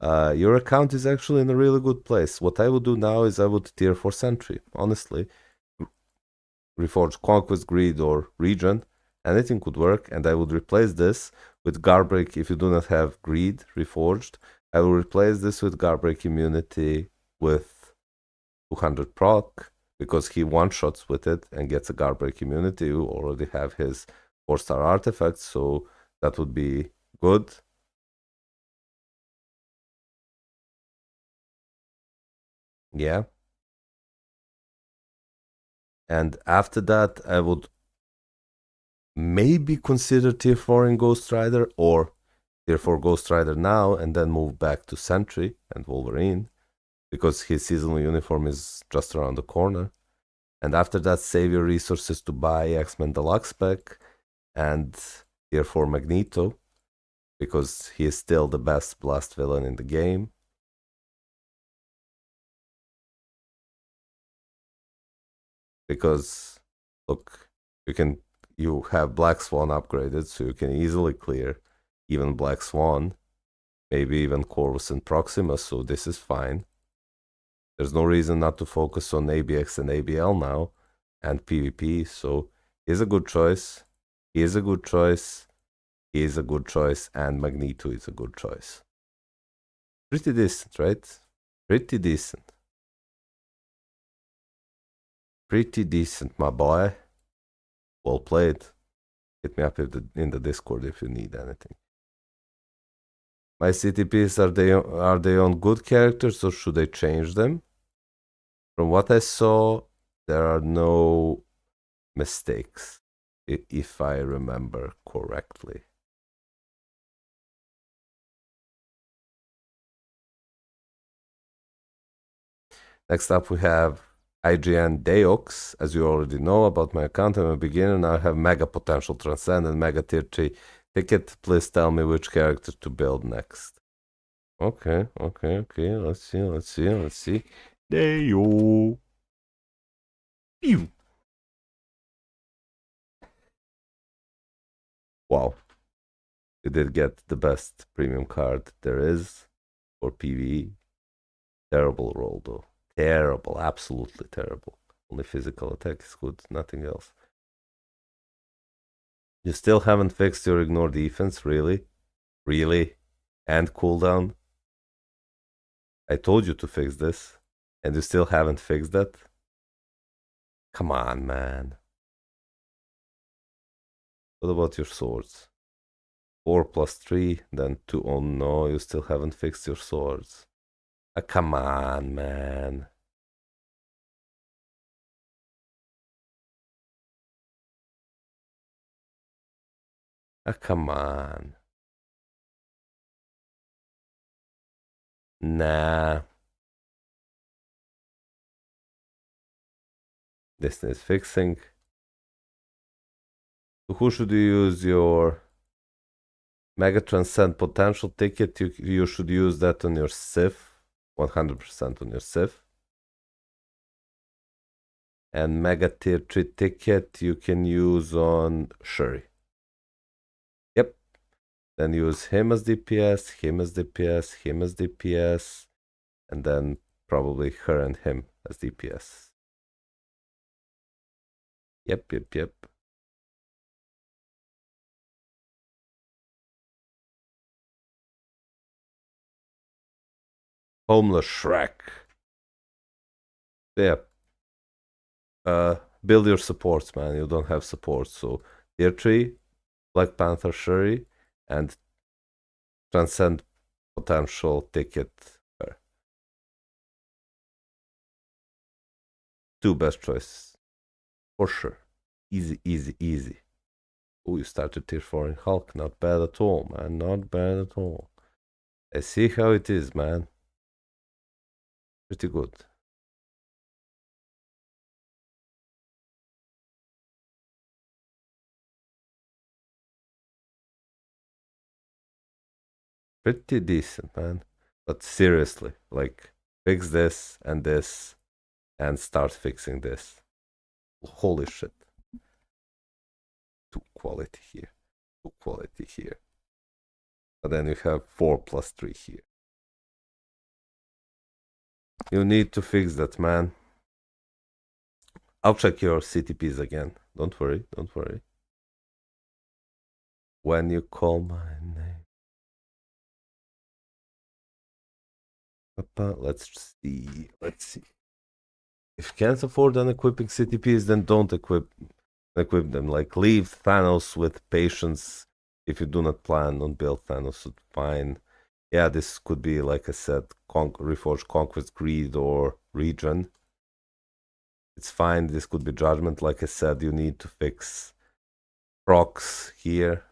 your account is actually in a really good place. What I would do now is I would tier 4 Sentry, honestly. Reforge Conquest, Greed, or Region. Anything could work, and I would replace this with Garbreak if you do not have Greed Reforged. I will replace this with Garbreak Immunity with 200 proc, because he one-shots with it and gets a Garbreak Immunity. You already have his 4-star artifact, so that would be good. Yeah. And after that, I would maybe consider tier 4 in Ghost Rider, or tier 4 Ghost Rider now and then move back to Sentry and Wolverine, because his seasonal uniform is just around the corner. And after that, save your resources to buy X-Men Deluxe Pack and tier 4 Magneto, because he is still the best blast villain in the game. Because look, you have Black Swan upgraded, so you can easily clear even Black Swan, maybe even Corvus and Proximus, so this is fine. There's no reason not to focus on ABX and ABL now and PvP, so he's a good choice. He is a good choice. He is a good choice, and Magneto is a good choice. Pretty decent, right? Pretty decent. Pretty decent, my boy. Well played. Hit me up in the Discord if you need anything. My CTPs, are they on good characters, or should I change them? From what I saw, there are no mistakes, if I remember correctly. Next up, we have IGN Deox. As you already know about my account, I'm a beginner. Now I have Mega Potential Transcend and Mega Tier 3 ticket. Please tell me which character to build next. Okay. Let's see. Deo. Pew. Wow. You did get the best premium card there is for PvE. Terrible roll though. Terrible. Absolutely terrible. Only physical attack is good, nothing else. You still haven't fixed your ignore defense, really? Really? And cooldown? I told you to fix this, and you still haven't fixed that? Come on, man. What about your swords? 4 plus 3, then 2. Oh no, you still haven't fixed your swords. Come on, man. Come on. Nah. This is fixing. So who should you use your Mega Transcend potential ticket? You should use that on your Sif, 100% on your Sif. And Mega Tier 3 ticket you can use on Shuri. Yep. Then use him as DPS, him as DPS, him as DPS, and then probably her and him as DPS. Yep. Homeless Shrek. Yeah. Build your supports, man. You don't have supports. So Tier 3, Black Panther Shuri, and Transcend potential ticket her. Two best choices. For sure. Easy. Oh, you started Tier 4 in Hulk. Not bad at all, man. Not bad at all. I see how it is, man. Pretty good. Pretty decent, man. But seriously, like, fix this and start fixing this. Holy shit. Too quality here. Too quality here. But then you have 4+3 here. You need to fix that, man. I'll check your CTPs again. Don't worry. When you call my name. Papa, let's see. If you can't afford unequipping CTPs, then don't equip them. Like, leave Thanos with patience. If you do not plan on build Thanos, it's fine. Yeah, this could be, like I said, Reforged Conquest, Greed, or Regen. It's fine. This could be Judgment. Like I said, you need to fix procs here.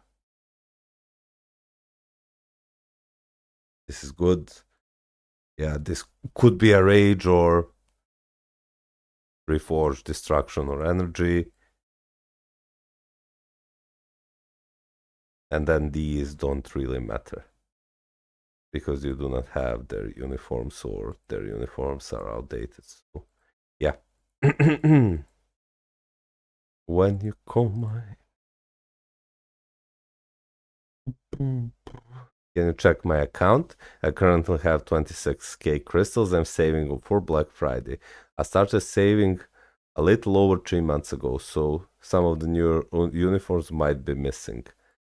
This is good. Yeah, this could be a Rage or Reforged Destruction or Energy. And then these don't really matter, because you do not have their uniforms, or their uniforms are outdated. So, yeah. When you call my... Can you check my account? I currently have 26k crystals. I'm saving for Black Friday. I started saving a little over 3 months ago, so some of the new uniforms might be missing.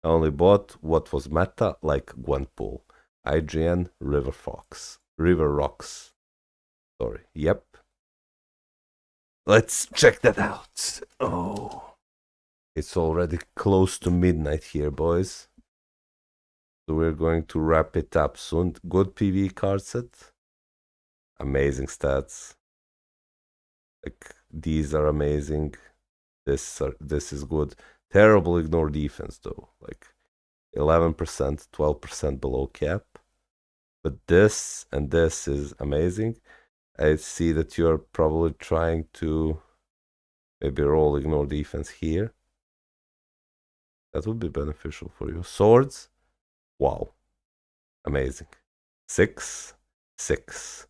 I only bought what was meta, like Gwenpool, IGN, River Rocks. Sorry. Yep. Let's check that out. Oh. It's already close to midnight here, boys. So we're going to wrap it up soon. Good PV card set. Amazing stats. Like, these are amazing. This is good. Terrible ignore defense though. Like 11%, 12% below cap. But this and this is amazing. I see that you're probably trying to maybe roll ignore defense here. That would be beneficial for you. Swords. Wow. Amazing. 6, 6,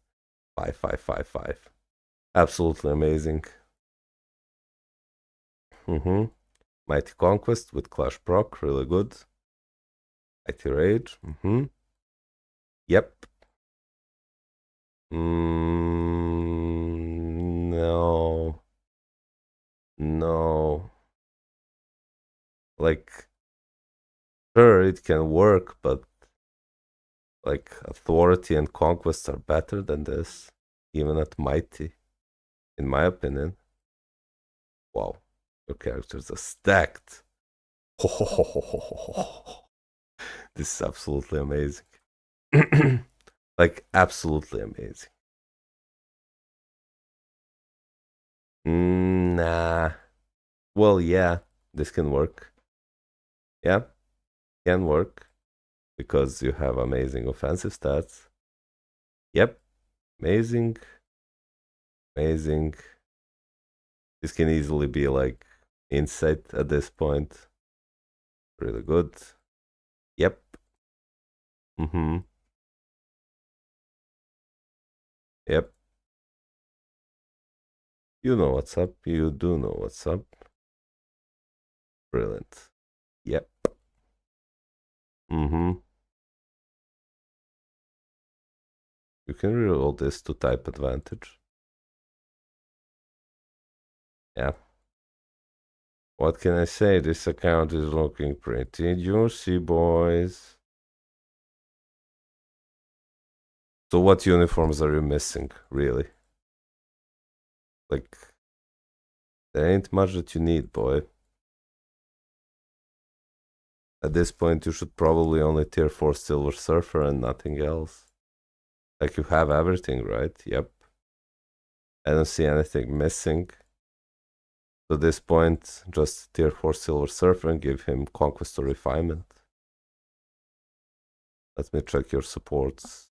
5, 5, 5, 5. Absolutely amazing. Mighty Conquest with Clash proc. Really good. Mighty Rage. Yep. No. No. Like, sure, it can work, but like, Authority and Conquest are better than this, even at Mighty, in my opinion. Wow, your characters are stacked. This is absolutely amazing. Like, absolutely amazing. Nah. Well, yeah, this can work. Yeah, can work. Because you have amazing offensive stats. Yep, amazing. This can easily be like Insight at this point. Really good. Yep. Mm-hmm. Yep. You know what's up. You do know what's up. Brilliant. Yep. Mm-hmm. You can reroll this to type advantage. Yeah. What can I say? This account is looking pretty juicy, boys. So what uniforms are you missing, really? Like, there ain't much that you need, boy. At this point, you should probably only tier 4 Silver Surfer and nothing else. Like, you have everything, right? Yep. I don't see anything missing. So at this point, just tier 4 Silver Surfer and give him Conquest or Refinement. Let me check your supports.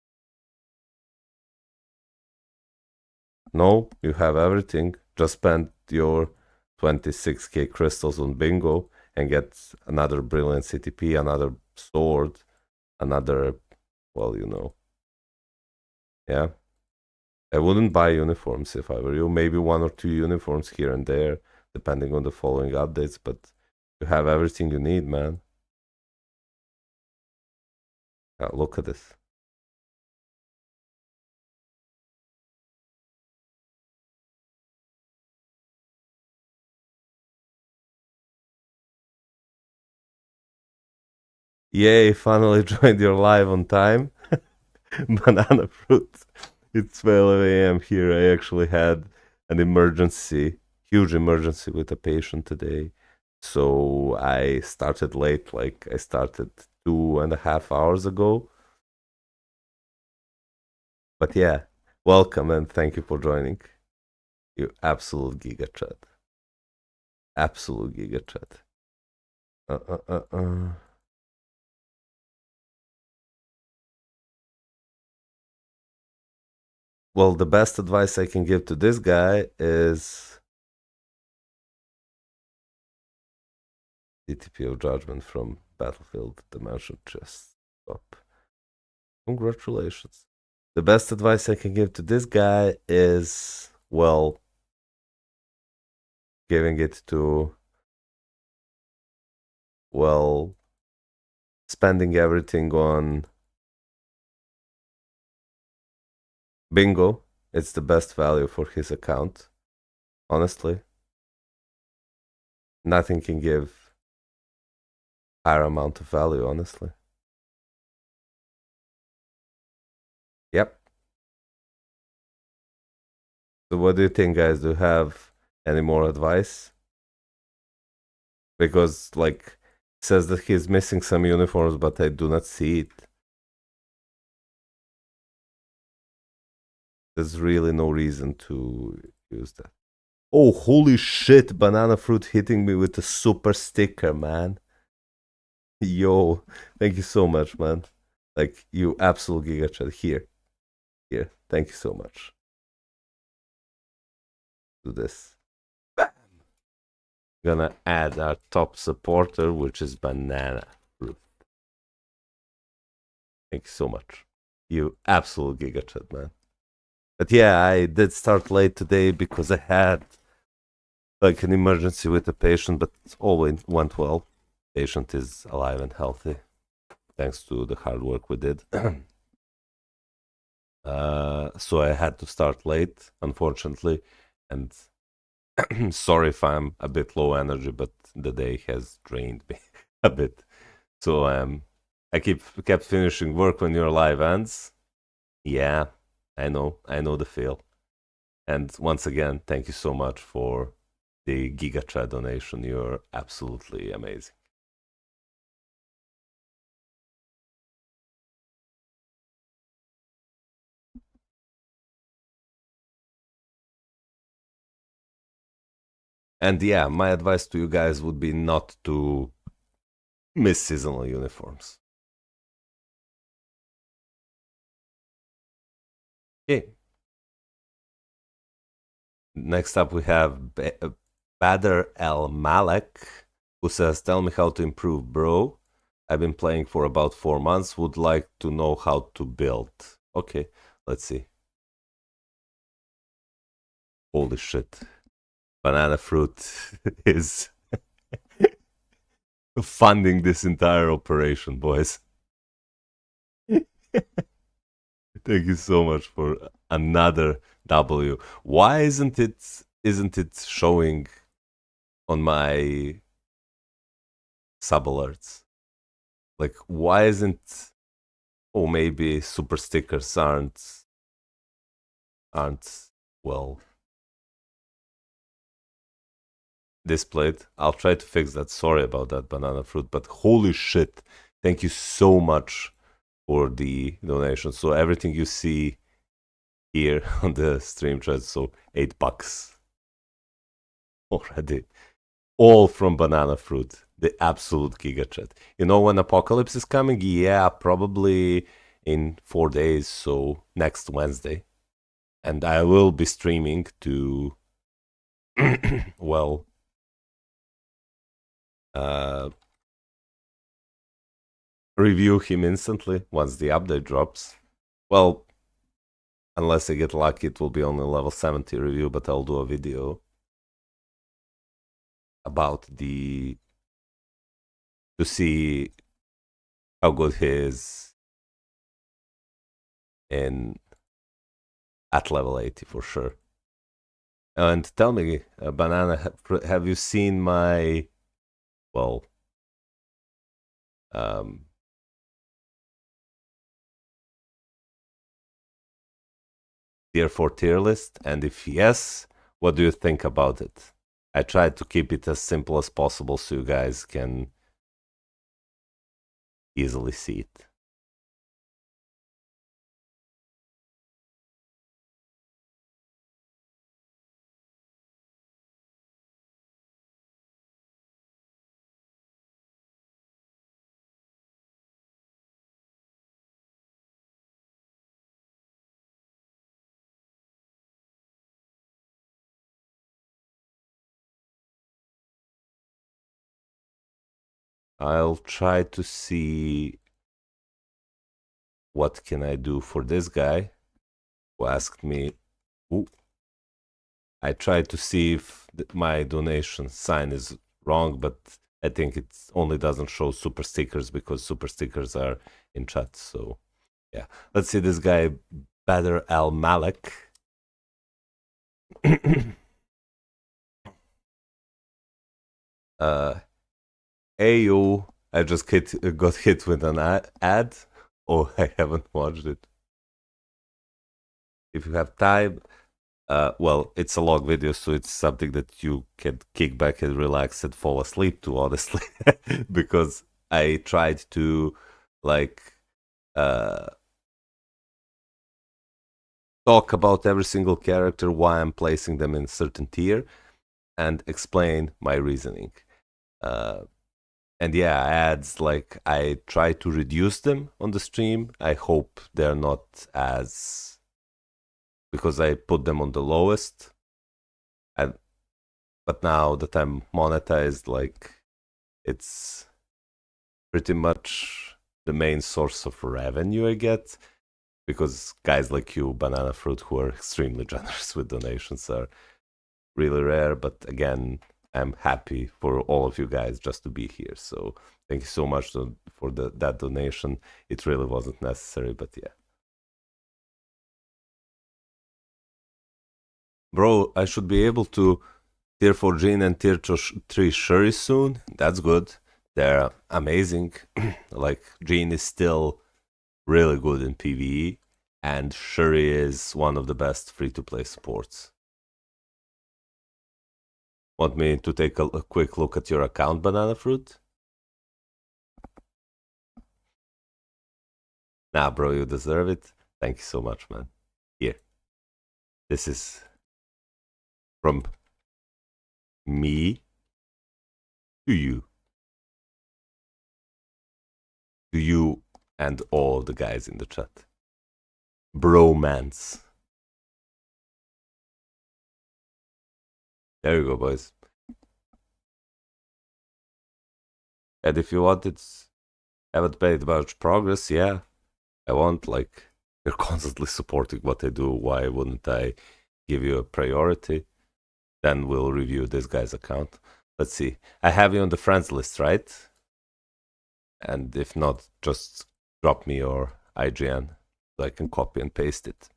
No, you have everything. Just spend your 26k crystals on bingo and get another brilliant CTP, another sword, another, well, you know. Yeah. I wouldn't buy uniforms if I were you. Maybe 1 or 2 uniforms here and there, depending on the following updates, but you have everything you need, man. Look at this. Yay, finally joined your live on time. Banana fruit. It's 12 a.m. here. I actually had an emergency, huge emergency with a patient today. So I started late, like I started 2.5 hours ago. But yeah, welcome and thank you for joining. You absolute giga chat. Absolute giga chat. Uh, uh, uh, uh. Well, the best advice I can give to this guy is DTP of Judgment from Battlefield Dimension Chest. Up. Congratulations. The best advice I can give to this guy is, well, giving it to, well, spending everything on bingo. It's the best value for his account. Honestly, nothing can give higher amount of value, honestly. Yep. So what do you think, guys? Do you have any more advice? Because, like, says that he's missing some uniforms, but I do not see it. There's really no reason to use that. Oh, holy shit, banana fruit hitting me with a super sticker, man. Yo, thank you so much, man. Like, you absolute giga chat. Here. Thank you so much. Do this. Bam. Gonna add our top supporter, which is banana fruit. Thank you so much. You absolute giga chat, man. But yeah, I did start late today because I had like an emergency with a patient, but all went well. Patient is alive and healthy, thanks to the hard work we did. So I had to start late, unfortunately, and sorry if I'm a bit low energy, but the day has drained me a bit. So I kept finishing work when your live ends. Yeah, I know the feel. And once again, thank you so much for the Giga Chat donation. You're absolutely amazing. And yeah, my advice to you guys would be not to miss seasonal uniforms. Okay. Next up, we have Badr El Malek. who says, "Tell me how to improve, bro. I've been playing for about 4 months. Would like to know how to build." Okay, let's see. Holy shit. Banana Fruit is funding this entire operation, boys. Thank you so much for another W. Why isn't it showing on my sub alerts? Like, why isn't? Oh, maybe super stickers aren't well displayed. I'll try to fix that. Sorry about that, Banana Fruit, but holy shit! Thank you so much for the donation. So everything you see here on the stream chat, so $8 already, all from Banana Fruit, the absolute giga chat. You know when Apocalypse is coming? Yeah, probably in 4 days, so next Wednesday. And I will be streaming to, well, review him instantly once the update drops. Well, unless I get lucky, it will be only level 70 review, but I'll do a video about to see how good he is at level 80 for sure. And tell me, Banana, have you seen my, well, tier 4 tier list? And if yes, what do you think about it? I tried to keep it as simple as possible so you guys can easily see it. I'll try to see what can I do for this guy who asked me. Ooh, I tried to see if my donation sign is wrong, but I think it only doesn't show super stickers because super stickers are in chat. So yeah, let's see this guy, Badr Al Malik. Ayo, I just got hit with an ad. Oh, I haven't watched it. If you have time, well, it's a long video, so it's something that you can kick back and relax and fall asleep to, honestly. Because I tried to, like, talk about every single character, why I'm placing them in a certain tier, and explain my reasoning. And yeah, ads, like, I try to reduce them on the stream. I hope they're not as, because I put them on the lowest. But now that I'm monetized, like, it's pretty much the main source of revenue I get, because guys like you, Banana Fruit, who are extremely generous with donations, are really rare. But again, I'm happy for all of you guys just to be here. So thank you so much for that donation. It really wasn't necessary, but yeah. Bro, I should be able to tier 4 Jin and tier 3 Shuri soon. That's good. They're amazing. Like, Jin is still really good in PvE, and Shuri is one of the best free-to-play supports. Want me to take a quick look at your account, Banana Fruit? Nah, bro, you deserve it. Thank you so much, man. Here. This is from me to you. To you and all the guys in the chat. Bromance. There you go, boys. And if you want it, haven't made much progress, yeah, I want, like, you're constantly supporting what I do. Why wouldn't I give you a priority? Then we'll review this guy's account. Let's see. I have you on the friends list, right? And if not, just drop me your IGN so I can copy and paste it.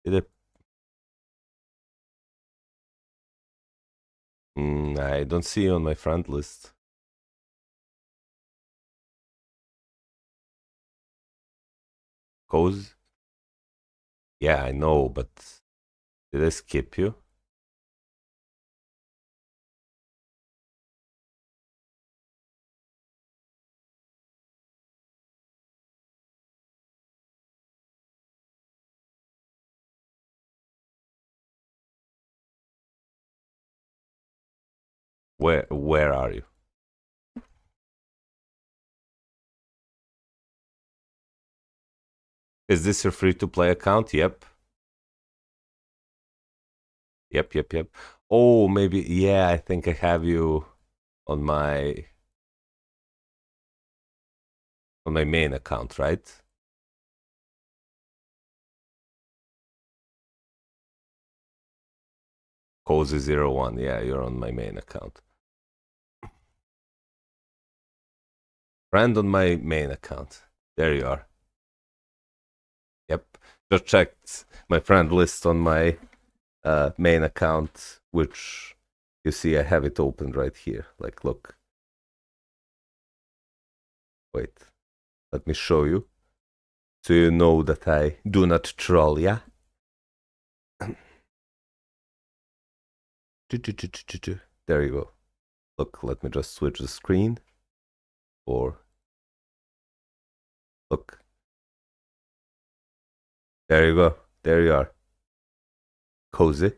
Did it? I don't see you on my friend list. Cozy? Yeah, I know, but did I skip you? Where are you? Is this your free to play account? Yep. Yep. Oh, maybe, yeah, I think I have you on my main account, right? Cozy01. Yeah, you're on my main account. Friend on my main account. There you are. Yep. Just checked my friend list on my main account, which you see I have it opened right here. Like, look. Wait. Let me show you. So you know that I do not troll, yeah? There you go. Look, let me just switch the screen. Or look. There you go. There you are. Cozy.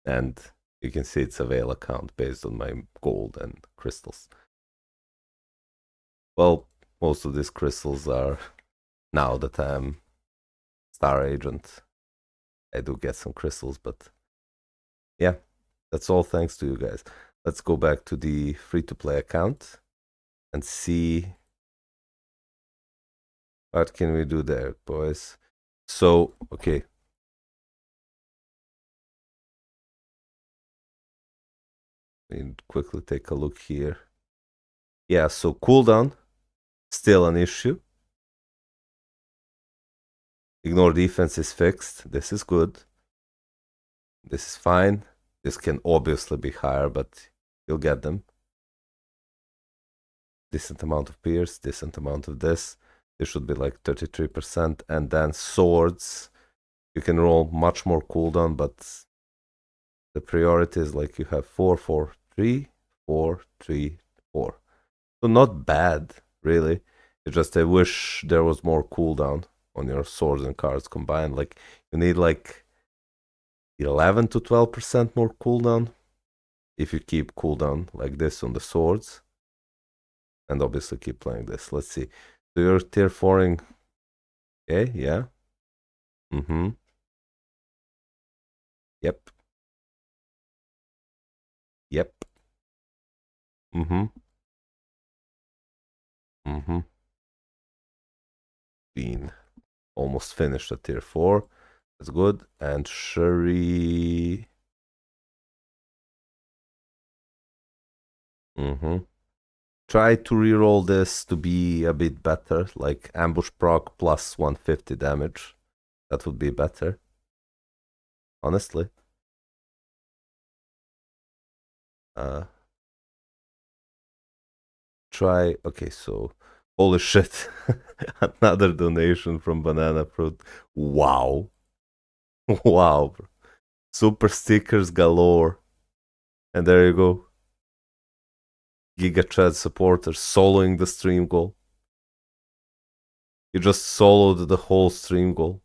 And you can see it's a Veil account based on my gold and crystals. Well, most of these crystals are, now that I'm Star Agent, I do get some crystals, but yeah, that's all thanks to you guys. Let's go back to the free-to-play account and see what can we do there, boys. So, okay. And quickly take a look here. Yeah, so cooldown, still an issue. Ignore defense is fixed. This is good. This is fine. This can obviously be higher, but you'll get them. Decent amount of pierce, decent amount of this. This should be like 33%. And then swords, you can roll much more cooldown, but the priority is like you have 4, 4, 3, 4, 3, 4. So not bad, really. It's just I wish there was more cooldown on your swords and cards combined. Like, you need like 11 to 12% more cooldown if you keep cooldown like this on the swords. And obviously keep playing this. Let's see. So you're tier 4ing. Okay, yeah. Mm-hmm. Yep. Yep. Mm-hmm. Mm-hmm. Bean. Almost finished at tier 4. That's good. And Shuri. Mm-hmm. Try to reroll this to be a bit better, like ambush proc plus 150 damage. That would be better. Honestly. Uh Try, okay, so holy shit. Another donation from Banana Fruit. Wow. Wow. Super stickers galore. And there you go. Giga Chat supporter soloing the stream goal. You just soloed the whole stream goal.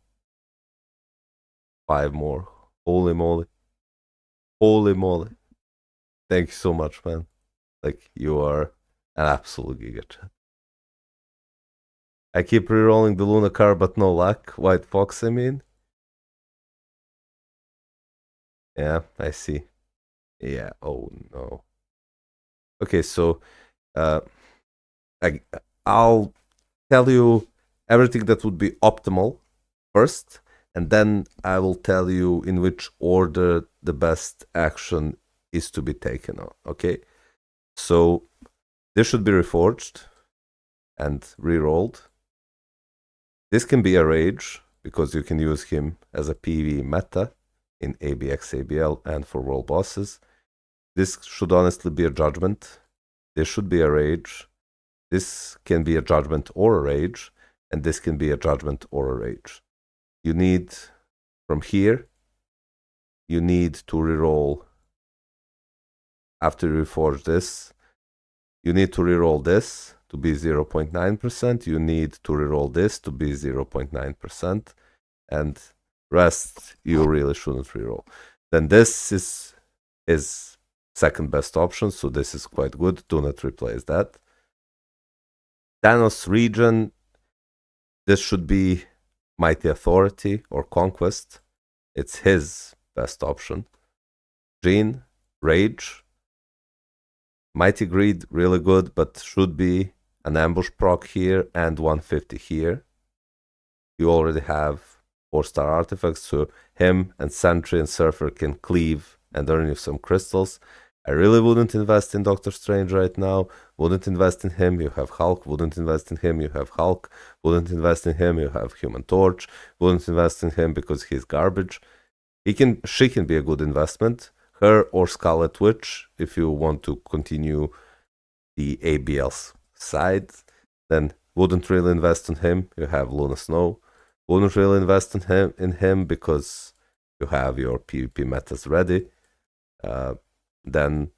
5 more. Holy moly. Holy moly. Thank you so much, man. Like, you are an absolute Giga Chat. I keep rerolling the Luna card, but no luck. White Fox, I mean. Yeah, I see. Yeah, oh no. Okay, so uh, I, I'll tell you everything that would be optimal first, and then I will tell you in which order the best action is to be taken on. Okay, so this should be reforged and re-rolled. This can be a rage because you can use him as a PV meta in ABX ABL and for world bosses. This should honestly be a judgment. This should be a rage. This can be a judgment or a rage, and this can be a judgment or a rage. You need, from here, you need to reroll, after you reforge this, you need to reroll this to be 0.9%, you need to reroll this to be 0.9%, and rest you really shouldn't reroll. Then this is second best option, so this is quite good. Do not replace that. Thanos region, this should be Mighty Authority or Conquest. It's his best option. Gene, Rage. Mighty Greed, really good, but should be an ambush proc here and 150 here. You already have 4-star artifacts, so him and Sentry and Surfer can cleave and earn you some crystals. I really wouldn't invest in Doctor Strange right now. Wouldn't invest in him, you have Hulk. Wouldn't invest in him, you have Hulk. Wouldn't invest in him, you have Human Torch. Wouldn't invest in him because he's garbage. She can be a good investment. Her or Scarlet Witch, if you want to continue the ABL side, then wouldn't really invest in him. You have Luna Snow. Wouldn't really invest in him because you have your PvP metas ready. Then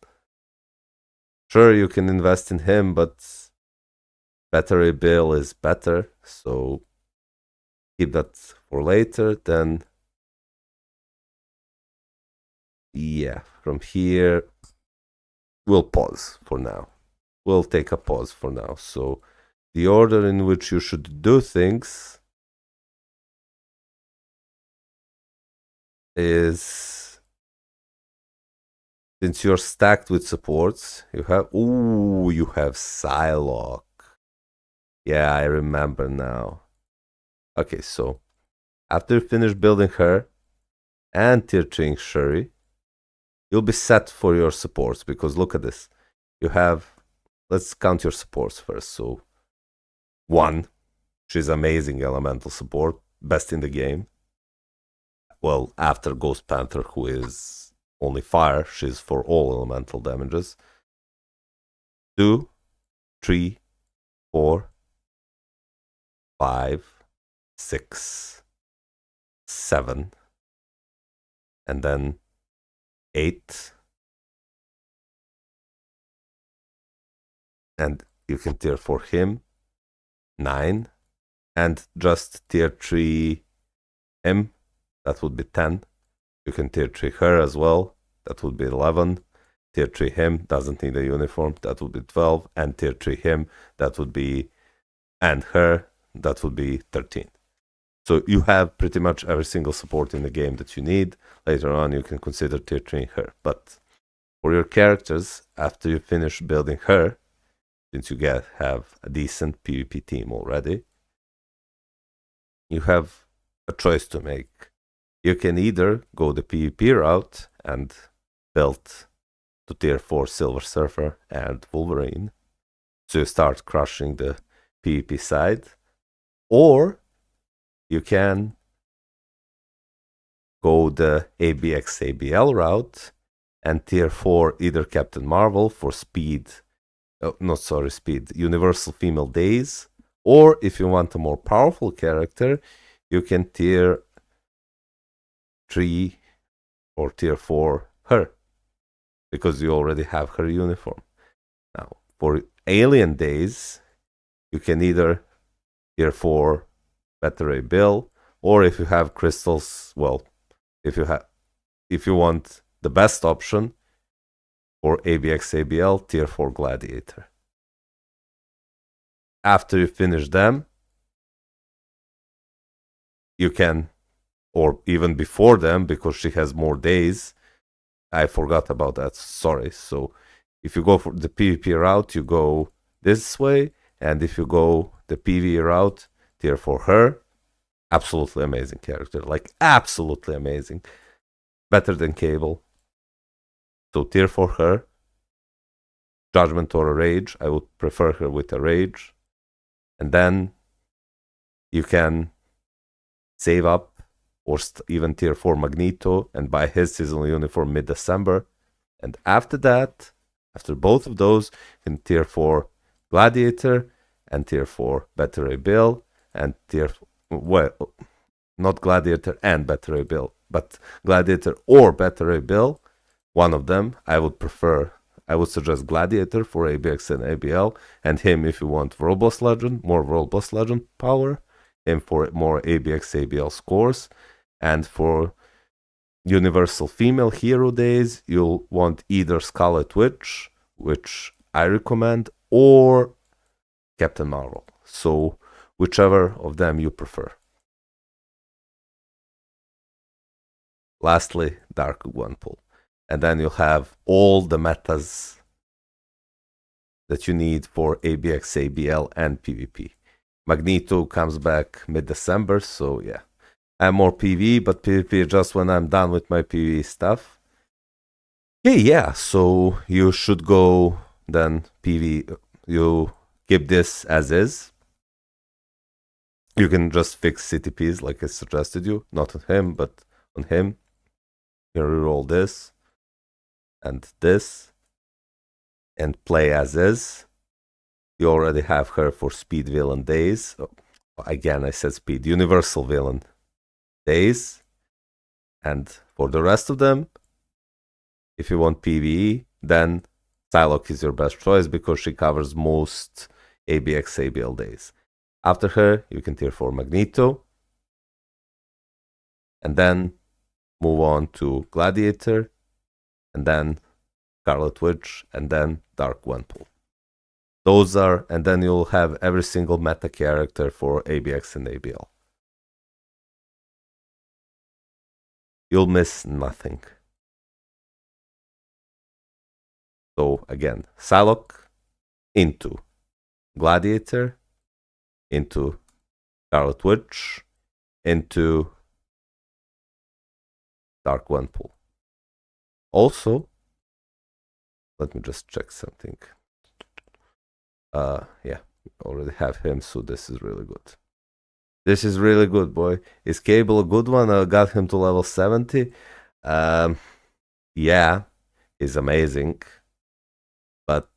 sure you can invest in him, but battery bill is better, so keep that for later. Then yeah, from here we'll pause for now. We'll take a pause for now. So the order in which you should do things is, since you're stacked with supports, you have Psylocke. Yeah, I remember now. Okay, so after you finish building her and tier 3 Shuri, you'll be set for your supports, because look at this. You have, let's count your supports first. So 1, she's amazing elemental support, best in the game. Well, after Ghost Panther, who is only fire, she's for all elemental damages. 2, 3, 4, 5, 6, 7, and then 8. And you can tier for him 9, and just tier 3 him, that would be 10. You can tier 3 her as well, that would be 11. Tier 3 him, doesn't need a uniform, that would be 12. And tier 3 him, that would be, and her, that would be 13. So you have pretty much every single support in the game that you need. Later on you can consider tier 3 her. But for your characters, after you finish building her, since you have a decent PvP team already, you have a choice to make. You can either go the PvP route and build to tier 4 Silver Surfer and Wolverine, so you start crushing the PvP side, or you can go the ABX ABL route and tier 4 either Captain Marvel for speed, Universal Female Days, or if you want a more powerful character, you can tier 3 or tier 4 her, because you already have her uniform. Now, for Alien Days, you can either tier 4 Battery Bill, or if you have crystals, well, if you want the best option for ABX ABL, tier 4 Gladiator. After you finish them, you can, or even before them, because she has more days, I forgot about that. Sorry. So if you go for the PvP route, you go this way, and if you go the PvE route, tier for her, absolutely amazing character, like absolutely amazing, better than Cable. So tier for her, Judgment or a Rage. I would prefer her with a Rage, and then you can save up or even tier 4 Magneto and buy his seasonal uniform mid-December. And after that, after both of those, you can tier 4 Gladiator and tier 4 Better Ray Bill and well, not Gladiator and Better Ray Bill, but Gladiator or Better Ray Bill, one of them. I would suggest Gladiator for ABX and ABL, and him if you want World Boss Legend, more World Boss Legend power, him for more ABX ABL scores, and for Universal Female Hero Days, you'll want either Scarlet Witch, which I recommend, or Captain Marvel. So whichever of them you prefer. Lastly, Dark Gwenpool. And then you'll have all the metas that you need for ABX, ABL, and PvP. Magneto comes back mid-December, so yeah. I'm more PvE, but PvP just when I'm done with my PvE stuff. Okay, yeah, so you should go then PvE. You keep this as is. You can just fix CTPs like I suggested you, not on him, but on him. You reroll this and this and play as is. You already have her for Speed Villain Days. Oh, again, I said Speed. Universal Villain Days. And for the rest of them, if you want PvE, then Psylocke is your best choice because she covers most ABX ABL days. After her, you can tier for Magneto. And then move on to Gladiator. And then Scarlet Witch. And then Dark Gwenpool. Those are, and then you'll have every single meta character for ABX and ABL. You'll miss nothing. So again, Psylocke into Gladiator, into Scarlet Witch, into Dark Gwenpool. Also, let me just check something. Yeah, we already have him, so this is really good. This is really good, boy. Is Cable a good one? I got him to level 70. Yeah, he's amazing. But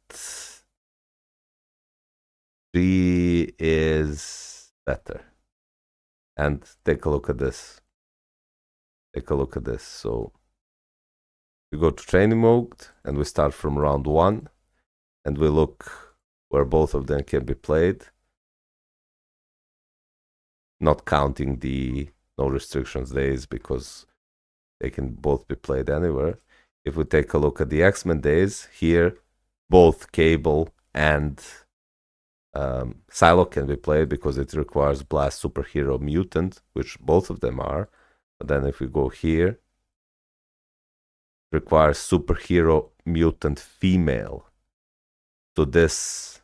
she is better. And take a look at this. Take a look at this. So we go to training mode and we start from round 1 and we look where both of them can be played, not counting the no restrictions days because they can both be played anywhere. If we take a look at the X-Men days, here both Cable and Psylocke can be played because it requires Blast Superhero Mutant, which both of them are. But then if we go here, it requires Superhero Mutant Female. So this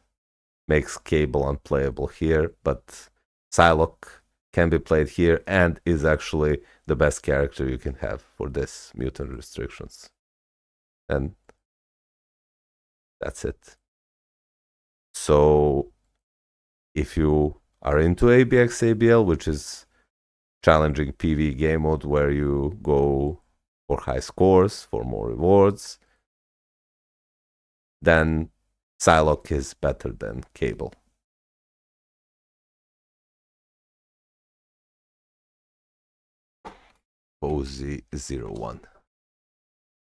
makes Cable unplayable here, but Psylocke can be played here and is actually the best character you can have for this mutant restrictions. And that's it. So if you are into ABX ABL, which is challenging PvE game mode where you go for high scores, for more rewards, then Psylocke is better than Cable. OZ01.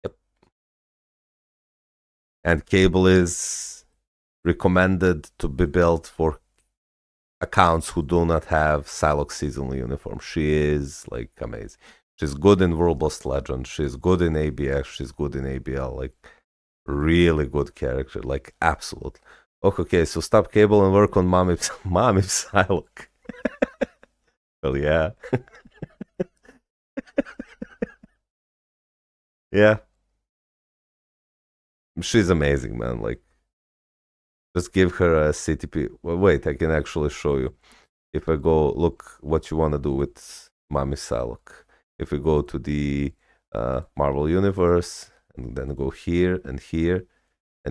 Yep. And Cable is recommended to be built for accounts who do not have Psylocke seasonal uniform. She is like amazing. She's good in World Boss Legend. She's good in ABX. She's good in ABL. Like really good character. Like absolute. Okay, so stop Cable and work on Mommy Psylocke. Well, yeah. Yeah. she's amazing, man. Like, just give her a CTP. Well, wait, I can actually show you. If I go, look what you want to do with Mami Psylocke. If we go to the Marvel Universe, and then go here, and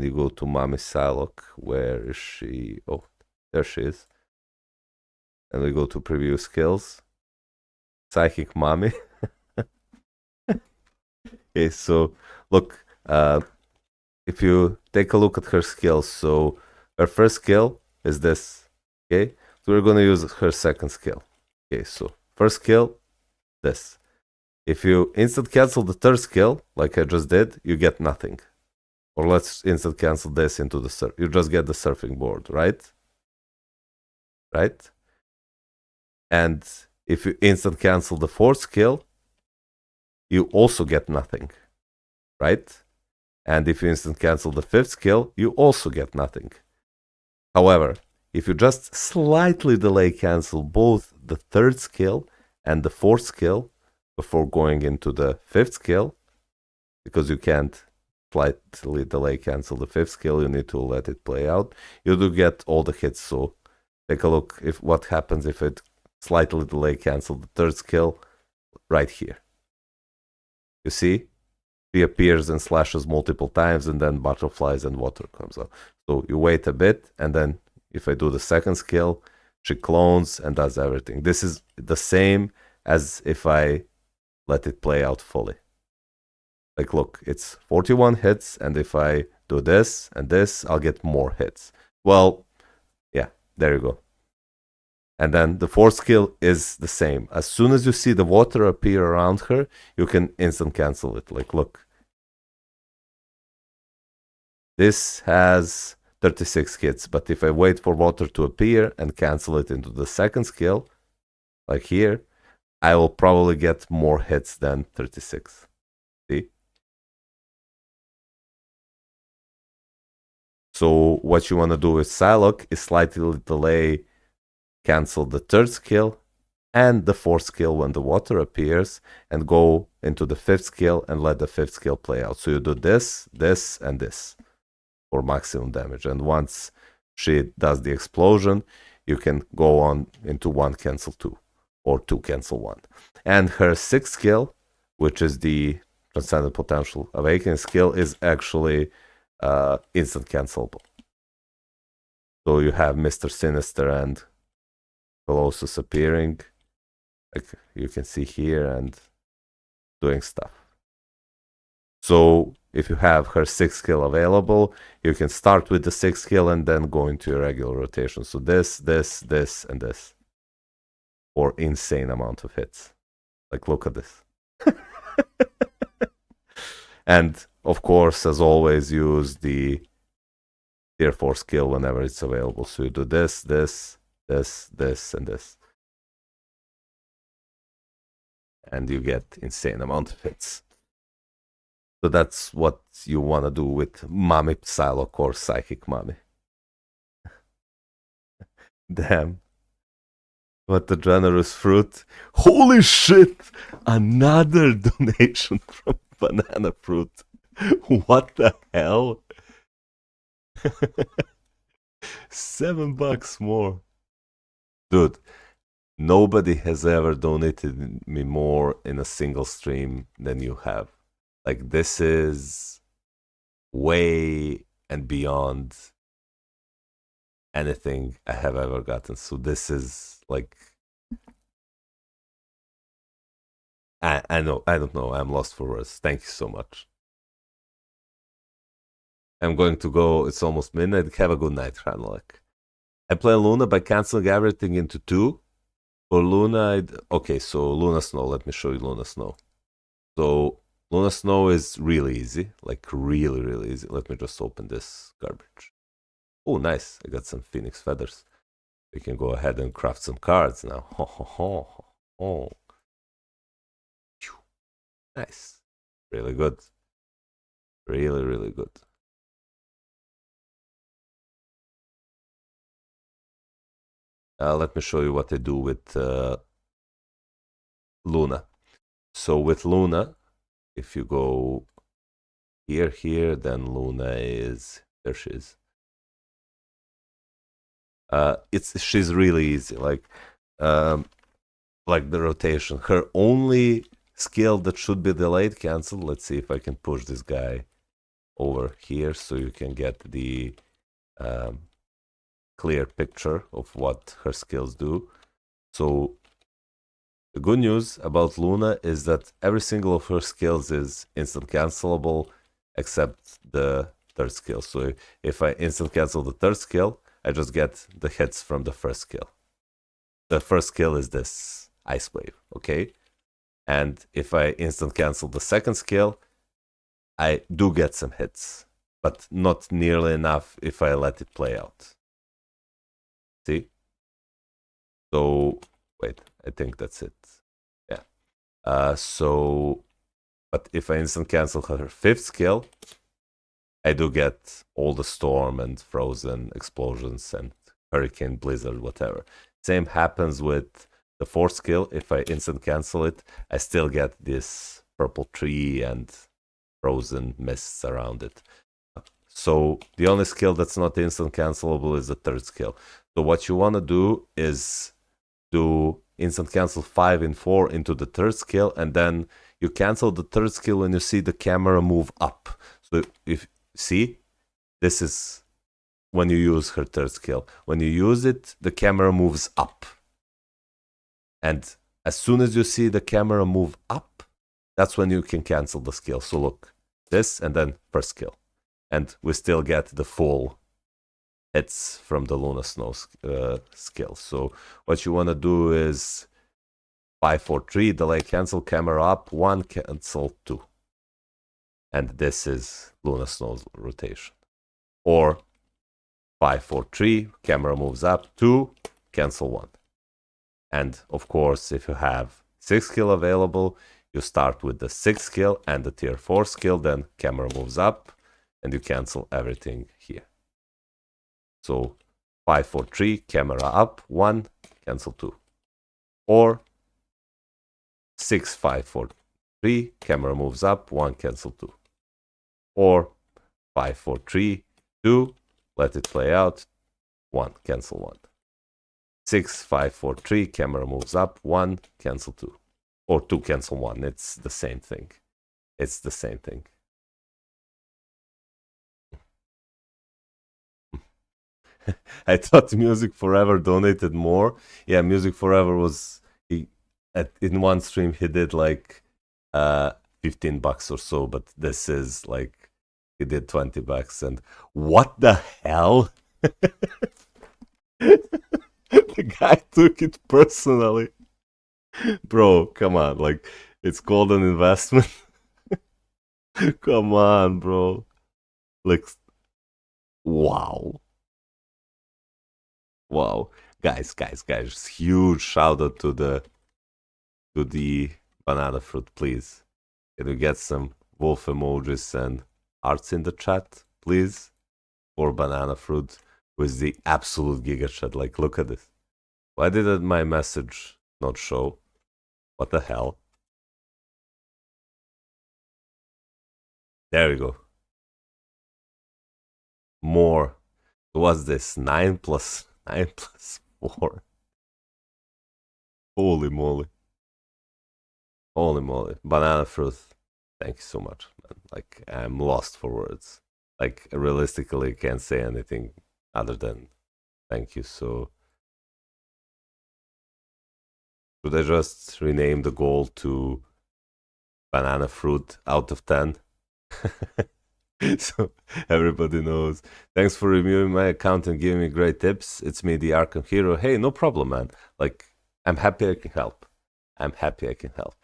you go to Mami Psylocke. Where is she? Oh, there she is. And we go to Preview Skills. Psychic Mami. Okay, so look, if you take a look at her skills, so her first skill is this, okay? So we're gonna use her second skill. Okay, so first skill, this. If you instant cancel the third skill, like I just did, you get nothing. Or let's instant cancel this into the surf. You just get the surfing board, right? Right? And if you instant cancel the fourth skill, you also get nothing, right? And if you instant cancel the fifth skill, you also get nothing. However, if you just slightly delay cancel both the third skill and the fourth skill before going into the fifth skill, because you can't slightly delay cancel the fifth skill, you need to let it play out, you do get all the hits. So take a look if what happens if it slightly delay cancel the third skill right here. You see? She appears and slashes multiple times, and then butterflies and water comes out. So you wait a bit, and then if I do the second skill, she clones and does everything. This is the same as if I let it play out fully. Like, look, it's 41 hits, and if I do this and this, I'll get more hits. Well, yeah, there you go. And then the fourth skill is the same. As soon as you see the water appear around her, you can instant cancel it. Like, look. This has 36 hits, but if I wait for water to appear and cancel it into the second skill, like here, I will probably get more hits than 36. See? So what you want to do with Psylocke is slightly delay cancel the third skill and the fourth skill when the water appears, and go into the fifth skill and let the fifth skill play out. So you do this, this, and this for maximum damage. And once she does the explosion, you can go on into 1 cancel 2 or 2 cancel 1. And her sixth skill, which is the Transcendent Potential Awakening skill, is actually instant cancelable. So you have Mr. Sinister and Colossus appearing, like you can see here, and doing stuff. So if you have her sixth skill available, you can start with the sixth skill and then go into your regular rotation. So this, this, this, and this. Or insane amount of hits. Like, look at this. And of course, as always, use the tier 4 skill whenever it's available. So you do this, this, this, this, and this. And you get insane amount of hits. So that's what you want to do with Mami Psylocke or Psychic Mami. Damn. What a generous fruit. Holy shit! Another donation from Banana Fruit. What the hell? $7 more. Dude, nobody has ever donated me more in a single stream than you have. Like, this is way and beyond anything I have ever gotten. So this is like, I know, I don't know, I'm lost for words. Thank you so much. I'm going to go, it's almost midnight. Have a good night, Ranelek. I play Luna by canceling everything into 2. For Luna, okay, so Luna Snow, let me show you Luna Snow. So Luna Snow is really easy, like really, really easy. Let me just open this garbage. Oh, nice, I got some Phoenix Feathers. We can go ahead and craft some cards now. Ho, ho, ho, ho. Nice, really good. Really, really good. Let me show you what I do with Luna. So with Luna, if you go here, then Luna is, there she is. She's really easy, like the rotation. Her only skill that should be delayed cancelled. Let's see if I can push this guy over here so you can get the clear picture of what her skills do. So the good news about Luna is that every single of her skills is instant cancelable except the third skill. So if I instant cancel the third skill, I just get the hits from the first skill. The first skill is this Ice Wave, okay? And if I instant cancel the second skill, I do get some hits, but not nearly enough if I let it play out. See? So, wait, I think that's it. Yeah. But if I instant cancel her fifth skill, I do get all the storm and frozen explosions and hurricane, blizzard, whatever. Same happens with the fourth skill. If I instant cancel it, I still get this purple tree and frozen mists around it. So the only skill that's not instant cancelable is the third skill. So what you want to do is do instant cancel 5 and 4 into the third skill, and then you cancel the third skill when you see the camera move up. So if see, this is when you use her third skill. When you use it, the camera moves up. And as soon as you see the camera move up, that's when you can cancel the skill. So look, this and then first skill. And we still get the full hits from the Luna Snow skill. So what you want to do is 5, 4, 3, delay cancel, camera up, 1, cancel 2. And this is Luna Snow's rotation. Or 5, 4, 3, camera moves up, 2, cancel 1. And of course, if you have 6 skill available, you start with the 6 skill and the tier 4 skill, then camera moves up and you cancel everything here. So 5, 4, 3, camera up, 1, cancel 2. Or 6, 5, 4, 3, camera moves up, 1, cancel 2. Or 5, 4, 3, 2, let it play out, 1, cancel 1. 6, 5, 4, 3, camera moves up, 1, cancel 2. Or 2, cancel 1, it's the same thing. It's the same thing. I thought Music Forever donated more. Yeah, Music Forever was, in one stream he did like $15 or so, but this is like, he did $20. And what the hell? The guy took it personally. Bro, come on, like, it's called an investment. Come on, bro. Like, wow. Wow. Guys, huge shout out to the banana fruit, please. Can you get some wolf emojis and hearts in the chat, please? For banana fruit with the absolute giga chat. Like, look at this. Why did my message not show? What the hell? There we go. More. What's this? 9 plus 9 plus 4. Holy moly. Holy moly. Banana fruit. Thank you so much, man. Like, I'm lost for words. Like, realistically, can't say anything other than thank you. So, should I just rename the goal to banana fruit out of 10? So everybody knows. Thanks for reviewing my account and giving me great tips. It's me, the Arkham Hero. Hey, no problem, man. Like, I'm happy I can help. I'm happy I can help.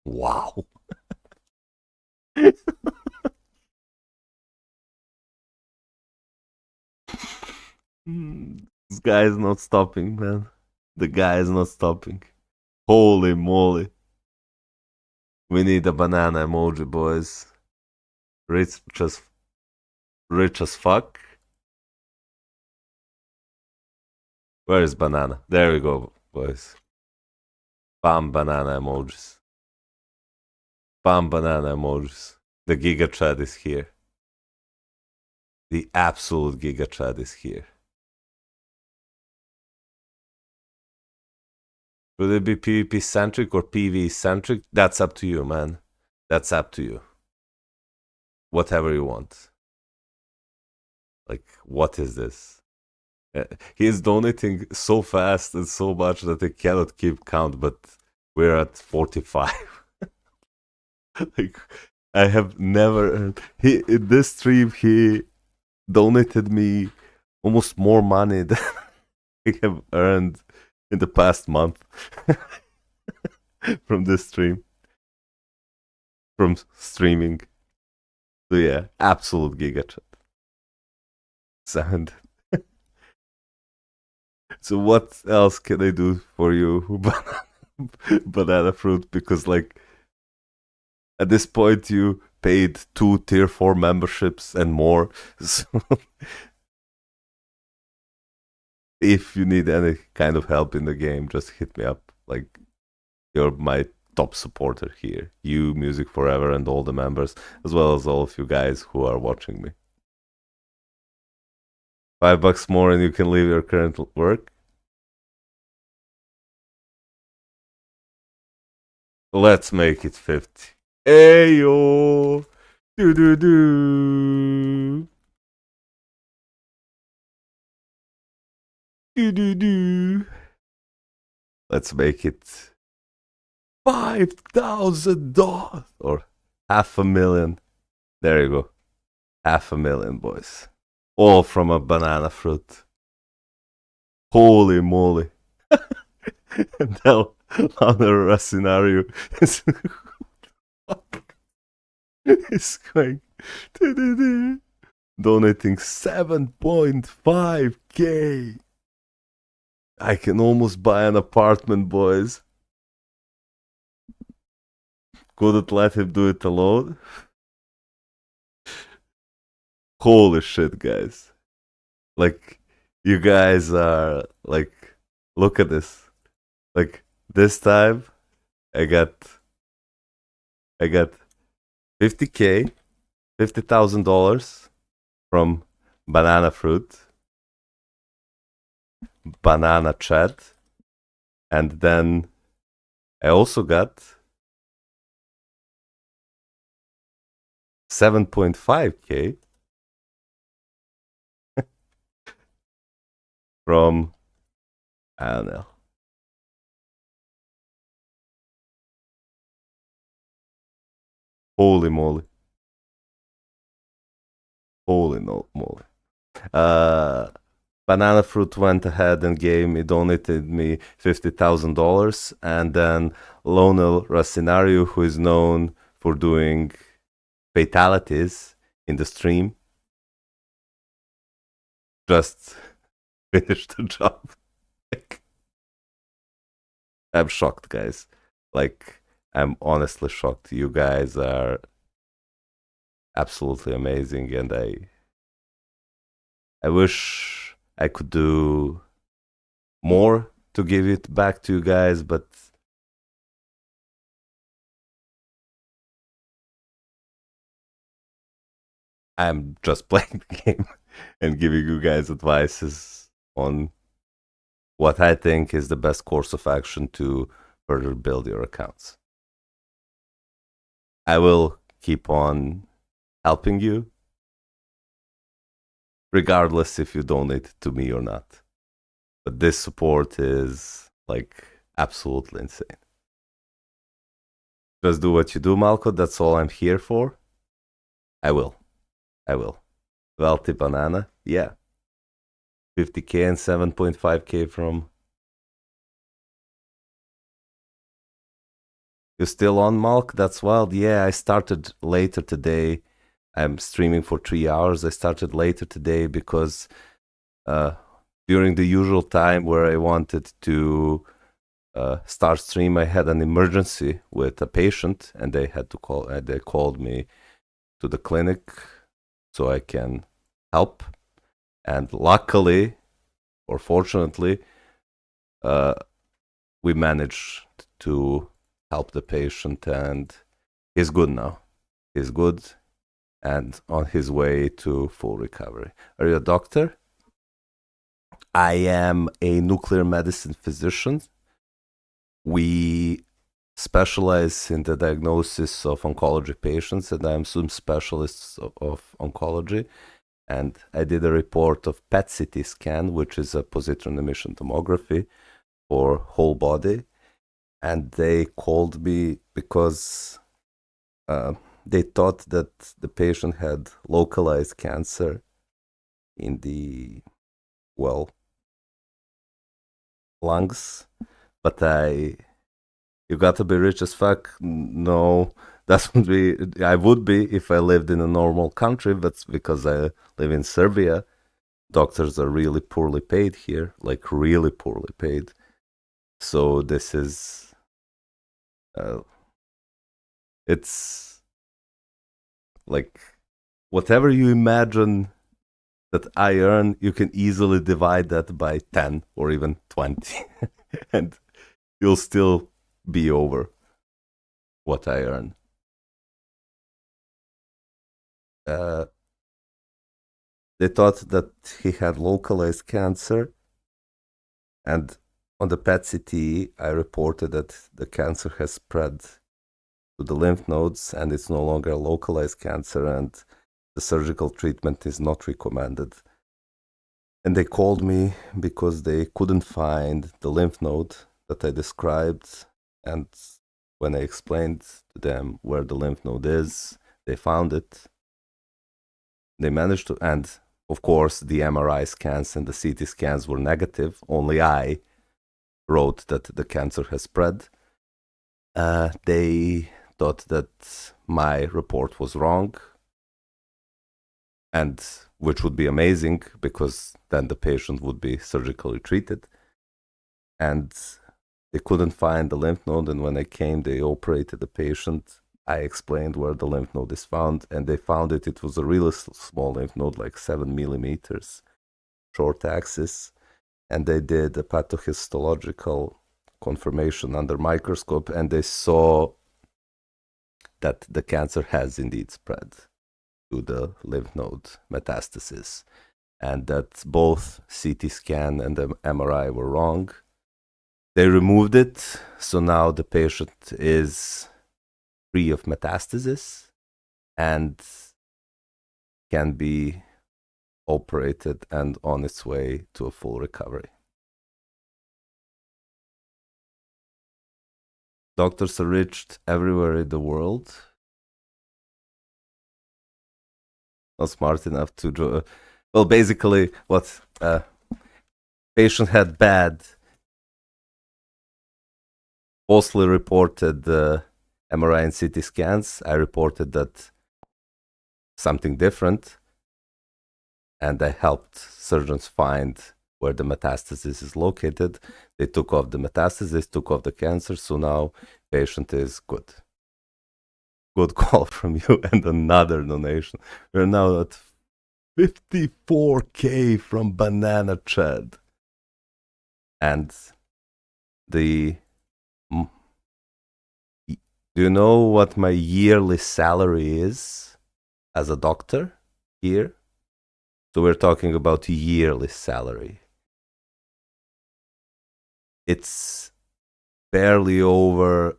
Wow. This guy is not stopping, man. The guy is not stopping. Holy moly. We need a banana emoji, boys. Rich as fuck. Where is banana? There we go, boys. Bam banana emojis. Bam banana emojis. The Giga Chad is here. The absolute Giga Chad is here. Should it be PvP centric or PvE centric? That's up to you, man. That's up to you. Whatever you want. Like, what is this? He is donating so fast and so much that I cannot keep count, but we're at 45. Like, I have never. In this stream, he donated me almost more money than I have earned in the past month from this stream. From streaming. So yeah, absolute giga chat. Sound. So what else can I do for you, banana fruit? Because like at this point you paid 2 tier 4 memberships and more. So if you need any kind of help in the game, just hit me up. Like, you're my top supporter here. You, Music Forever, and all the members, as well as all of you guys who are watching me. $5 more and you can leave your current work. Let's make it 50. Ayo! Do. Do. Let's make it $5,000 or $500,000. There you go. $500,000, boys. All from a banana fruit. Holy moly. And now another scenario is going donating 7.5k. I can almost buy an apartment, boys. Couldn't let him do it alone. Holy shit, guys. Like, you guys are, like, look at this. Like, this time, I got 50k, $50,000 from banana fruit, banana chat, and then I also got 7.5k from, I don't know. Holy moly. Holy moly. Banana Fruit went ahead and donated me $50,000, and then Lionel Racinario, who is known for doing fatalities in the stream, just finished the job. I'm shocked, guys. Like, I'm honestly shocked. You guys are absolutely amazing, and I wish I could do more to give it back to you guys, but I'm just playing the game and giving you guys advices on what I think is the best course of action to further build your accounts. I will keep on helping you, regardless if you donate to me or not. But this support is, like, absolutely insane. Just do what you do, Malco. That's all I'm here for. I will. Wealthy Banana, yeah. 50k and 7.5k from... You still on, Malk? That's wild. Yeah, I started later today. I'm streaming for 3 hours. I started later today because during the usual time where I wanted to start stream, I had an emergency with a patient, and they had to call. They called me to the clinic so I can help. And luckily, or fortunately, we managed to help the patient, and he's good now. He's good and on his way to full recovery. Are you a doctor? I am a nuclear medicine physician. We specialize in the diagnosis of oncology patients, and I'm some specialist of oncology. And I did a report of PET CT scan, which is a positron emission tomography for whole body. And they called me because they thought that the patient had localized cancer in the, well, lungs. But you got to be rich as fuck. No, that would be, I would be if I lived in a normal country, but because I live in Serbia, doctors are really poorly paid here, like really poorly paid. So this is, it's like whatever you imagine that I earn, you can easily divide that by 10 or even 20, and you'll still be over what I earn. They thought that he had localized cancer, and on the PET CT, I reported that the cancer has spread to the lymph nodes, and it's no longer a localized cancer, and the surgical treatment is not recommended. And they called me because they couldn't find the lymph node that I described, and when I explained to them where the lymph node is, they found it. They managed to, and of course, the MRI scans and the CT scans were negative. Only I wrote that the cancer has spread. They thought that my report was wrong, and which would be amazing because then the patient would be surgically treated. And they couldn't find the lymph node, and when I came, they operated the patient. I explained where the lymph node is found, and they found it. It was a really small lymph node, like 7 millimeters, short axis, and they did a pathological confirmation under microscope, and they saw that the cancer has indeed spread to the lymph node metastasis, and that both CT scan and the MRI were wrong. They removed it, so now the patient is free of metastasis and can be operated and on its way to a full recovery. Doctors are reached everywhere in the world. Not smart enough to draw. Well, basically, what patient had bad, falsely reported MRI and CT scans. I reported that something different, and I helped surgeons find where the metastasis is located. They took off the metastasis, took off the cancer, so now patient is good. Good call from you, and another donation. We're now at 54K from Banana Chad. And do you know what my yearly salary is as a doctor here? So we're talking about yearly salary. It's barely over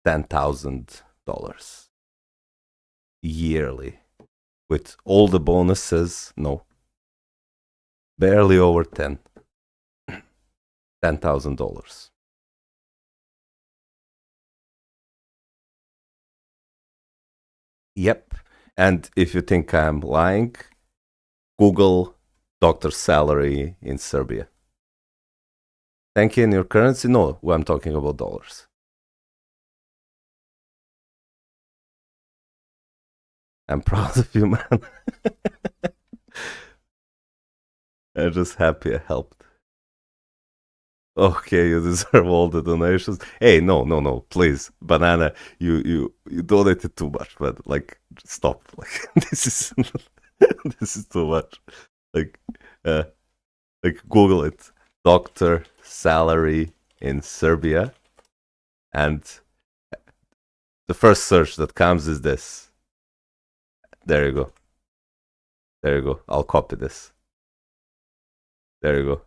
$10,000 yearly. With all the bonuses, no. Barely over $10,000. Yep. And if you think I'm lying, Google doctor salary in Serbia. Thank you in your currency? No, I'm talking about dollars. I'm proud of you, man. I'm just happy I helped. Okay, you deserve all the donations. Hey, no, please, Banana, you donated too much, but like, stop. Like, this is this is too much. Like Google it, doctor salary in Serbia, and the first search that comes is this. There you go. There you go. I'll copy this. There you go.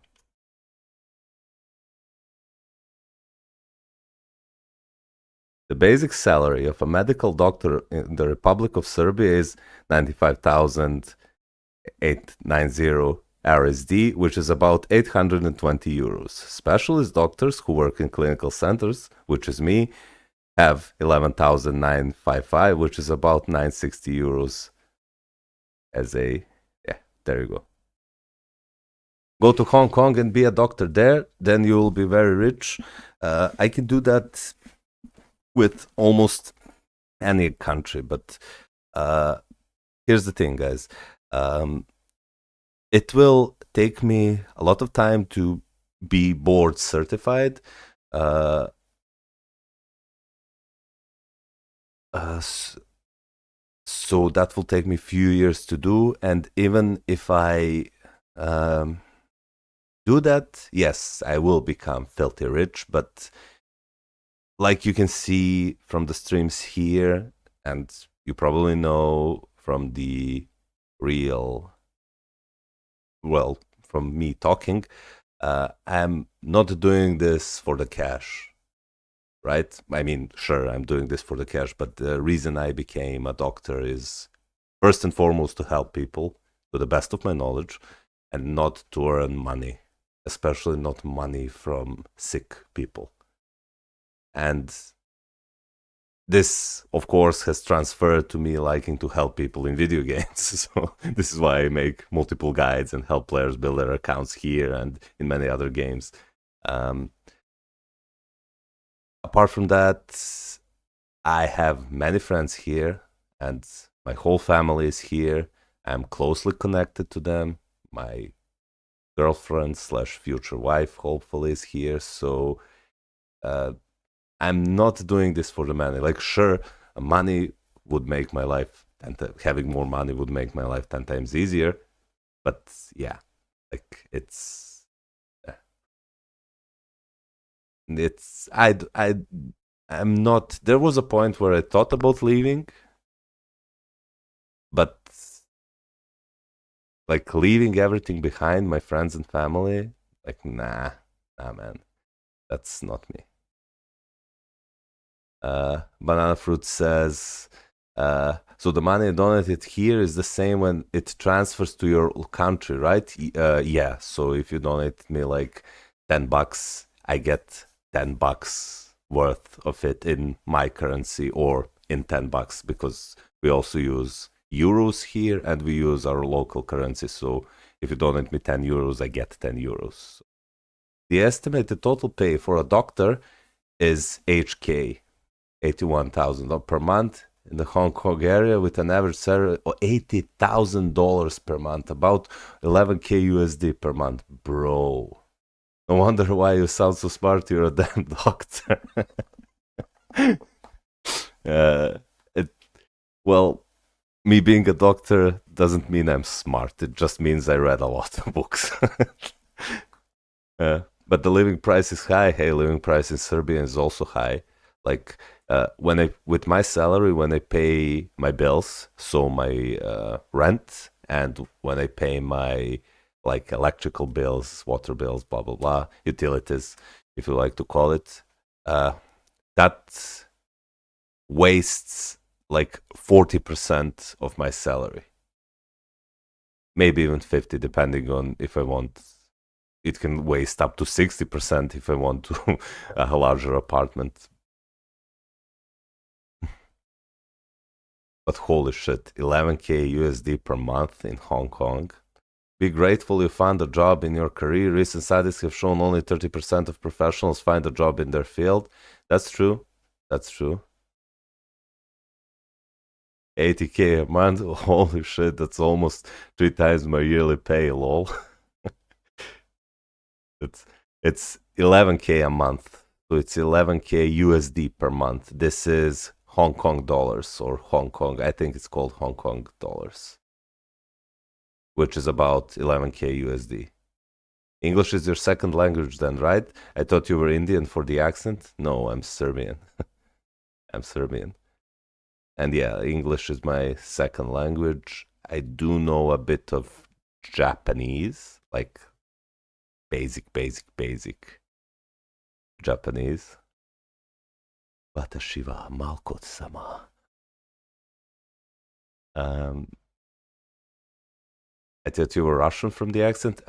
The basic salary of a medical doctor in the Republic of Serbia is 95,890 RSD, which is about 820 euros. Specialist doctors who work in clinical centers, which is me, have 11,955, which is about 960 euros as a, yeah, there you go. Go to Hong Kong and be a doctor there, then you will be very rich. I can do that with almost any country, but here's the thing, guys. It will take me a lot of time to be board certified. So that will take me a few years to do, and even if I do that, yes, I will become filthy rich, but like you can see from the streams here, and you probably know from the real, well, from me talking, I'm not doing this for the cash, right? I mean, sure, I'm doing this for the cash, but the reason I became a doctor is first and foremost to help people to the best of my knowledge and not to earn money, especially not money from sick people. And this, of course, has transferred to me liking to help people in video games. So this is why I make multiple guides and help players build their accounts here and in many other games. Apart from that, I have many friends here, and my whole family is here. I'm closely connected to them. My girlfriend slash future wife hopefully is here. So I'm not doing this for the money. Like, sure, money would make my life, having more money would make my life 10 times easier. But yeah, like I'm not, there was a point where I thought about leaving, but like leaving everything behind, my friends and family, like, nah, man, that's not me. Banana Fruit says, so the money donated here is the same when it transfers to your country, right? Yeah. So if you donate me like $10, I get $10 worth of it in my currency or in $10 because we also use euros here and we use our local currency. So if you donate me 10 euros, I get 10 euros. The estimated total pay for a doctor is HK, $81,000 per month in the Hong Kong area with an average salary of $80,000 per month, about 11K USD per month. Bro, no wonder why you sound so smart. You're a damn doctor. Well, me being a doctor doesn't mean I'm smart. It just means I read a lot of books. But the living price is high. Hey, living price in Serbia is also high. Like when I, with my salary, when I pay my bills, so my rent, and when I pay my like electrical bills, water bills, blah blah blah, utilities, if you like to call it, that wastes like 40% of my salary, maybe even 50, depending on if I want. It can waste up to 60% if I want to a larger apartment. But holy shit, 11K USD per month in Hong Kong. Be grateful you found a job in your career. Recent studies have shown only 30% of professionals find a job in their field. That's true. That's true. 80K a month? Holy shit, that's almost 3 times my yearly pay, lol. It's 11K a month. So it's 11K USD per month. This is Hong Kong dollars, or Hong Kong, I think it's called Hong Kong dollars, which is about 11K USD. English is your second language then, right? I thought you were Indian for the accent. No, I'm Serbian. I'm Serbian. And yeah, English is my second language. I do know a bit of Japanese, like basic Japanese. Watashi wa Malkot-sama. Um, I thought you were Russian from the accent.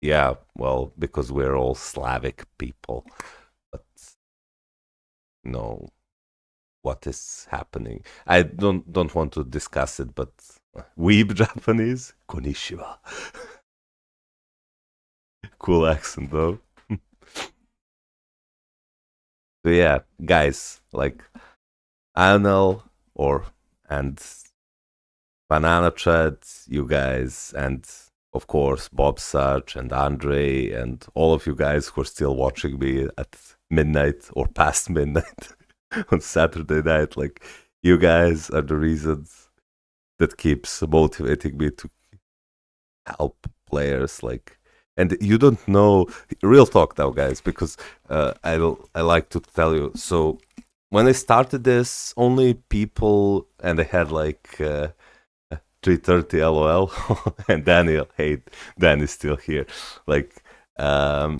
Yeah, well, because we're all Slavic people. But no, what is happening? I don't want to discuss it, but weeb Japanese, konnichiwa. Cool accent though. So yeah, guys, like Anil or and Banana Chat, you guys, and of course Bob Such and Andre and all of you guys who are still watching me at midnight or past midnight on Saturday night. Like, you guys are the reasons that keeps motivating me to help players. Like, and you don't know, real talk now, guys, because I like to tell you. So when I started this, only people, and I had like 330 LOL and Daniel, hey, Danny's still here. Like, I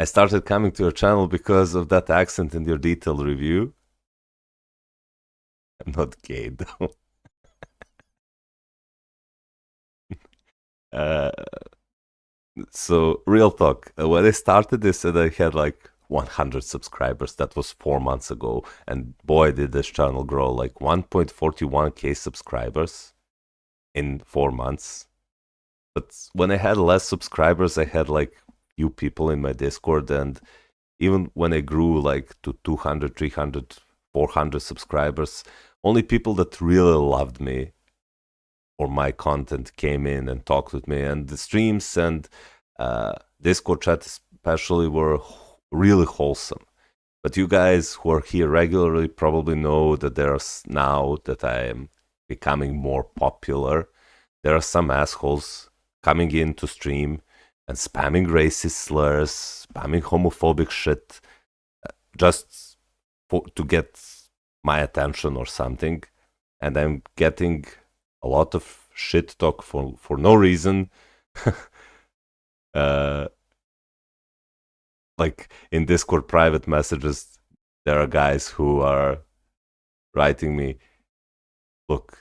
started coming to your channel because of that accent in your detailed review. I'm not gay though. uh, so real talk. When I started this, and I had like 100 subscribers. That was 4 months ago, and boy, did this channel grow! Like 1.41k subscribers in 4 months. But when I had less subscribers, I had like few people in my Discord, and even when I grew like to 200, 300, 400 subscribers, only people that really loved me or my content came in and talked with me. And the streams and Discord chat especially were really wholesome. But you guys who are here regularly probably know that there's, now that I am becoming more popular, there are some assholes coming in to stream and spamming racist slurs, spamming homophobic shit, just to get my attention or something. And I'm getting a lot of shit talk for no reason. Like in Discord private messages, there are guys who are writing me, look,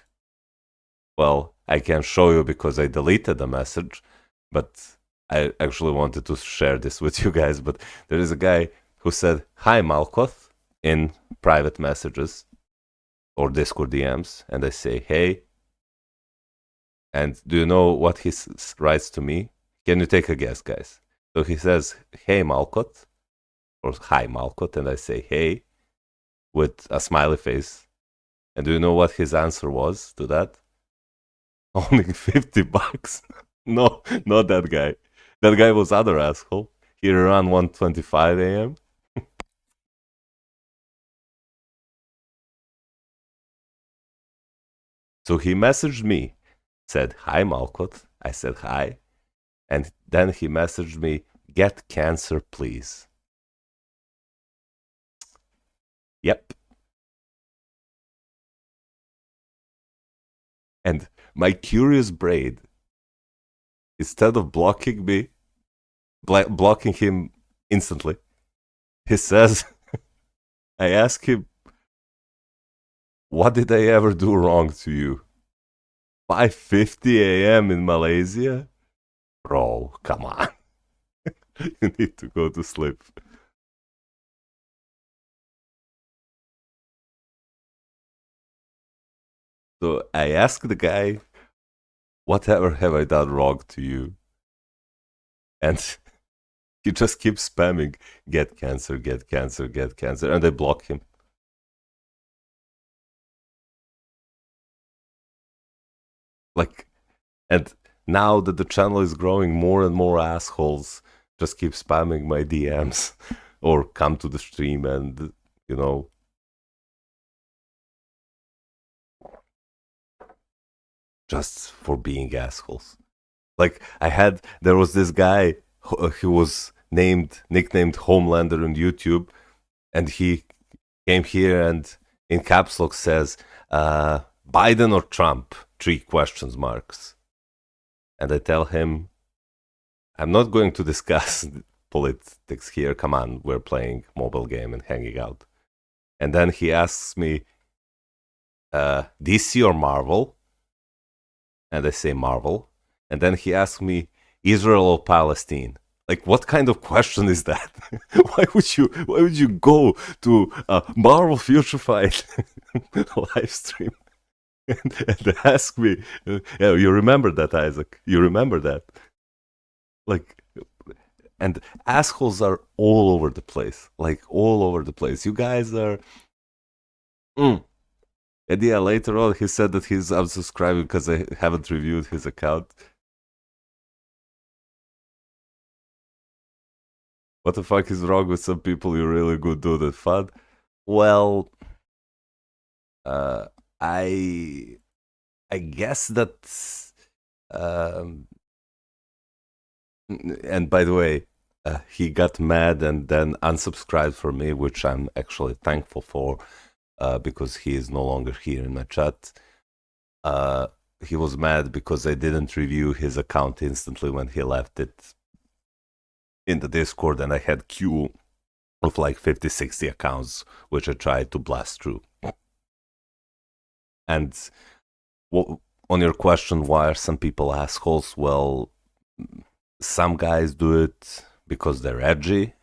well, I can't show you because I deleted the message, but I actually wanted to share this with you guys. But there is a guy who said, hi, Malkoth, in private messages or Discord DMs. And I say, hey. And do you know what he writes to me? Can you take a guess, guys? So he says, hey, Malkoth, or hi, Malkoth. And I say, hey, with a smiley face. And do you know what his answer was to that? Only $50. No, not that guy. That guy was other asshole. Here around 1:25 a.m. So he messaged me, said, hi, Malkot. I said, hi. And then he messaged me, get cancer, please. Yep. And my curious brain, instead of blocking me, blocking him instantly, he says, I ask him, what did I ever do wrong to you? 5:50 a.m. in Malaysia? Bro, come on. You need to go to sleep. So I asked the guy, whatever have I done wrong to you? And he just keeps spamming, get cancer, get cancer, get cancer. And I block him. Like, and now that the channel is growing, more and more assholes just keep spamming my DMs or come to the stream and, you know, just for being assholes. Like there was this guy who was nicknamed Homelander on YouTube, and he came here and in caps lock says, Biden or Trump? 3 questions marks. And I tell him, I'm not going to discuss politics here. Come on, we're playing mobile game and hanging out. And then he asks me, DC or Marvel? And I say Marvel. And then he asks me, Israel or Palestine? Like, what kind of question is that? Why would you go to a Marvel Future Fight live stream and ask me? Yeah, you remember that, Isaac? You remember that? Like, and assholes are all over the place. Like, all over the place. You guys are. Mm. And yeah, later on, he said that he's unsubscribing because I haven't reviewed his account. What the fuck is wrong with some people? You're really good dude at fun. Well, uh, I I guess that. Um, and by the way, he got mad and then unsubscribed for me, which I'm actually thankful for, because he is no longer here in my chat. He was mad because I didn't review his account instantly when he left it in the Discord, and I had queue of like 50, 60 accounts, which I tried to blast through. And on your question, why are some people assholes? Well, some guys do it because they're edgy.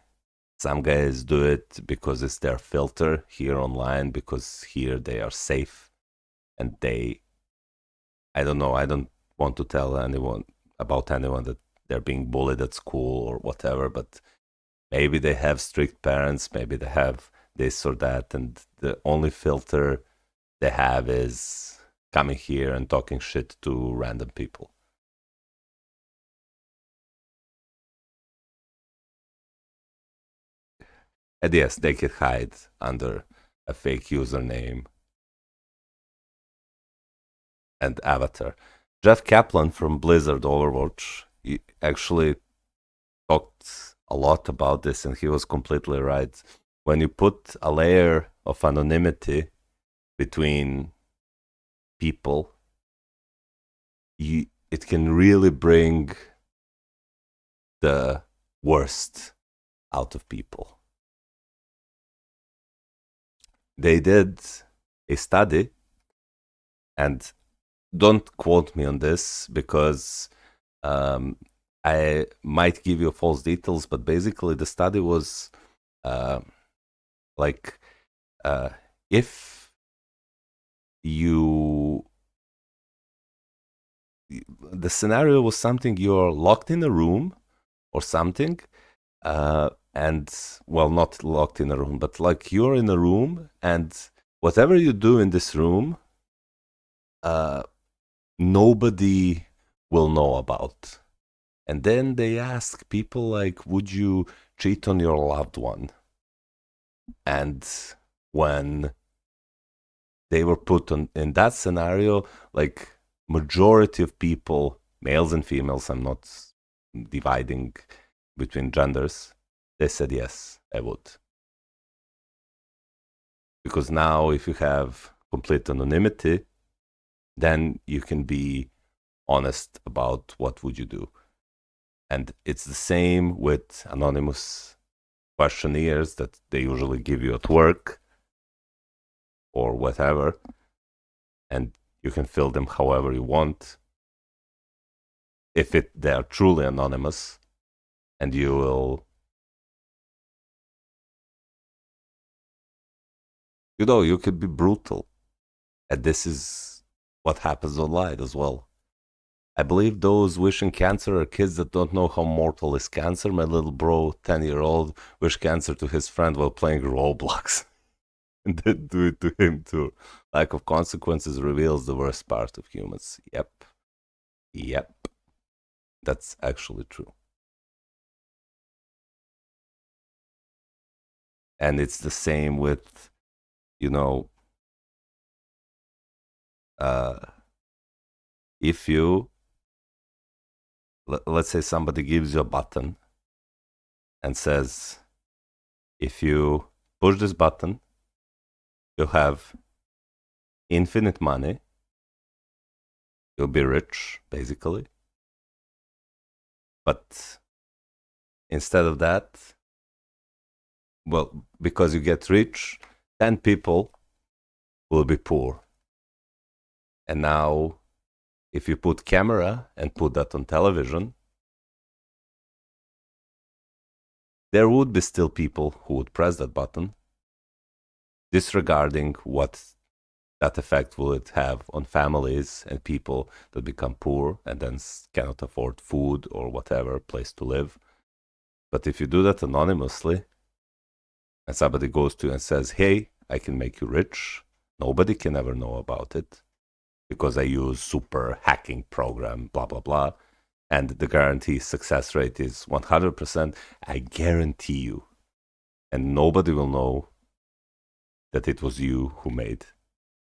Some guys do it because it's their filter here online, because here they are safe and I don't know, I don't want to tell anyone that they're being bullied at school or whatever, but maybe they have strict parents, maybe they have this or that, and the only filter they have is coming here and talking shit to random people. And yes, they can hide under a fake username and avatar. Jeff Kaplan from Blizzard Overwatch, he actually talked a lot about this, and he was completely right. When you put a layer of anonymity between people, it can really bring the worst out of people. They did a study, and don't quote me on this because I might give you false details, but basically the study was like if the scenario was something, you're locked in a room or something, and well, not locked in a room, but like you're in a room, and whatever you do in this room, nobody will know about. And then they ask people like, would you cheat on your loved one? And when they were put in that scenario, like majority of people, males and females, I'm not dividing between genders, they said yes, I would. Because now if you have complete anonymity, then you can be honest about what would you do. And it's the same with anonymous questionnaires that they usually give you at work or whatever, and you can fill them however you want if they are truly anonymous, and you could be brutal. And this is what happens online as well. I believe those wishing cancer are kids that don't know how mortal is cancer. My little bro, 10-year-old, wished cancer to his friend while playing Roblox. And then do it to him too. Lack of consequences reveals the worst part of humans. Yep. That's actually true. And it's the same with, if you let's say somebody gives you a button and says, if you push this button, you'll have infinite money. You'll be rich, basically. But instead of that, well, because you get rich, 10 people will be poor. And now, if you put camera and put that on television, there would be still people who would press that button, disregarding what that effect will it have on families and people that become poor and then cannot afford food or whatever place to live. But if you do that anonymously, and somebody goes to you and says, hey, I can make you rich, nobody can ever know about it because I use super hacking program, blah, blah, blah, and the guarantee success rate is 100%, I guarantee you. And nobody will know that it was you who made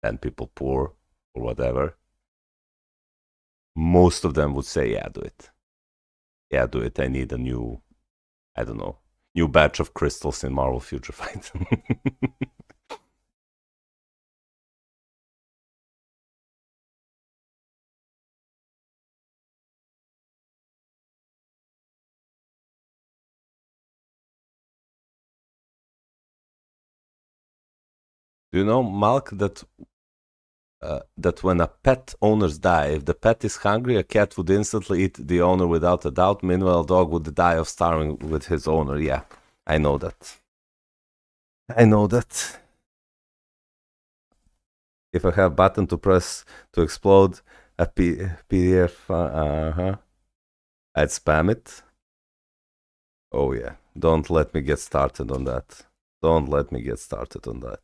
10 people poor or whatever. Most of them would say, yeah, do it. Yeah, do it. I need a new, I don't know, new batch of crystals in Marvel Future Fight. Do you know, Malk, that when a pet owners die, if the pet is hungry, a cat would instantly eat the owner without a doubt. Meanwhile, a dog would die of starving with his owner. Yeah, I know that. I know that. If I have button to press to explode a PDF, I'd spam it. Oh yeah, don't let me get started on that. Don't let me get started on that.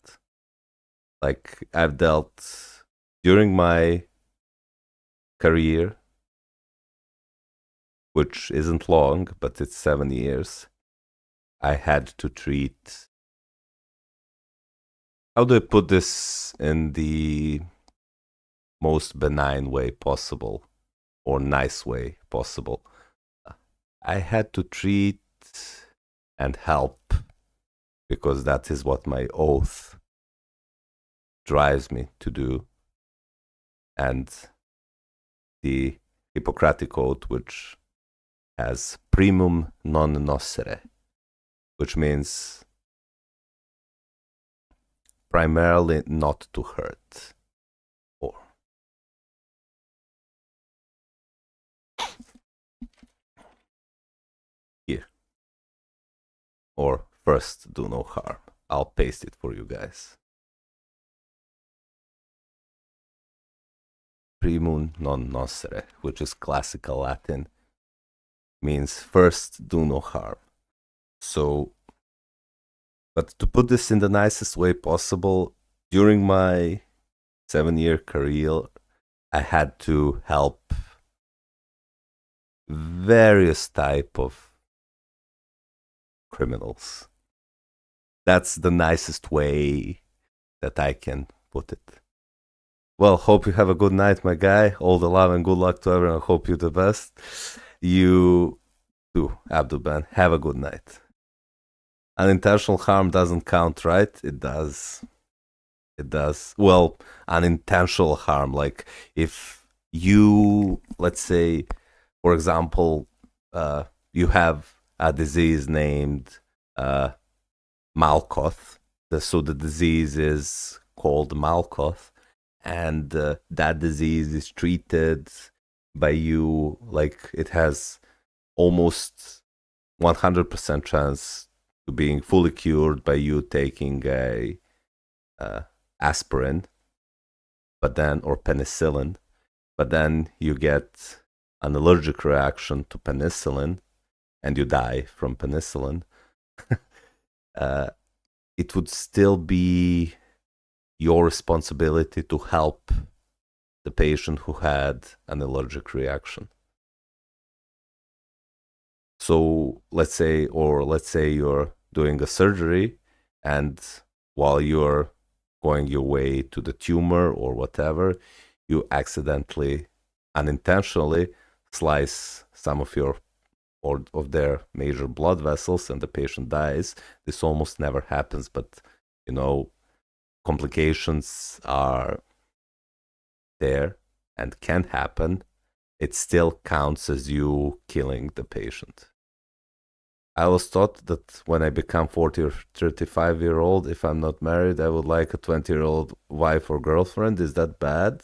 Like, I've dealt during my career, which isn't long, but it's 7 years, I had to treat, how do I put this in the most benign way possible or nice way possible? I had to treat and help because that is what my oath drives me to do. And the Hippocratic Oath, which has primum non nocere, which means primarily not to hurt. Or here. Or first do no harm. I'll paste it for you guys. Primum non nocere, which is classical Latin, means first do no harm. So, but to put this in the nicest way possible, during my 7-year career, I had to help various type of criminals. That's the nicest way that I can put it. Well, hope you have a good night, my guy. All the love and good luck to everyone. I hope you the best. You too, Abduban. Have a good night. Unintentional harm doesn't count, right? It does. It does. Well, unintentional harm, like if you, let's say, for example, you have a disease named Malkoth. So the disease is called Malkoth, and that disease is treated by you, like it has almost 100% chance to being fully cured by you taking a aspirin, but then, or penicillin, but then you get an allergic reaction to penicillin and you die from penicillin. It would still be your responsibility to help the patient who had an allergic reaction. So let's say you're doing a surgery, and while you're going your way to the tumor or whatever, you accidentally, unintentionally slice some of your or of their major blood vessels and the patient dies. This almost never happens, but you know, complications are there and can happen. It still counts as you killing the patient. I was taught that when I become 40 or 35-year-old, if I'm not married, I would like a 20-year-old wife or girlfriend. Is that bad?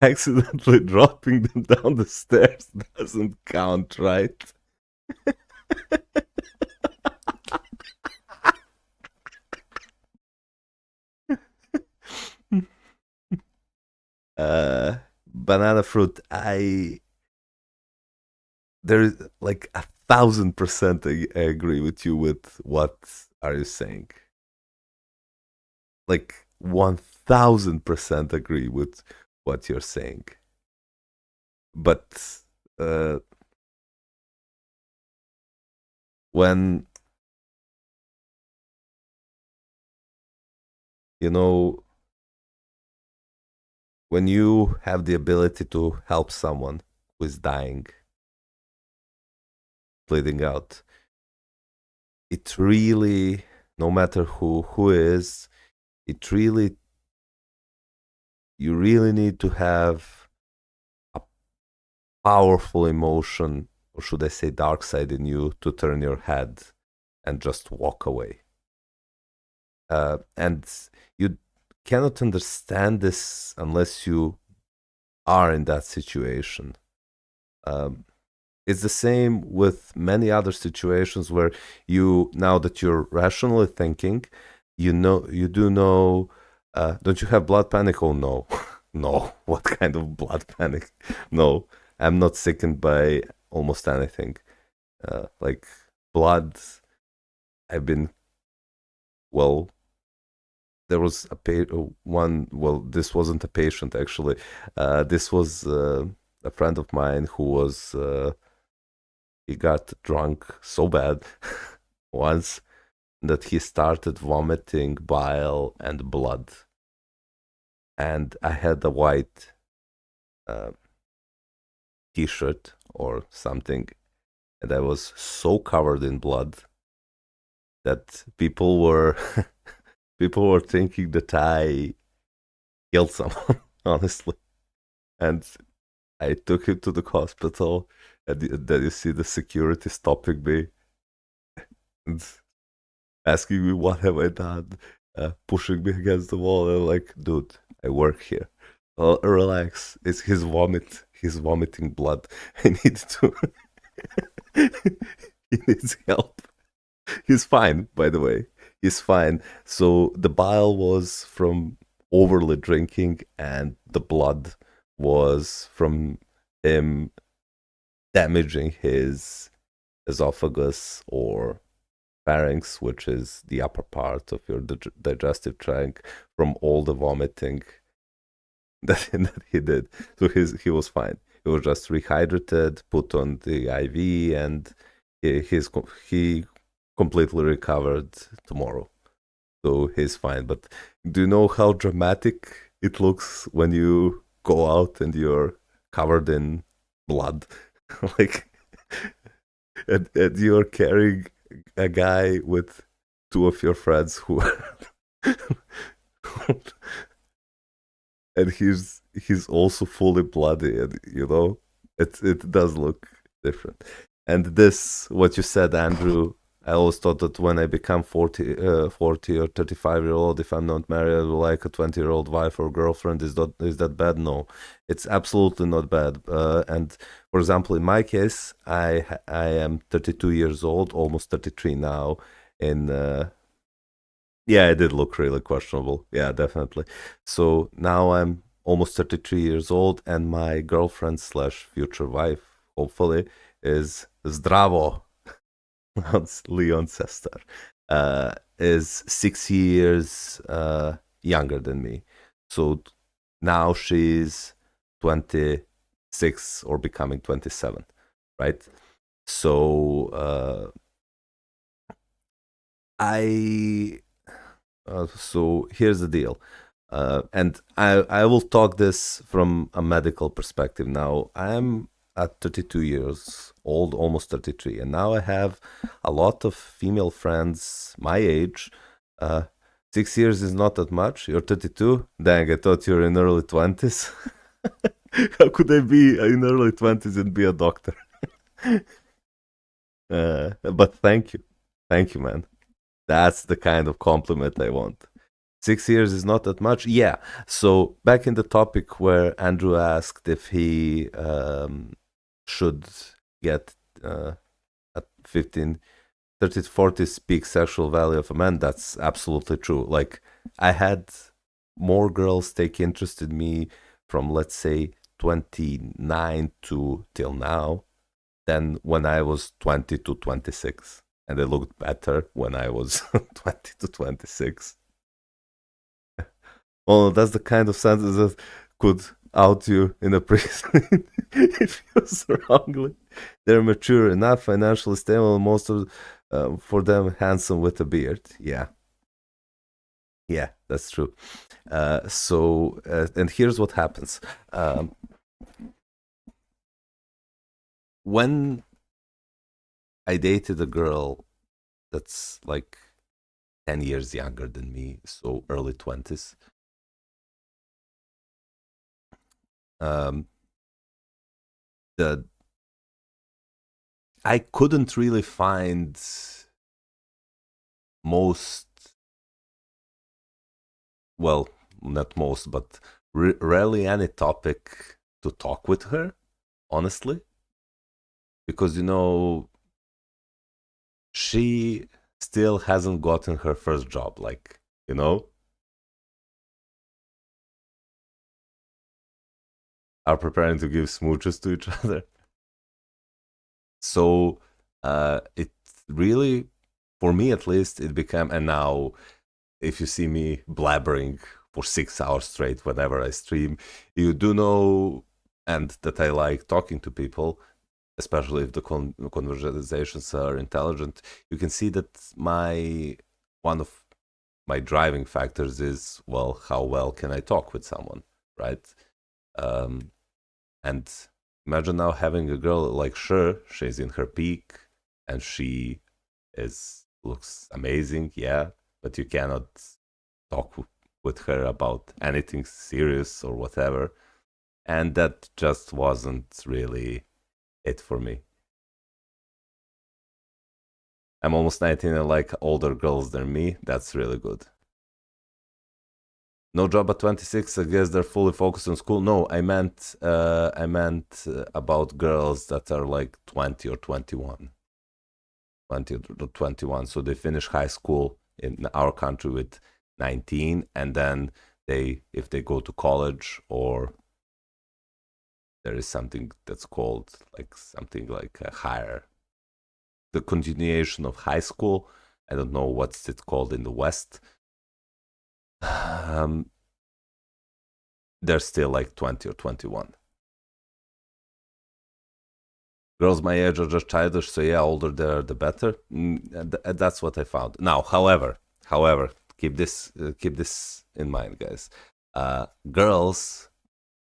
Accidentally dropping them down the stairs doesn't count, right? Banana fruit, there is like 1,000% I agree with you with what are you saying. Like 1,000% agree with what you're saying. But uh, when you know when you have the ability to help someone who is dying, bleeding out, it really, no matter who is, it really, you really need to have a powerful emotion, or should I say dark side in you, to turn your head and just walk away. And you cannot understand this unless you are in that situation. Um, it's the same with many other situations where you, now that you're rationally thinking, you do know, don't you have blood panic? Oh no. No, what kind of blood panic? No, I'm not sickened by almost anything. Like blood, I've been, well, there was one, well, this wasn't a patient actually. This was a friend of mine who was, he got drunk so bad once that he started vomiting bile and blood. And I had a white uh, t-shirt or something, and I was so covered in blood that people were people were thinking that I killed someone, honestly. And I took him to the hospital, and then you see the security stopping me and asking me what have I done, pushing me against the wall. And I'm like, dude, I work here. Relax. It's his vomit. He's vomiting blood. I need to. He needs help. He's fine, by the way. He's fine. So the bile was from overly drinking, and the blood was from him damaging his esophagus or pharynx, which is the upper part of your digestive tract, from all the vomiting that he did. So he was fine. He was just rehydrated, put on the IV, and he completely recovered tomorrow. So he's fine. But do you know how dramatic it looks when you go out and you're covered in blood? Like, and you're carrying a guy with two of your friends who and he's also fully bloody, and you know it does look different. And this, what you said, Andrew, I always thought that when I become 40 or 35-year-old, if I'm not married, I would like a 20-year-old wife or girlfriend. Is that bad? No, it's absolutely not bad. And for example, in my case, I am 32 years old, almost 33 now. In Yeah, it did look really questionable. Yeah, definitely. So now I'm almost 33 years old, and my girlfriend slash future wife, hopefully, is Zdravo, Leon Sester, is 6 years younger than me. So now she's 26 or becoming 27, right? So I so here's the deal. And I will talk this from a medical perspective. Now, I'm at 32 years old, almost 33, and now I have a lot of female friends my age. Uh, 6 years is not that much. You're 32? Dang, I thought you were in early 20s. How could I be in early 20s and be a doctor? But thank you. Thank you, man. That's the kind of compliment I want. 6 years is not that much. Yeah. So back in the topic where Andrew asked if he should get at 15, 30 to 40 peak sexual value of a man, that's absolutely true. Like, I had more girls take interest in me from, let's say, 29 to till now than when I was 20 to 26. And they looked better when I was 20 to 26. Oh, that's the kind of sentence that could out you in a prison if used wrongly. They're mature enough, financially stable, most of for them handsome with a beard. Yeah, yeah, that's true. And here's what happens. When I dated a girl that's like 10 years younger than me, so early 20s, um, the I couldn't really find most, well, not most, but rarely any topic to talk with her, honestly, because she still hasn't gotten her first job, like, are preparing to give smooches to each other. So it really, for me at least, it became, and now if you see me blabbering for 6 hours straight whenever I stream, you do know, and that I like talking to people, especially if the conversations are intelligent. You can see that one of my driving factors is, well, how well can I talk with someone, right? Um, and imagine now having a girl like, sure, she's in her peak and she looks amazing, yeah, but you cannot talk with her about anything serious or whatever. And that just wasn't really it for me. I'm almost 19 and like older girls than me. That's really good. No job at 26. I guess they're fully focused on school. No, I meant about girls that are like 20 or 21. 20 or 21. So they finish high school in our country with 19, and then if they go to college, or there is something that's called like something like a higher, the continuation of high school. I don't know what's it called in the West. Um, they're still like 20 or 21. Girls my age are just childish, so yeah, older the better. That's what I found. Now, however, keep this in mind, guys. Girls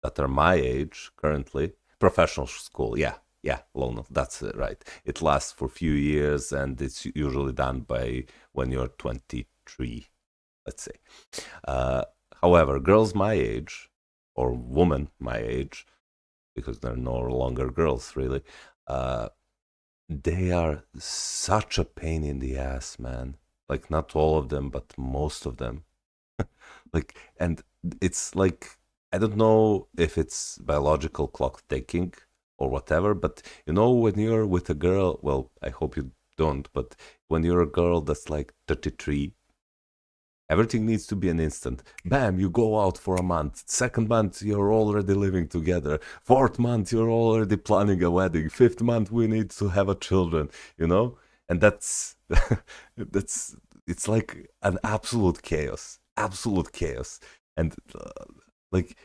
that are my age currently, professional school, yeah, long, that's right. It lasts for a few years, and it's usually done by when you're 23, let's say. Uh, However, girls my age, or women my age, because they're no longer girls, really, uh, they are such a pain in the ass, man. Like, not all of them, but most of them. Like, and it's like, I don't know if it's biological clock ticking or whatever, but when you're with a girl, well, I hope you don't, but when you're a girl that's like 33, everything needs to be an instant. Bam, you go out for a month. Second month, you're already living together. Fourth month, you're already planning a wedding. Fifth month, we need to have a children, And that's that's it's like an absolute chaos. Absolute chaos. And like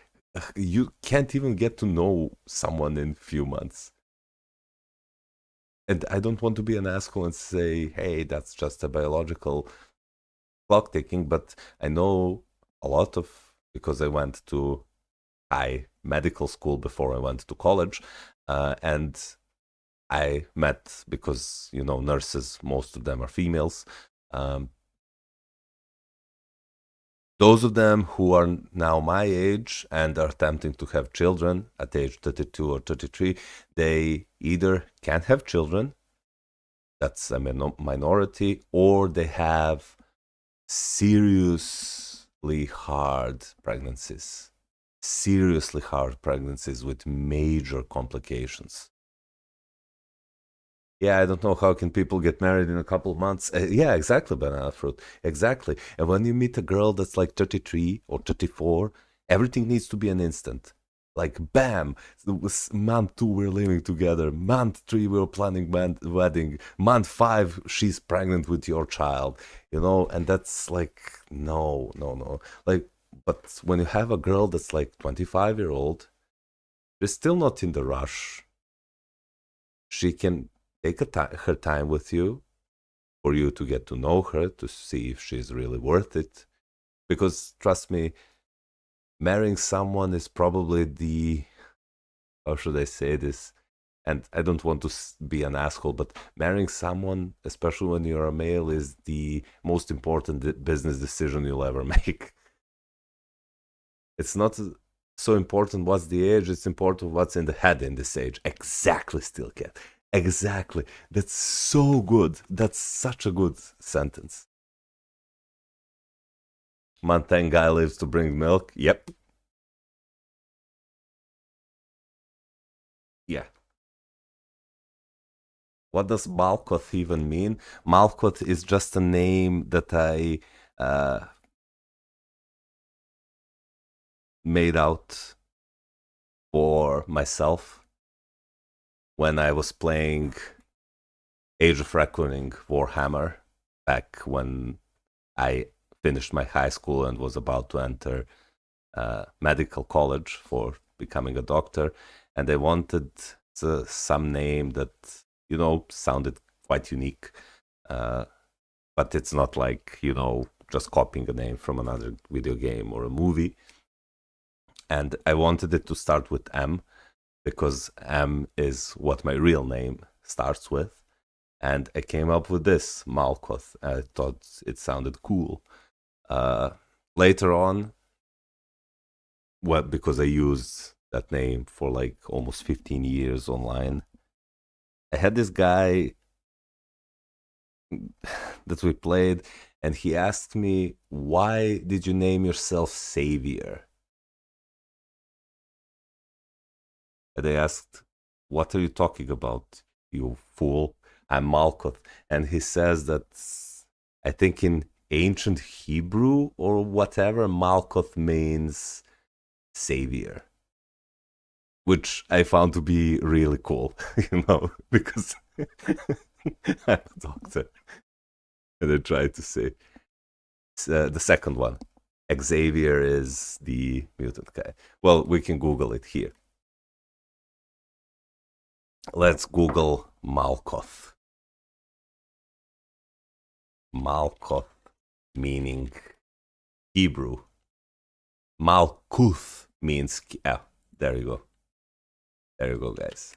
you can't even get to know someone in few months. And I don't want to be an asshole and say, hey, that's just a biological clock ticking, but I know a lot of because I went to high medical school before I went to college, and I met because nurses, most of them are females. Um, those of them who are now my age and are attempting to have children at age 32 or 33, they either can't have children, that's a minority, or they have seriously hard pregnancies. Seriously hard pregnancies with major complications. Yeah, I don't know how can people get married in a couple of months. Yeah, exactly, banana fruit. Exactly. And when you meet a girl that's like 33 or 34, everything needs to be an instant. Like, bam, it was month two, we're living together. Month three, we're planning wedding. Month five, she's pregnant with your child. And that's like, no, no, no. Like, but when you have a girl that's like 25-year-old, she's still not in the rush. She can take her time with you for you to get to know her, to see if she's really worth it. Because trust me, marrying someone is probably how should I say this? And I don't want to be an asshole, but marrying someone, especially when you're a male, is the most important business decision you'll ever make. It's not so important what's the age, it's important what's in the head in this age. Exactly, still cat. Exactly. That's so good. That's such a good sentence. Mountain guy lives to bring milk. Yep. Yeah. What does Malkoth even mean? Malkoth is just a name that I made out for myself when I was playing Age of Reckoning Warhammer back when I finished my high school and was about to enter medical college for becoming a doctor, and I wanted some name that sounded quite unique, but it's not like just copying a name from another video game or a movie. And I wanted it to start with M because M is what my real name starts with. And I came up with this, Malkoth. I thought it sounded cool. Later on, well, because I used that name for like almost 15 years online, I had this guy that we played, and he asked me, why did you name yourself Savior? And I asked, what are you talking about, you fool? I'm Malkoth. And he says that, I think in ancient Hebrew or whatever, Malkoth means savior, which I found to be really cool, because I'm a doctor. And I tried to say the second one. Xavier is the mutant guy. Well, we can Google it here. Let's Google Malkoth. Malkoth meaning Hebrew. Malkuth means, there you go. There you go, guys.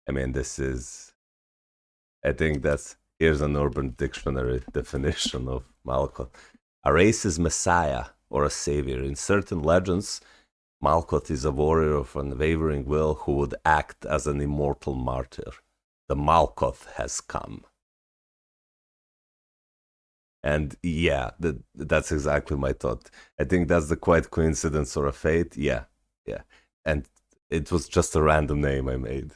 I mean, I think here's an Urban Dictionary definition of Malkoth. A race's messiah or a savior. In certain legends, Malkoth is a warrior of unwavering will who would act as an immortal martyr. The Malkoth has come. And yeah, that's exactly my thought. I think that's the quite coincidence or a fate. Yeah. And it was just a random name I made.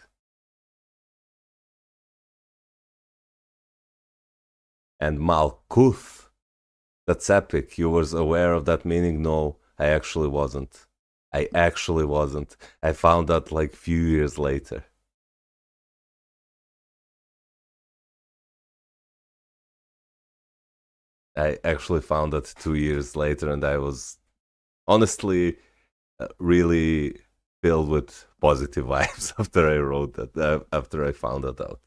And Malkuth, that's epic. You was aware of that meaning? No, I actually wasn't. I found out like few years later. I actually found that 2 years later, and I was honestly really filled with positive vibes after I wrote that, after I found that out.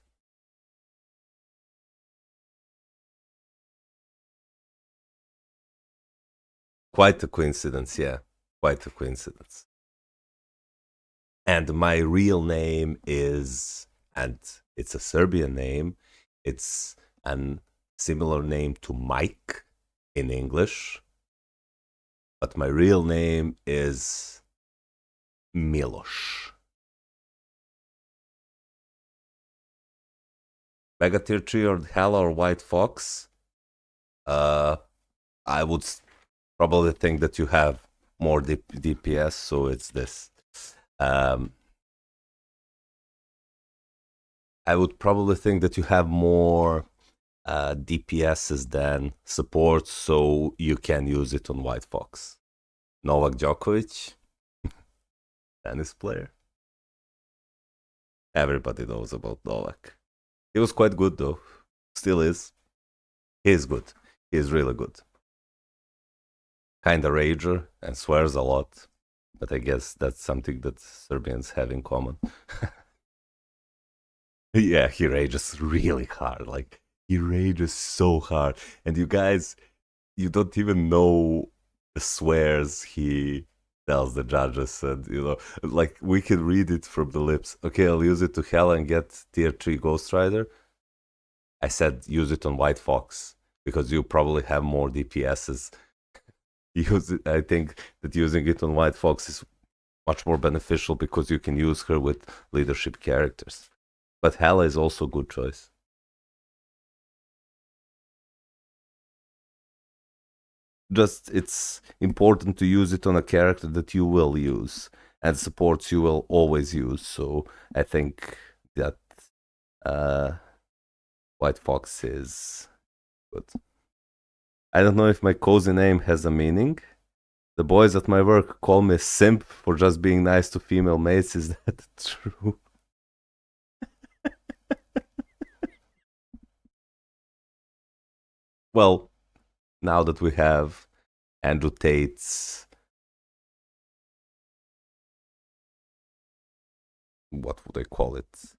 Quite a coincidence, yeah. Quite a coincidence. And my real name is, and it's a Serbian name, it's a similar name to Mike in English, but my real name is Miloš. Mega Tier 3 or Hella or White Fox? I would probably think that you have more DPS, so it's this. Um, I would probably think that you have more DPSs than support, so you can use it on White Fox. Novak Djokovic, tennis player. Everybody knows about Novak. He was quite good though. Still is. He is good. He is really good. Kinda rager and swears a lot. But I guess that's something that Serbians have in common. Yeah, he rages really hard. Like, he rages so hard. And you guys, you don't even know the swears he tells the judges. And, like, we can read it from the lips. Okay, I'll use it to hell and get tier 3 Ghost Rider. I said use it on White Fox because you probably have more DPSs. I think that using it on White Fox is much more beneficial because you can use her with leadership characters. But Hela is also a good choice. Just it's important to use it on a character that you will use and supports you will always use. So I think that White Fox is good. I don't know if my cozy name has a meaning. The boys at my work call me simp for just being nice to female mates. Is that true? Well, now that we have Andrew Tate's, what would I call it?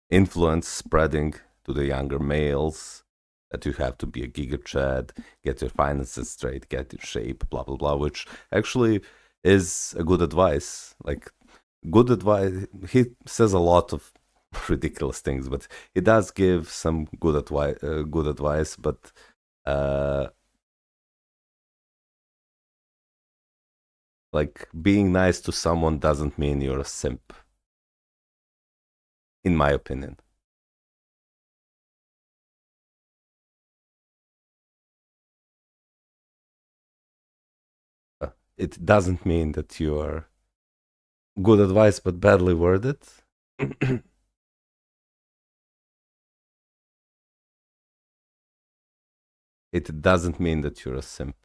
Influence spreading to the younger males, that you have to be a giga chad, get your finances straight, get in shape, blah blah blah, which actually is a good advice. Like, good advice. He says a lot of ridiculous things, but he does give some good advice. Good advice, but like, being nice to someone doesn't mean you're a simp, in my opinion. It doesn't mean that you are good advice but badly worded. It doesn't mean that you're a simp.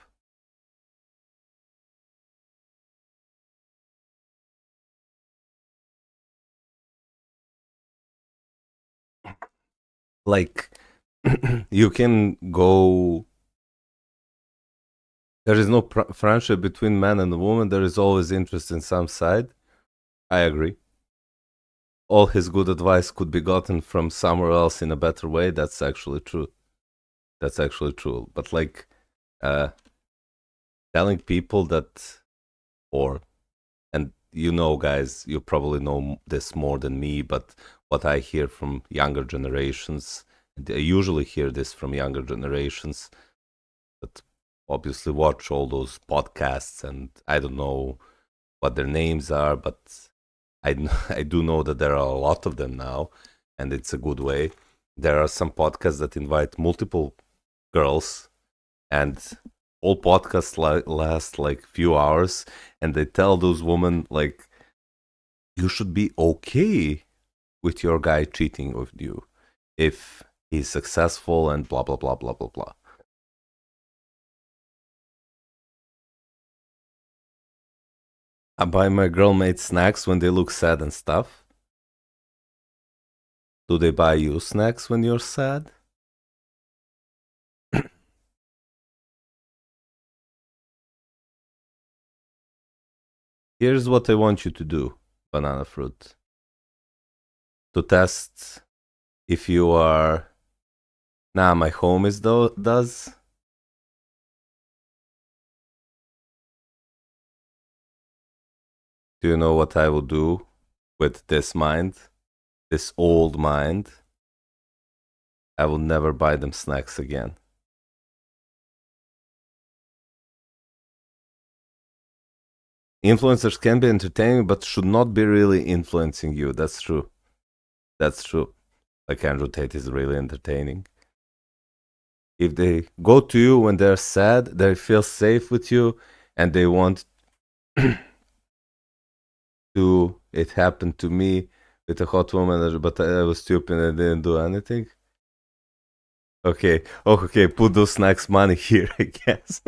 Like, you can go. There is no friendship between man and woman. There is always interest in some side. I agree. All his good advice could be gotten from somewhere else in a better way. That's actually true. That's actually true. But like, uh, telling people that, or, and guys, you probably know this more than me, but what I hear from younger generations, and I usually hear this from younger generations, that obviously watch all those podcasts, and I don't know what their names are, but I do know that there are a lot of them now, and it's a good way. There are some podcasts that invite multiple girls, and all podcasts last like few hours, and they tell those women like, you should be okay with your guy cheating with you if he's successful and blah blah blah blah blah blah. I buy my girl mates snacks when they look sad and stuff. Do they buy you snacks when you're sad? Here's what I want you to do, banana fruit. To test if you are. Nah, my homies does. Do you know what I will do with this mind? This old mind? I will never buy them snacks again. Influencers can be entertaining, but should not be really influencing you. That's true. That's true. Like Andrew Tate is really entertaining. If they go to you when they're sad, they feel safe with you, and they want to. It happened to me with a hot woman, but I was stupid and didn't do anything. Okay. Oh, okay. Put those snacks money here, I guess.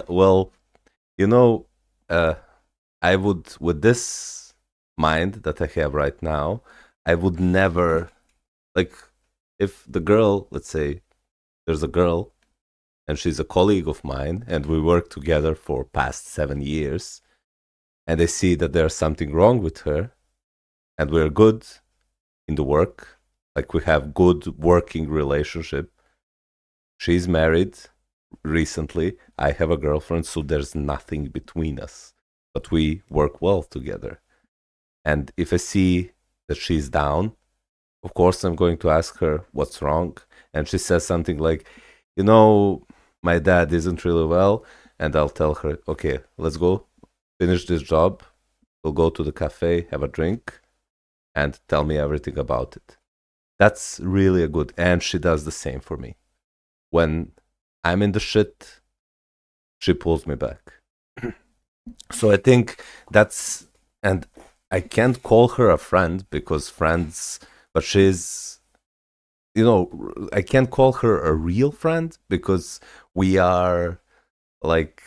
Well, you know, uh, I would, with this mind that I have right now, I would never, like, if the girl, let's say, there's a girl and she's a colleague of mine and we work together for past 7 years and I see that there's something wrong with her and we're good in the work, like we have good working relationship. She's married recently. I have a girlfriend, so there's nothing between us, but we work well together. And if I see that she's down, of course, I'm going to ask her what's wrong. And she says something like, you know, my dad isn't really well. And I'll tell her, okay, let's go finish this job. We'll go to the cafe, have a drink, and tell me everything about it. That's really a good. And she does the same for me. When I'm in the shit, she pulls me back. So I think that's, and I can't call her a friend because friends, but she's, you know, I can't call her a real friend because we are like,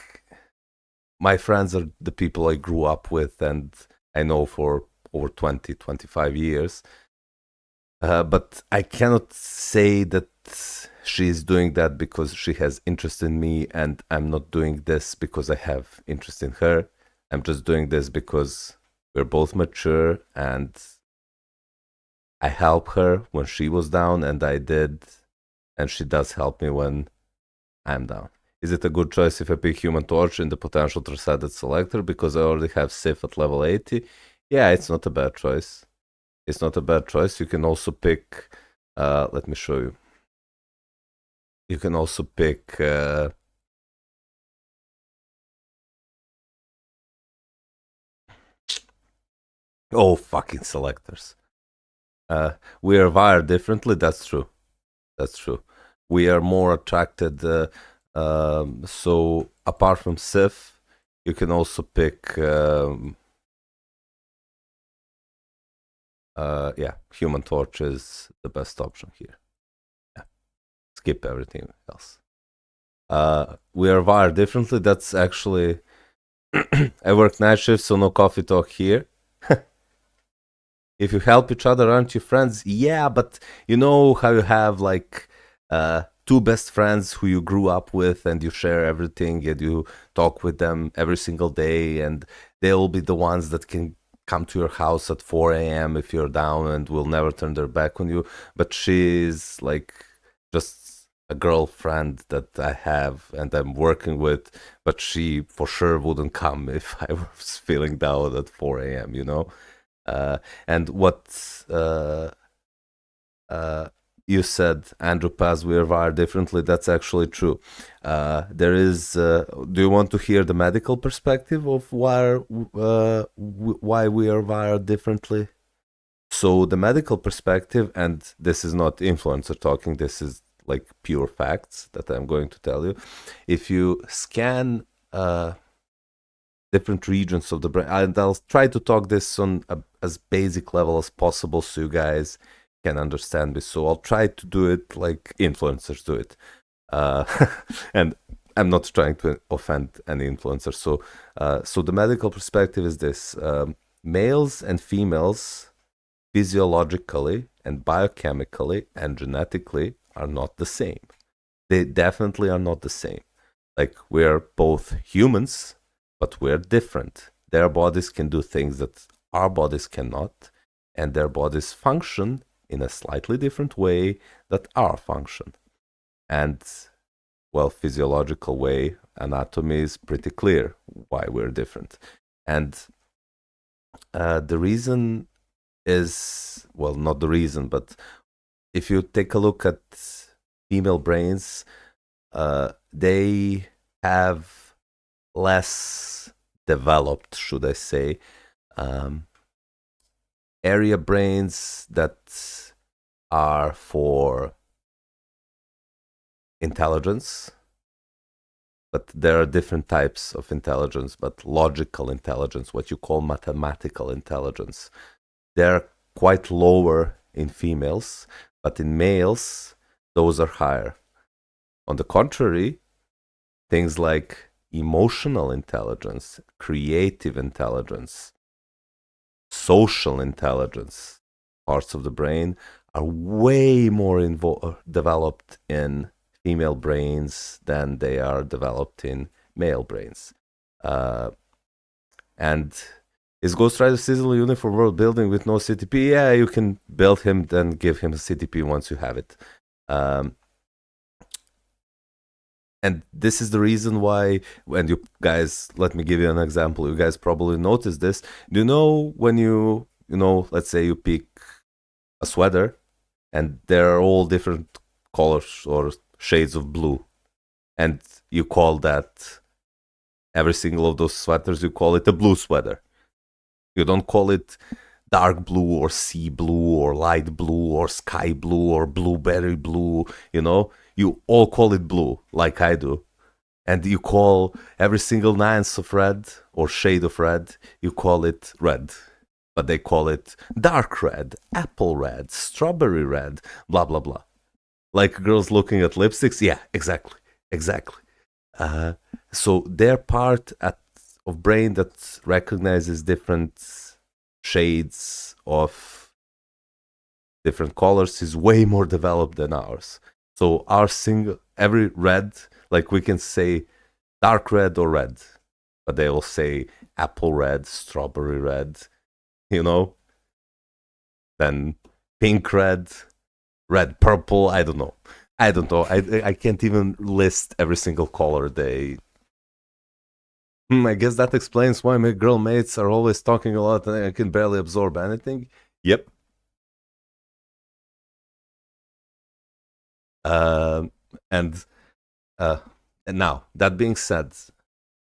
my friends are the people I grew up with and I know for over 20, 25 years. But I cannot say that she's doing that because she has interest in me and I'm not doing this because I have interest in her. I'm just doing this because we're both mature and I help her when she was down and I did, and she does help me when I'm down. Is it a good choice if I pick Human Torch in the potential three-sided selector because I already have Sif at level 80? Yeah, it's not a bad choice. It's not a bad choice. You can also pick, let me show you. You can also pick, oh, fucking selectors. We are wired differently. That's true. That's true. We are more attracted. So apart from Sif, you can also pick, yeah, Human Torch is the best option here. Yeah. Skip everything else. We are wired differently. That's actually, I work night shift, so no coffee talk here. If you help each other, aren't you friends? Yeah, but you know how you have like two best friends who you grew up with and you share everything and you talk with them every single day and they'll be the ones that can come to your house at 4 a.m. if you're down and will never turn their back on you. But she's like just a girlfriend that I have and I'm working with, but she for sure wouldn't come if I was feeling down at 4 a.m., you know? And what you said, Andrew Paz, we are wired differently. That's actually true. There is. Do you want to hear the medical perspective of why we are wired differently? So the medical perspective, and this is not influencer talking. This is like pure facts that I'm going to tell you. If you scan different regions of the brain. And I'll try to talk this on as basic level as possible so you guys can understand this. So I'll try to do it like influencers do it. Uh, and I'm not trying to offend any influencer. So the medical perspective is this. Males and females physiologically and biochemically and genetically are not the same. They definitely are not the same. Like we're both humans, but we're different. Their bodies can do things that our bodies cannot, and their bodies function in a slightly different way that our function. And well, physiological way, anatomy is pretty clear why we're different. And the reason is, well, not the reason, but if you take a look at female brains, they have less developed, should I say, area brains that are for intelligence, but there are different types of intelligence, but logical intelligence, what you call mathematical intelligence, they're quite lower in females, but in males, those are higher. On the contrary, things like emotional intelligence, creative intelligence, social intelligence, parts of the brain are way more developed in female brains than they are developed in male brains. And is Ghost Rider seasonal uniform world building with no CTP? Yeah, you can build him, then give him a CTP once you have it. And this is the reason why, when you guys, let me give you an example. You guys probably noticed this. Do you know when let's say you pick a sweater and they're all different colors or shades of blue, and you call that every single of those sweaters, you call it a blue sweater. You don't call it dark blue or sea blue or light blue or sky blue or blueberry blue, you all call it blue, like I do. And you call every single nuance of red or shade of red, you call it red. But they call it dark red, apple red, strawberry red, blah, blah, blah. Like girls looking at lipsticks? Yeah, exactly. So their part of brain that recognizes different shades of different colors is way more developed than ours. So every red, like we can say dark red or red, but they will say apple red, strawberry red, then pink red, red purple, I don't know. I can't even list every single color they. I guess that explains why my girl mates are always talking a lot and I can barely absorb anything. Yep. And now, that being said,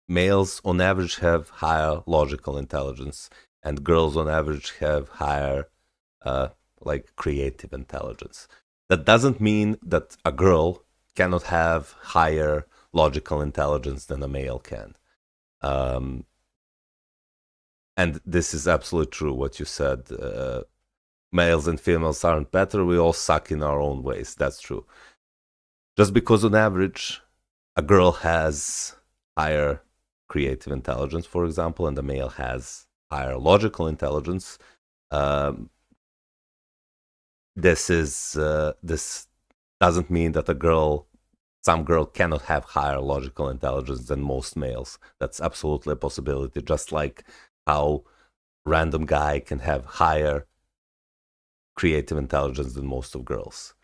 males on average have higher logical intelligence, and girls on average have higher, like, creative intelligence. That doesn't mean that a girl cannot have higher logical intelligence than a male can. And this is absolutely true, what you said. Males and females aren't better. We all suck in our own ways. That's true. Just because on average a girl has higher creative intelligence, for example, and the male has higher logical intelligence, this doesn't mean that some girl cannot have higher logical intelligence than most males. That's absolutely a possibility, just like how random guy can have higher creative intelligence than most of girls.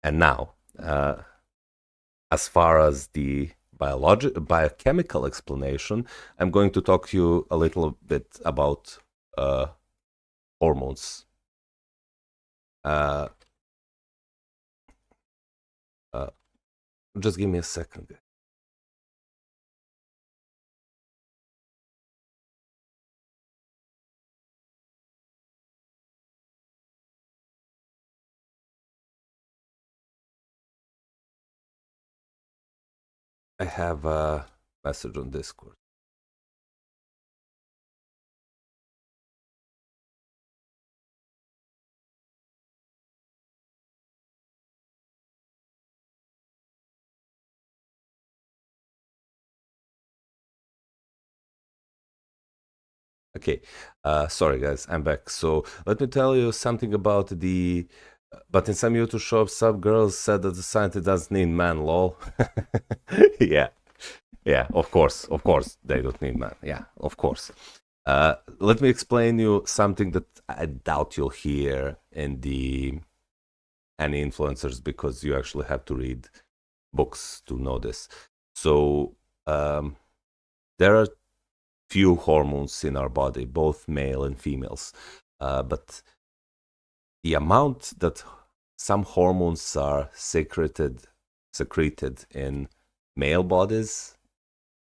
And now, as far as the biochemical explanation, I'm going to talk to you a little bit about hormones. Just give me a second. I have a message on Discord. Okay, sorry guys, I'm back. So let me tell you something about but in some YouTube shops, some girls said that the scientist doesn't need man, lol. Yeah, of course, they don't need man. Yeah, of course. Let me explain you something that I doubt you'll hear in the any influencers because you actually have to read books to know this. So there are few hormones in our body, both male and females, but the amount that some hormones are secreted in male bodies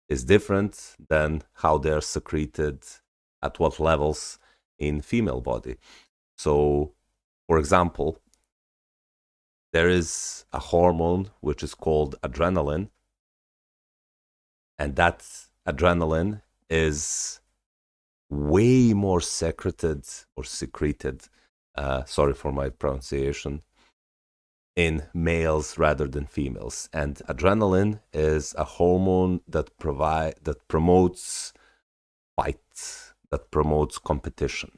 is different than how they're secreted at what levels in female body. So, for example, there is a hormone which is called adrenaline, and that adrenaline is way more secreted, sorry for my pronunciation, in males rather than females. And adrenaline is a hormone that promotes fight, that promotes competition.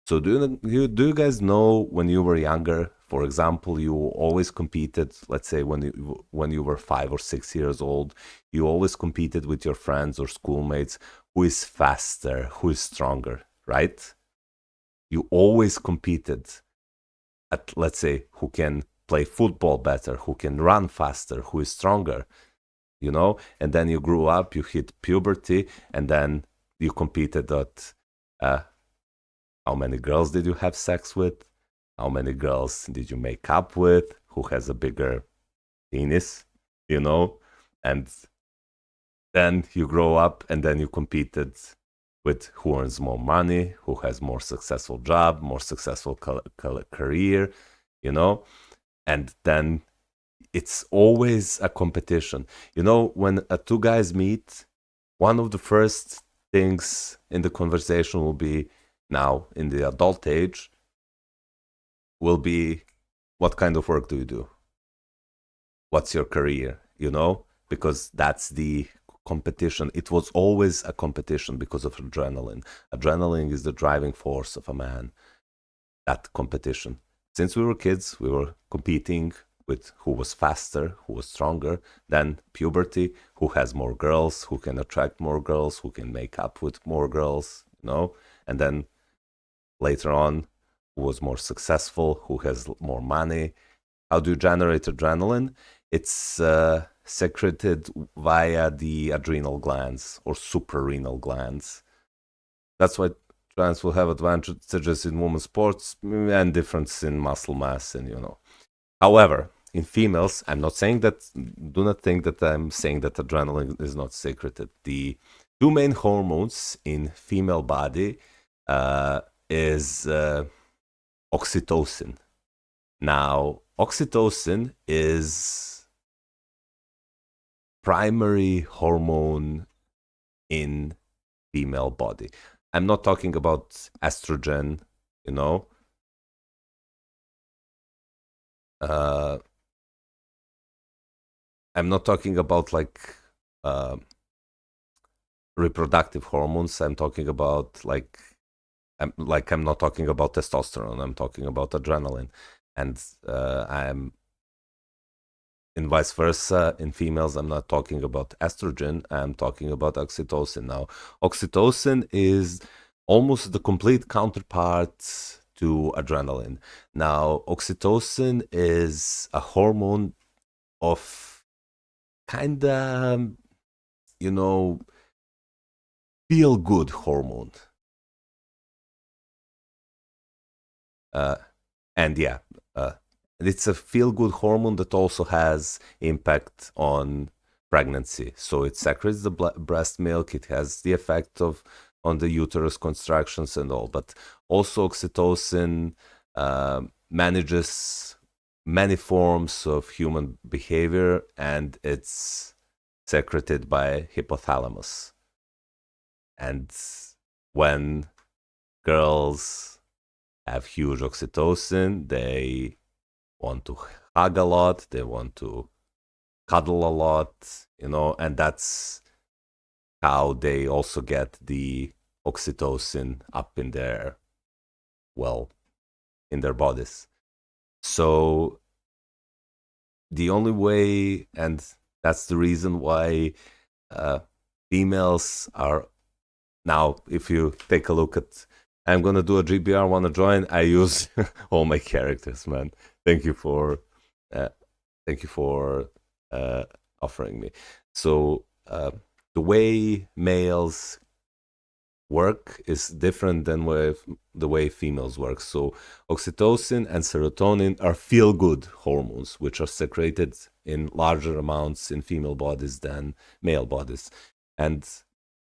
So do you guys know when you were younger, for example, you always competed, let's say when you were 5 or 6 years old, you always competed with your friends or schoolmates, who is faster, who is stronger, right? You always competed at, let's say, who can play football better, who can run faster, who is stronger, and then you grew up, you hit puberty, and then you competed at how many girls did you have sex with, how many girls did you make up with, who has a bigger penis, and then you grow up and then you competed with who earns more money, who has more successful job, more successful career, and then it's always a competition. When two guys meet, one of the first things in the conversation will be, now in the adult age, will be, what kind of work do you do? What's your career? Because that's the competition. It was always a competition because of adrenaline. Adrenaline is the driving force of a man. That competition. Since we were kids, we were competing with who was faster, who was stronger. Then puberty, who has more girls, who can attract more girls, who can make up with more girls, and then later on, who was more successful, who has more money. How do you generate adrenaline? It's secreted via the adrenal glands or suprarenal glands. That's why trans will have advantages in women's sports and difference in muscle mass, and However, in females, I'm not saying that. Do not think that I'm saying that adrenaline is not secreted. The two main hormones in female body is oxytocin. Now, oxytocin is primary hormone in female body. I'm not talking about estrogen, I'm not talking about reproductive hormones. I'm talking about I'm not talking about testosterone. I'm talking about adrenaline, and I'm in vice versa. In females, I'm not talking about estrogen. I'm talking about oxytocin. Now, oxytocin is almost the complete counterpart to adrenaline. Now, oxytocin is a hormone of kind of, feel good hormone. And yeah, it's a feel good hormone that also has impact on pregnancy. So it secretes the breast milk. It has the effect on the uterus constructions and all. But also oxytocin manages many forms of human behavior, and it's secreted by hypothalamus. And when girls have huge oxytocin, they want to hug a lot, they want to cuddle a lot, and that's how they also get the oxytocin up in their bodies. So the only way, and that's the reason why females are now, if you take a look at, I'm gonna do a GBR, wanna join, I use all my characters, man. Thank you for uh, thank you for uh, offering me. So the way males work is different than the way females work. So oxytocin and serotonin are feel-good hormones, which are secreted in larger amounts in female bodies than male bodies. And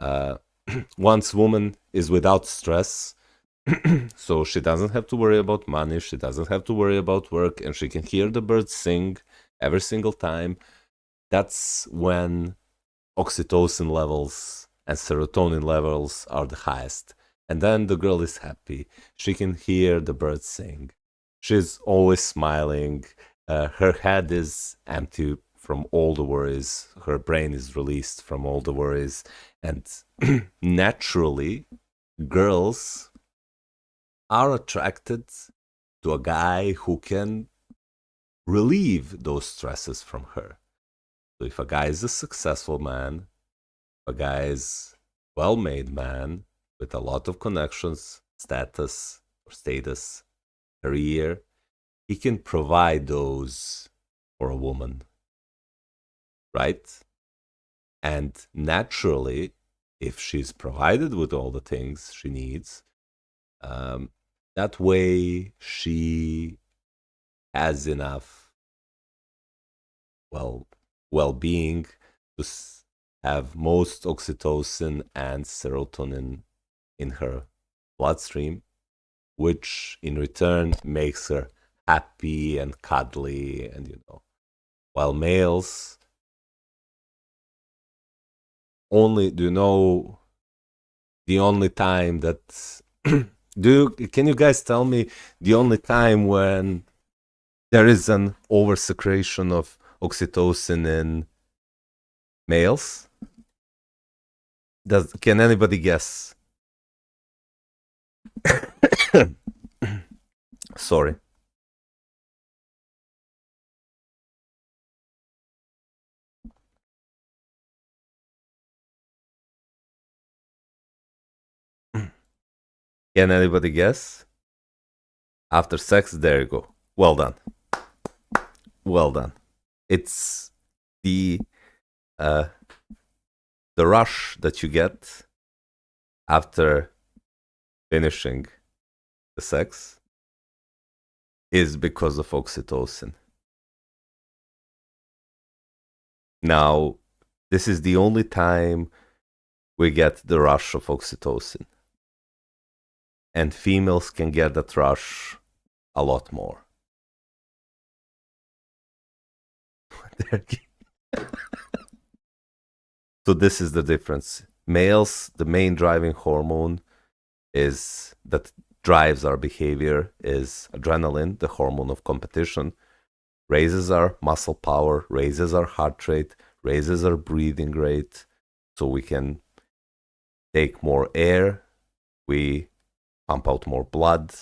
uh, once woman is without stress, so she doesn't have to worry about money, she doesn't have to worry about work, and she can hear the birds sing every single time. That's when oxytocin levels and serotonin levels are the highest. And then the girl is happy. She can hear the birds sing. She's always smiling. Her head is empty from all the worries. Her brain is released from all the worries. And naturally, girls are attracted to a guy who can relieve those stresses from her. So if a guy is a successful man, a guy is well-made man with a lot of connections, status, career, he can provide those for a woman, right? And naturally, if she's provided with all the things she needs, that way she has enough well-being to have most oxytocin and serotonin in her bloodstream, which in return makes her happy and cuddly, and while males only do you know the only time that can you guys tell me the only time when there is an oversecretion of oxytocin in males? Can anybody guess? Sorry. Can anybody guess? After sex, there you go. Well done. Well done. It's the rush that you get after finishing the sex is because of oxytocin. Now, this is the only time we get the rush of oxytocin. And females can get that rush a lot more. So this is the difference. Males, the main driving hormone is that drives our behavior is adrenaline, the hormone of competition. Raises our muscle power, raises our heart rate, raises our breathing rate, so we can take more air, we pump out more blood,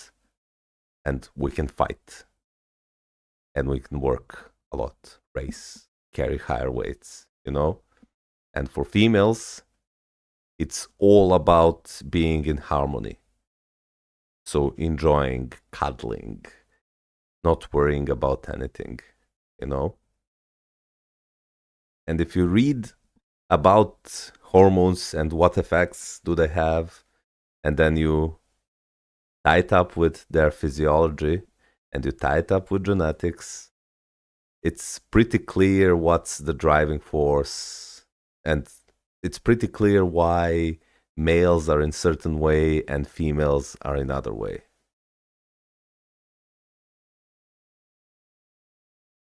and we can fight. And we can work a lot, race, carry higher weights, And for females, it's all about being in harmony. So enjoying, cuddling, not worrying about anything, And if you read about hormones and what effects do they have, and then you tie it up with their physiology and you tie it up with genetics, it's pretty clear what's the driving force, and it's pretty clear why males are in certain way and females are in other way.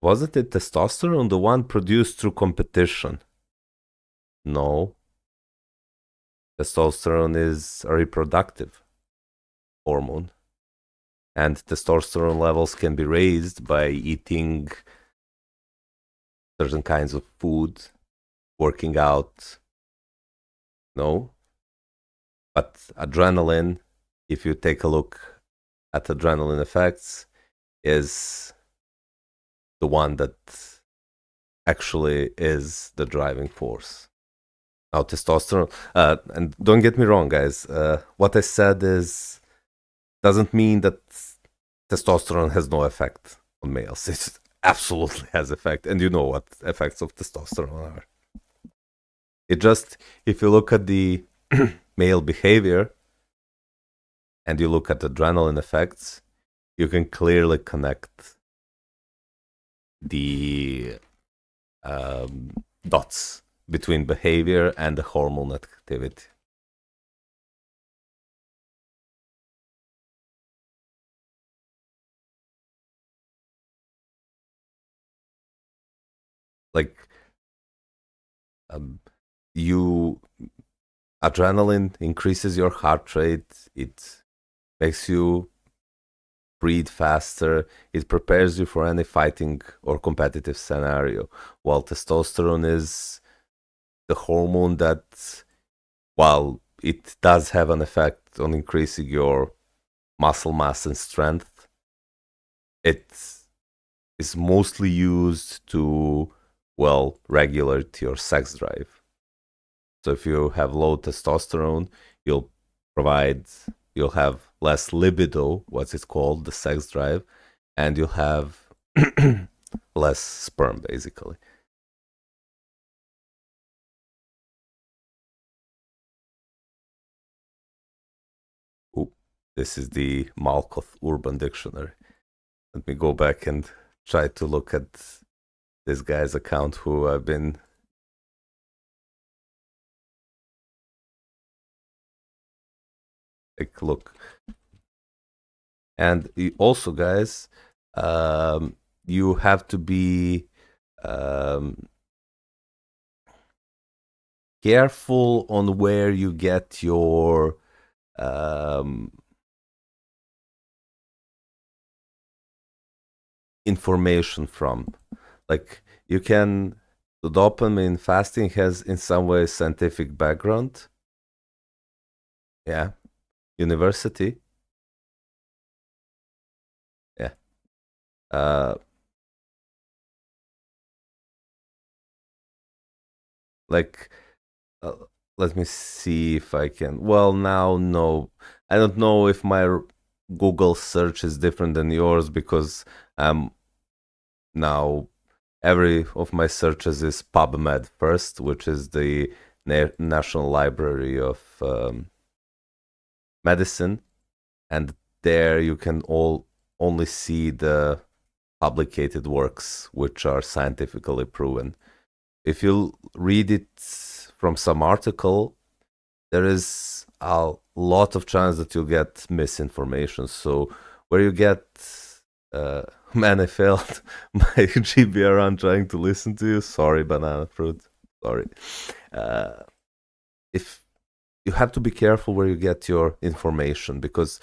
Wasn't it testosterone, the one produced through competition? No. Testosterone is a reproductive hormone. And testosterone levels can be raised by eating certain kinds of food, working out. No. But adrenaline, if you take a look at adrenaline effects, is the one that actually is the driving force. Now, testosterone, and don't get me wrong, guys, what I said doesn't mean that testosterone has no effect. on males. It absolutely has effect, and you know what effects of testosterone are. It just, if you look at the male behavior and you look at adrenaline effects, you can clearly connect the dots between behavior and the hormone activity. Like um, you adrenaline increases your heart rate, it makes you breathe faster, it prepares you for any fighting or competitive scenario, while testosterone is the hormone that, while it does have an effect on increasing your muscle mass and strength, it is mostly used to, well, regulate your sex drive. So if you have low testosterone, you'll provide, you'll have less libido, what's it called, the sex drive, and you'll have less sperm, basically. Ooh, this is the Malkoth Urban Dictionary. Let me go back and try to look at this guy's account who I've been like look. And also, guys, you have to be um, careful on where you get your information from. Like you can, the dopamine fasting has in some way scientific background. Yeah, university. Yeah. Uh, like uh, let me see if I can. Well, now no, I don't know if my Google search is different than yours because now every of my searches is PubMed first, which is the National Library of Medicine, and there you can only see the publicated works which are scientifically proven. If you read it from some article, there is a lot of chance that you'll get misinformation. So where you get, man, I failed my GBR on trying to listen to you. Sorry, banana fruit. Sorry. Uh, if you have to be careful where you get your information, because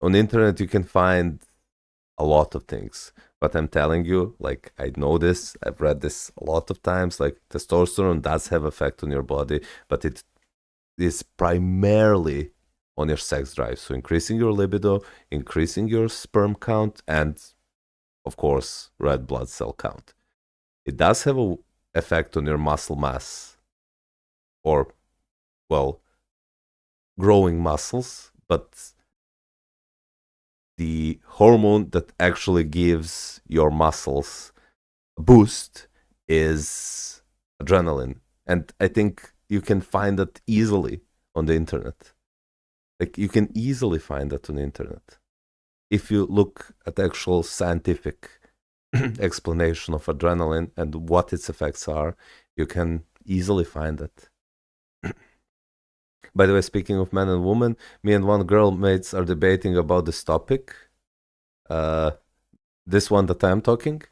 on the internet you can find a lot of things. But I'm telling you, like, I know this, I've read this a lot of times, like testosterone does have effect on your body, but it is primarily on your sex drive. So increasing your libido, increasing your sperm count, and of course, red blood cell count. It does have a effect on your muscle mass or, well, growing muscles, but the hormone that actually gives your muscles a boost is adrenaline. And I think you can find that easily on the internet. Like you can easily find that on the internet. If you look at actual scientific explanation of adrenaline and what its effects are, you can easily find it. By the way, speaking of men and women, me and one girl mates are debating about this topic. Uh, this one that I'm talking.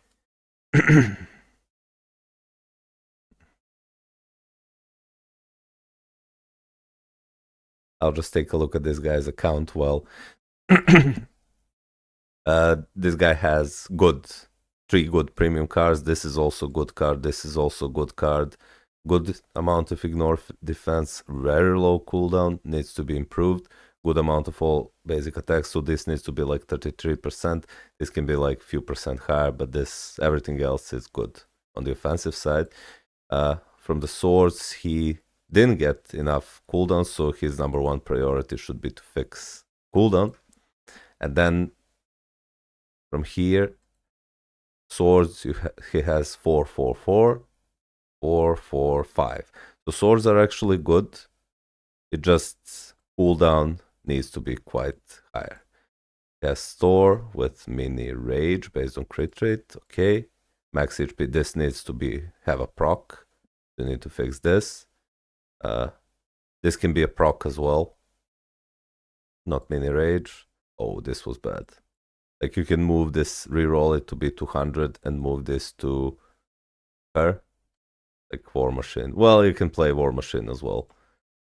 I'll just take a look at this guy's account. Well, this guy has three good premium cards. This is also good card. This is also good card. Good amount of ignore defense. Very low cooldown. Needs to be improved. Good amount of all basic attacks. So this needs to be like 33%. This can be like few percent higher, but this everything else is good on the offensive side. From the swords, he didn't get enough cooldown, so his number one priority should be to fix cooldown. And then from here, Swords, he has 4, 4, 4, 4, 4, 5. So swords are actually good. It just cooldown needs to be quite higher. He has Thor with mini rage based on crit rate. Okay. Max HP. This needs to have a proc. You need to fix this. This can be a proc as well. Not mini rage. Oh, this was bad. Like you can move this, reroll it to be 200 and move this to her. Like War Machine. Well, you can play War Machine as well.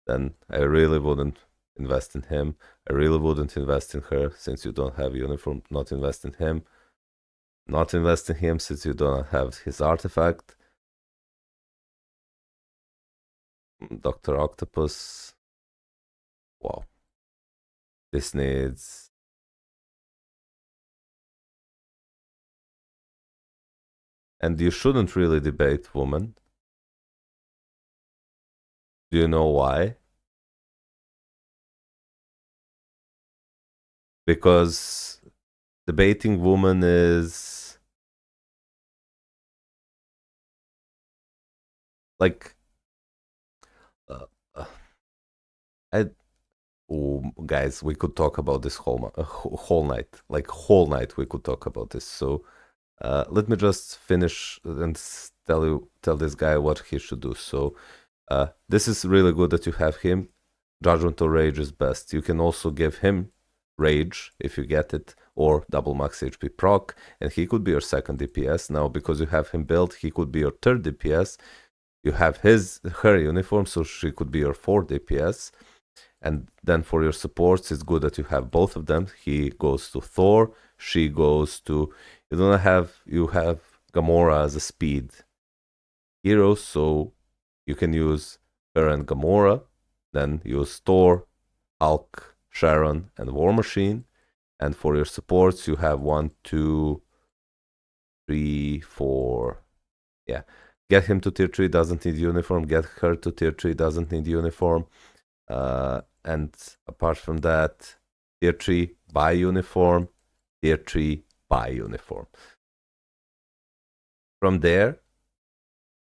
Then I really wouldn't invest in him. I really wouldn't invest in her since you don't have uniform. Not invest in him. Not invest in him since you don't have his artifact. Dr. Octopus. Wow. This needs... And you shouldn't really debate woman. Do you know why? Because debating woman is... like... guys, we could talk about this whole night. Like whole night we could talk about this. So let me just finish and tell this guy what he should do. So this is really good that you have him. Judgment or Rage is best. You can also give him Rage if you get it, or double max HP proc, and he could be your second DPS. Now, because you have him built, he could be your third DPS. You have her uniform, so she could be your fourth DPS. And then for your supports, it's good that you have both of them. He goes to Thor, she goes to... You have Gamora as a speed hero, so you can use her and Gamora. Then use Thor, Hulk, Sharon, and War Machine. And for your supports, you have 1, 2, 3, 4. Yeah. Get him to tier 3, doesn't need uniform. Get her to tier 3, doesn't need uniform. And apart from that, tier 3, buy uniform. Tier 3, buy uniform. From there,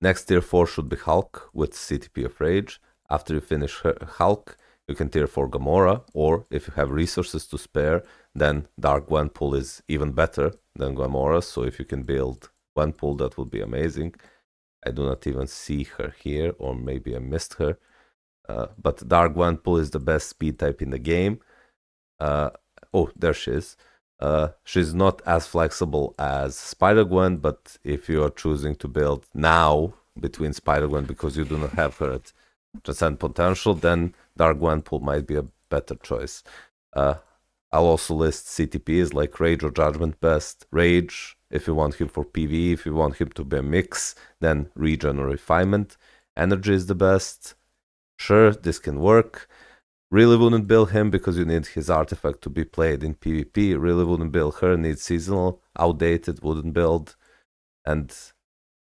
next tier 4 should be Hulk with CTP of Rage. After you finish Hulk, you can tier 4 Gamora, or if you have resources to spare, then Dark Gwenpool is even better than Gamora. So if you can build Gwenpool, that would be amazing. I do not even see her here, or maybe I missed her. But Dark Gwenpool is the best speed type in the game. Oh, there she is. She's not as flexible as Spider-Gwen, but if you are choosing to build now between Spider-Gwen because you do not have her at Transcend Potential, then Dark Gwenpool might be a better choice. I'll also list CTPs like Rage or Judgment best. Rage, if you want him for PvE, if you want him to be a mix, then Regen or Refinement. Energy is the best. Sure, this can work. Really wouldn't build him because you need his artifact to be played in PvP. Really wouldn't build her, needs seasonal. Outdated, wouldn't build. And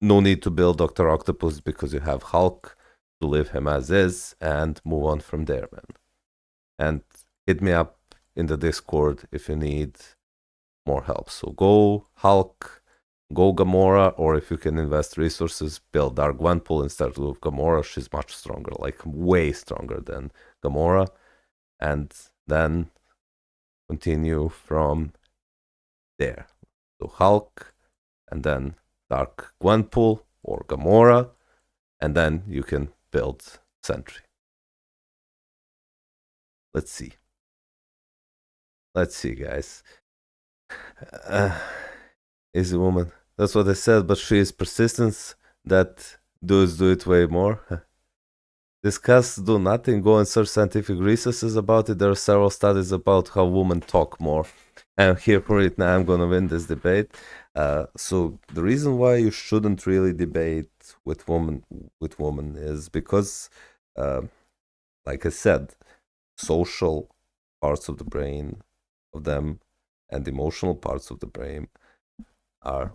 no need to build Dr. Octopus because you have Hulk to leave him as is and move on from there, man. And hit me up in the Discord if you need more help. So go Hulk, go Gamora, or if you can invest resources, build Dark Gwenpool instead of Gamora. She's much stronger, like way stronger than Gamora. And then continue from there. So Hulk, and then Dark Gwenpool or Gamora, and then you can build Sentry. Let's see. Let's see, guys. Easy woman. That's what I said, but she is persistence that dudes do it way more. Discuss, do nothing, go and search scientific resources about it. There are several studies about how women talk more. I'm here for it now. I'm gonna win this debate. So the reason why you shouldn't really debate with women is because, like I said, social parts of the brain of them and emotional parts of the brain are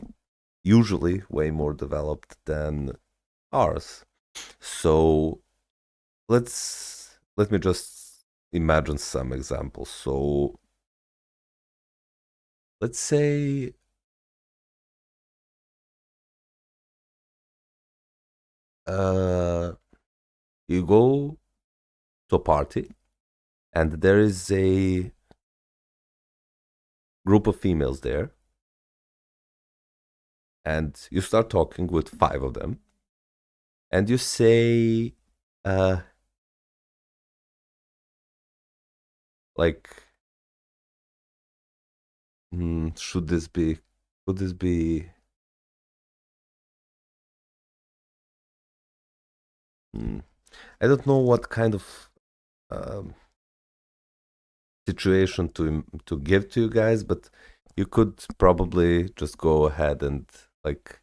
usually way more developed than ours. So let me just imagine some examples. So let's say uh, you go to a party, and there is a group of females there, and you start talking with five of them, and you say, uh, like, should this be, could this be, hmm, I don't know what kind of um, situation to give to you guys, but you could probably just go ahead and like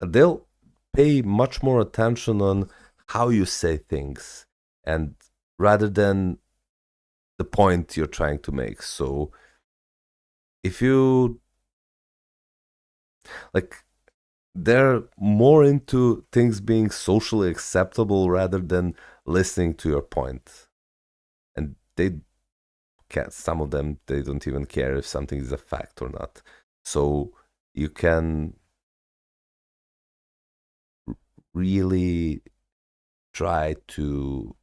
they'll pay much more attention on how you say things and rather than the point you're trying to make. So if you like they're more into things being socially acceptable rather than listening to your point. And they can't, some of them, they don't even care if something is a fact or not. So you can really try to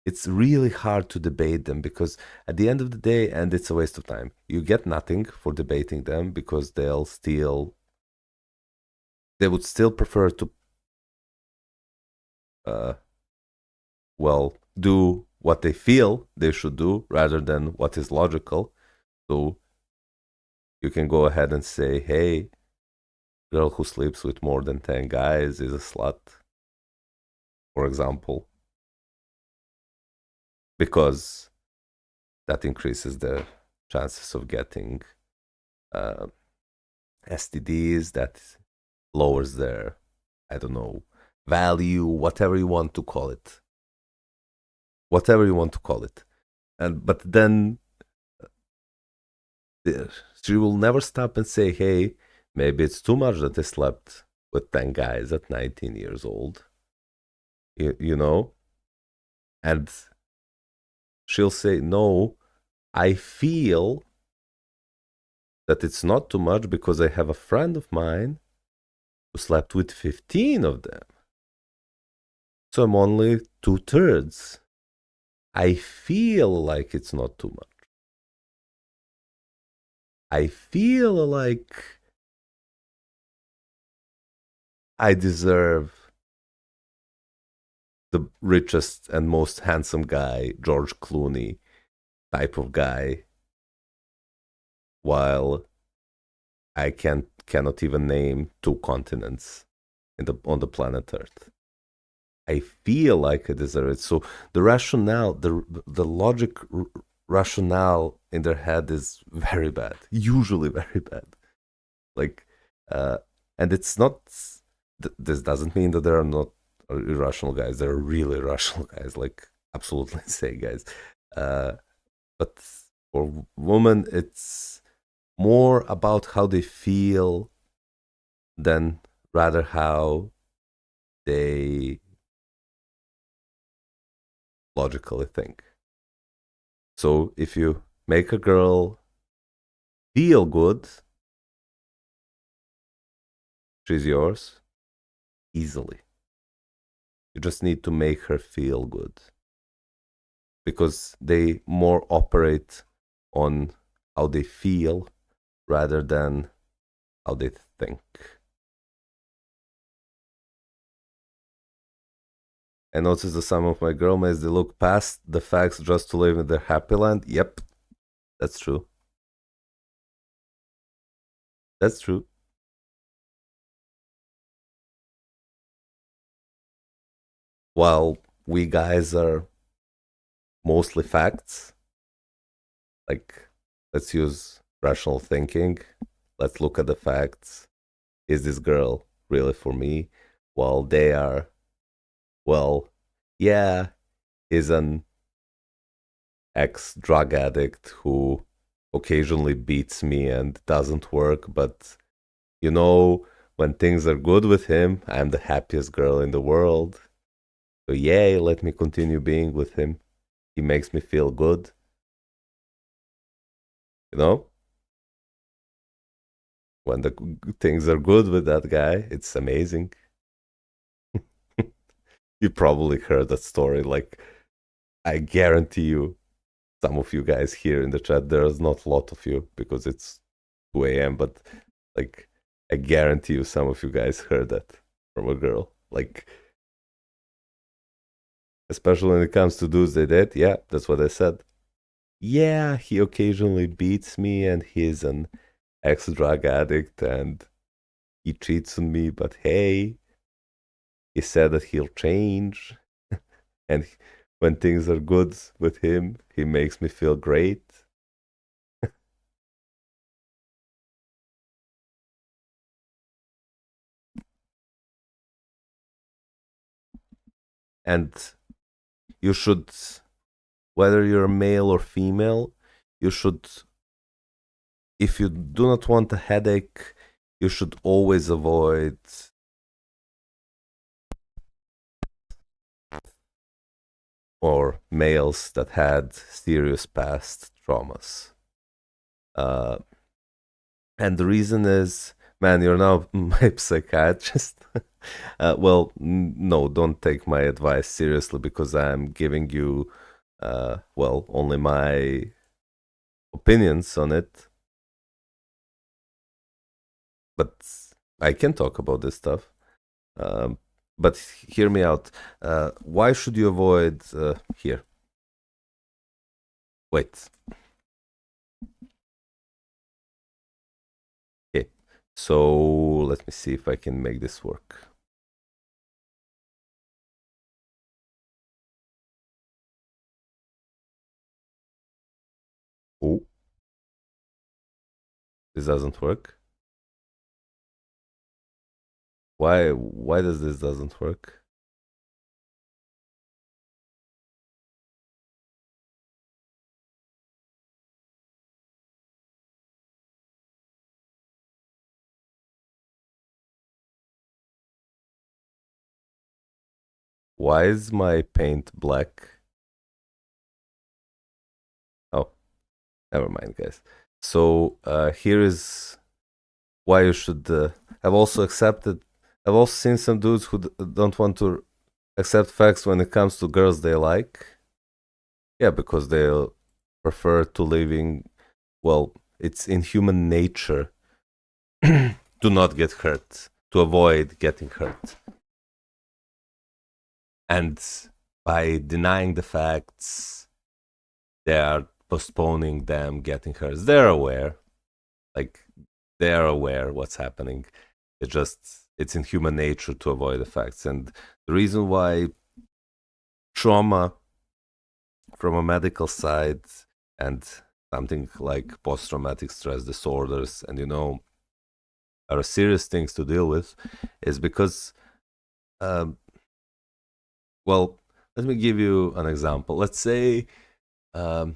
it's really hard to debate them because at the end of the day, and it's a waste of time, you get nothing for debating them because they would still prefer to uh, well do what they feel they should do rather than what is logical. So you can go ahead and say, hey, girl who sleeps with more than 10 guys is a slut, for example, because that increases the chances of getting uh, STDs, that lowers their, I don't know, value, whatever you want to call it. Whatever you want to call it. And but then she will never stop and say, hey, maybe it's too much that I slept with 10 guys at 19 years old. You know? And she'll say, no, I feel that it's not too much because I have a friend of mine who slept with 15 of them. So I'm only 2/3. I feel like it's not too much. I feel like I deserve the richest and most handsome guy, George Clooney type of guy, while I cannot even name two continents on the planet Earth. I feel like I deserve it. So the rationale, the logic rationale in their head is very bad, usually very bad. Like, uh, and it's not. This doesn't mean that there are not irrational guys. There are really irrational guys, like absolutely insane guys. Uh, but for women, it's more about how they feel than rather how they logically think. So if you make a girl feel good, she's yours easily. You just need to make her feel good because they more operate on how they feel rather than how they think. I notice that some of my girlmates they look past the facts just to live in their happy land. Yep, that's true. That's true. While we guys are mostly facts, like let's use rational thinking. Let's look at the facts. Is this girl really for me? While they are, well, yeah, is an ex drug addict who occasionally beats me and doesn't work, but you know, when things are good with him, I'm the happiest girl in the world. So, yay, let me continue being with him. He makes me feel good, you know? when the things are good with that guy, it's amazing. You probably heard that story. Like, I guarantee you, some of you guys here in the chat, there's not a lot of you because it's 2 a.m., but like, I guarantee you, some of you guys heard that from a girl. Like, especially when it comes to dudes they date. Yeah, that's what I said. Yeah, he occasionally beats me and he's an ex-drug addict and he cheats on me, but hey, he said that he'll change. And when things are good with him, he makes me feel great. And you should, whether you're male or female, you should, if you do not want a headache, you should always avoid or males that had serious past traumas. Uh, and the reason is, man, you're now my psychiatrist. Well, no, don't take my advice seriously because I'm giving you, well, only my opinions on it. But I can talk about this stuff. Um, but hear me out. Why should you avoid here? Wait. Okay. So let me see if I can make this work. Oh, this doesn't work. Why does this doesn't work? Why is my paint black? Oh, never mind, guys. So here is why you should. I've also accepted. I've also seen some dudes who don't want to accept facts when it comes to girls they like. Yeah, because they'll prefer to living. Well, it's in human nature to not get hurt, to avoid getting hurt, and by denying the facts, they are postponing them getting hurt. They're aware, like they're aware what's happening. It's in human nature to avoid the facts, and the reason why trauma from a medical side and something like post-traumatic stress disorders and are serious things to deal with is because um, well, let me give you an example. Let's say um,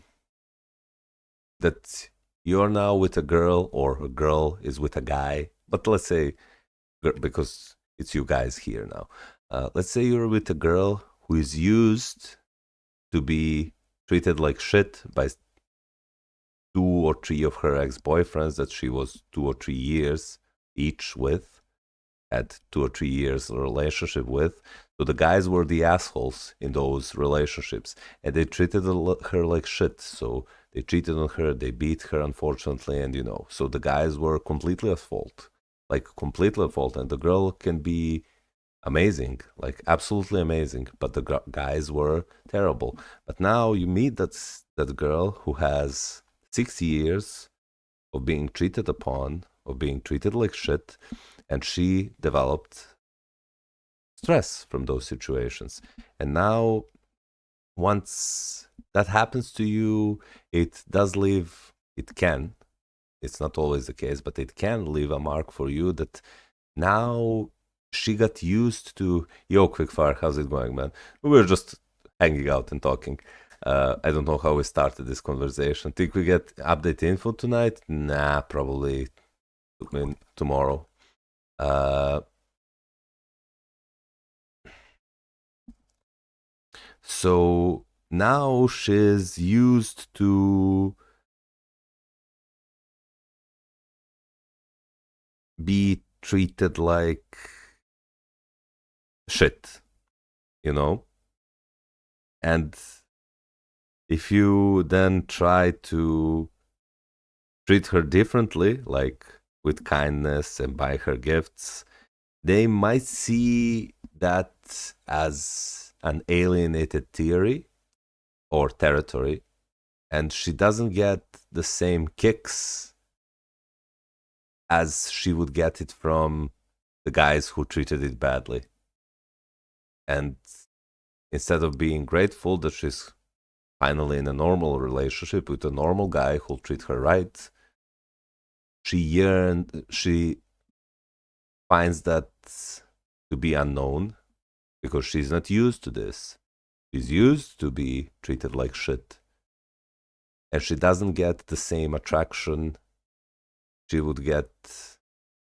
that you're now with a girl or a girl is with a guy, but let's say because it's you guys here now, let's say you're with a girl who is used to be treated like shit by 2 or 3 of her ex-boyfriends that she was 2 or 3 years each with, had 2 or 3 years relationship with. So the guys were the assholes in those relationships, and they treated her like shit. So they cheated on her, they beat her, unfortunately, and so the guys were completely at fault, like completely at fault, and the girl can be amazing, like absolutely amazing, but the guys were terrible. But now you meet that girl who has 6 years of being treated upon, of being treated like shit, and she developed stress from those situations. And now, once that happens to you, it does leave, it can, it's not always the case, but it can leave a mark for you that now she got used to. Yo, Quickfire, how's it going, man? We were just hanging out and talking. I don't know how we started this conversation. Think we get update info tonight? Nah, probably tomorrow. So now she's used to be treated like shit, you know? And if you then try to treat her differently, like with kindness and buy her gifts, they might see that as an alienated theory or territory, and she doesn't get the same kicks as she would get it from the guys who treated it badly. And instead of being grateful that she's finally in a normal relationship with a normal guy who'll treat her right, she finds that to be unknown because she's not used to this. She's used to be treated like shit. And she doesn't get the same attraction she would get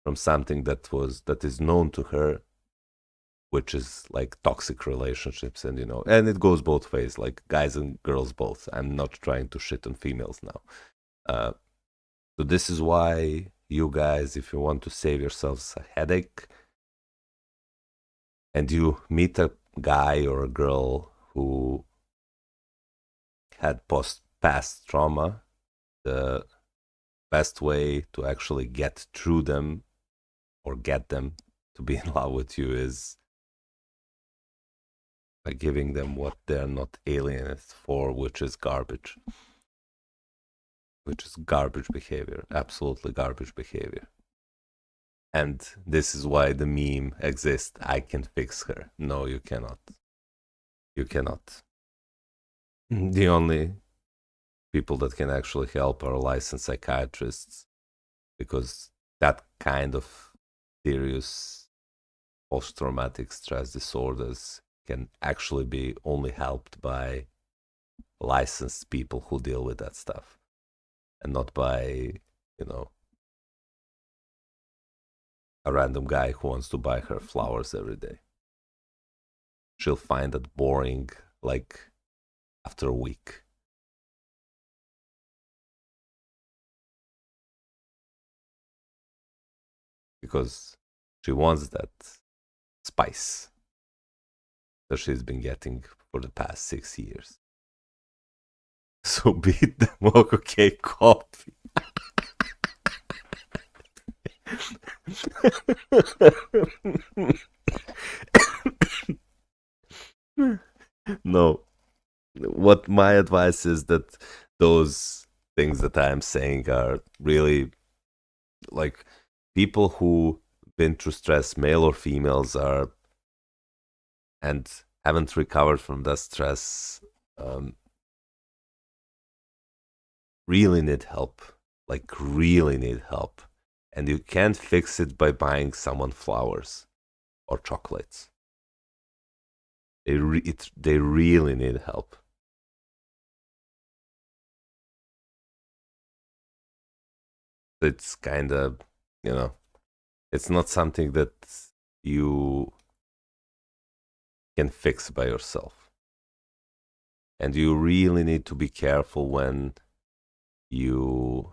from something that is known to her, which is like toxic relationships. And and it goes both ways, like guys and girls both. I'm not trying to shit on females now. So this is why you guys, if you want to save yourselves a headache and you meet a guy or a girl who had past trauma, the best way to actually get through them or get them to be in love with you is by giving them what they're not alienated for, which is garbage. Which is garbage behavior, absolutely garbage behavior. And this is why the meme exists. I can fix her. No, you cannot. You cannot. The only people that can actually help are licensed psychiatrists, because that kind of serious post-traumatic stress disorders can actually be only helped by licensed people who deal with that stuff, and not by, a random guy who wants to buy her flowers every day. She'll find that boring, like, after a week. Because she wants that spice that she's been getting for the past 6 years. So beat the mocha cake coffee. No. What my advice is that those things that I'm saying are really like people who been through stress, male or females, are and haven't recovered from that stress, really need help. Like really need help. And you can't fix it by buying someone flowers or chocolates. They really need help. It's kind of, it's not something that you can fix by yourself. And you really need to be careful when you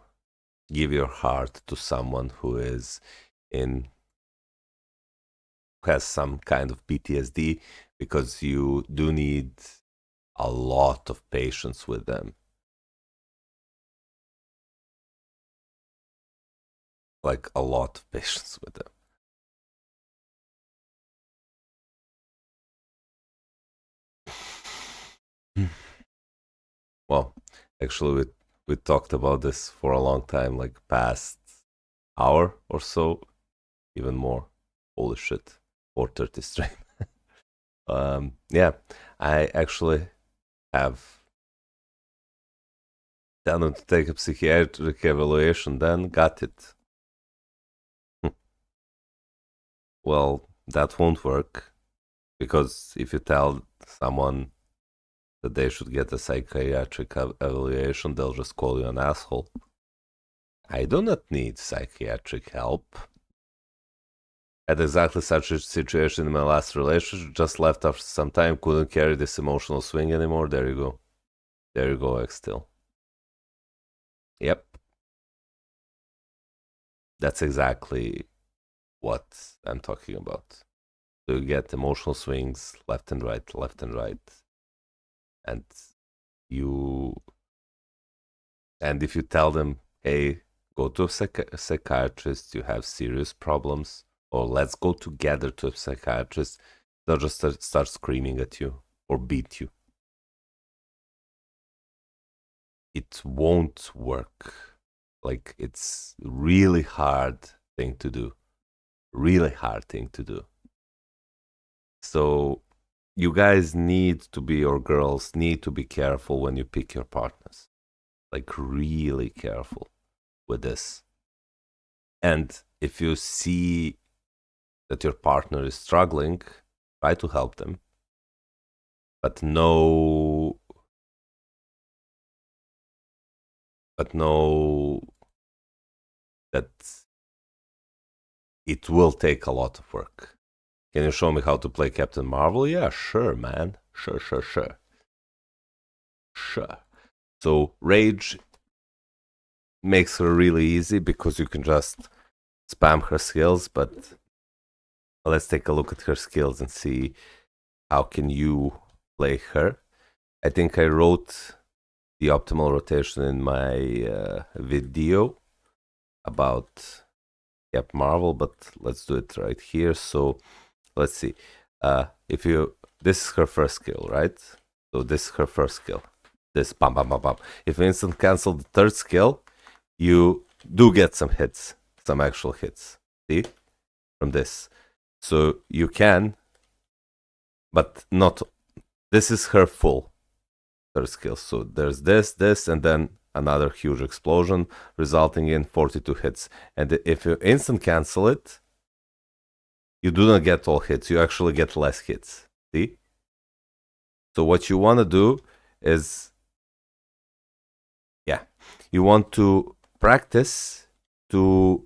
give your heart to someone who has some kind of PTSD, because you do need a lot of patience with them. Like a lot of patience with them. Well, actually, we talked about this for a long time, like past hour or so, even more. Holy shit, 4:30 stream. Yeah, I actually have done to take a psychiatric evaluation, then got it. Well, that won't work, because if you tell someone that they should get a psychiatric evaluation, they'll just call you an asshole. I do not need psychiatric help. Had exactly such a situation in my last relationship, just left after some time, couldn't carry this emotional swing anymore. There you go. There you go, X still. Yep. That's exactly what I'm talking about. So you get emotional swings left and right, and if you tell them, hey, go to a psychiatrist, you have serious problems, or let's go together to a psychiatrist, they'll just start screaming at you or beat you. It won't work. Like, it's really hard thing to do. Really hard thing to do. So you guys need to be, or girls need to be careful when you pick your partners. Like, really careful with this. And if you see that your partner is struggling, try to help them. But know that it will take a lot of work. Can you show me how to play Captain Marvel? Yeah, sure, man. Sure. So Rage makes her really easy because you can just spam her skills, but let's take a look at her skills and see how can you play her. I think I wrote the optimal rotation in my video about Cap Marvel, but let's do it right here. So let's see. This is her first skill, right? So this is her first skill. This bam. If you instant cancel the third skill, you do get some hits, some actual hits. See? From this. So you can, but not. This is her full third skill. So there's this, and then another huge explosion, resulting in 42 hits. And if you instant cancel it, you do not get all hits. You actually get less hits. See? So what you want to do is, you want to practice to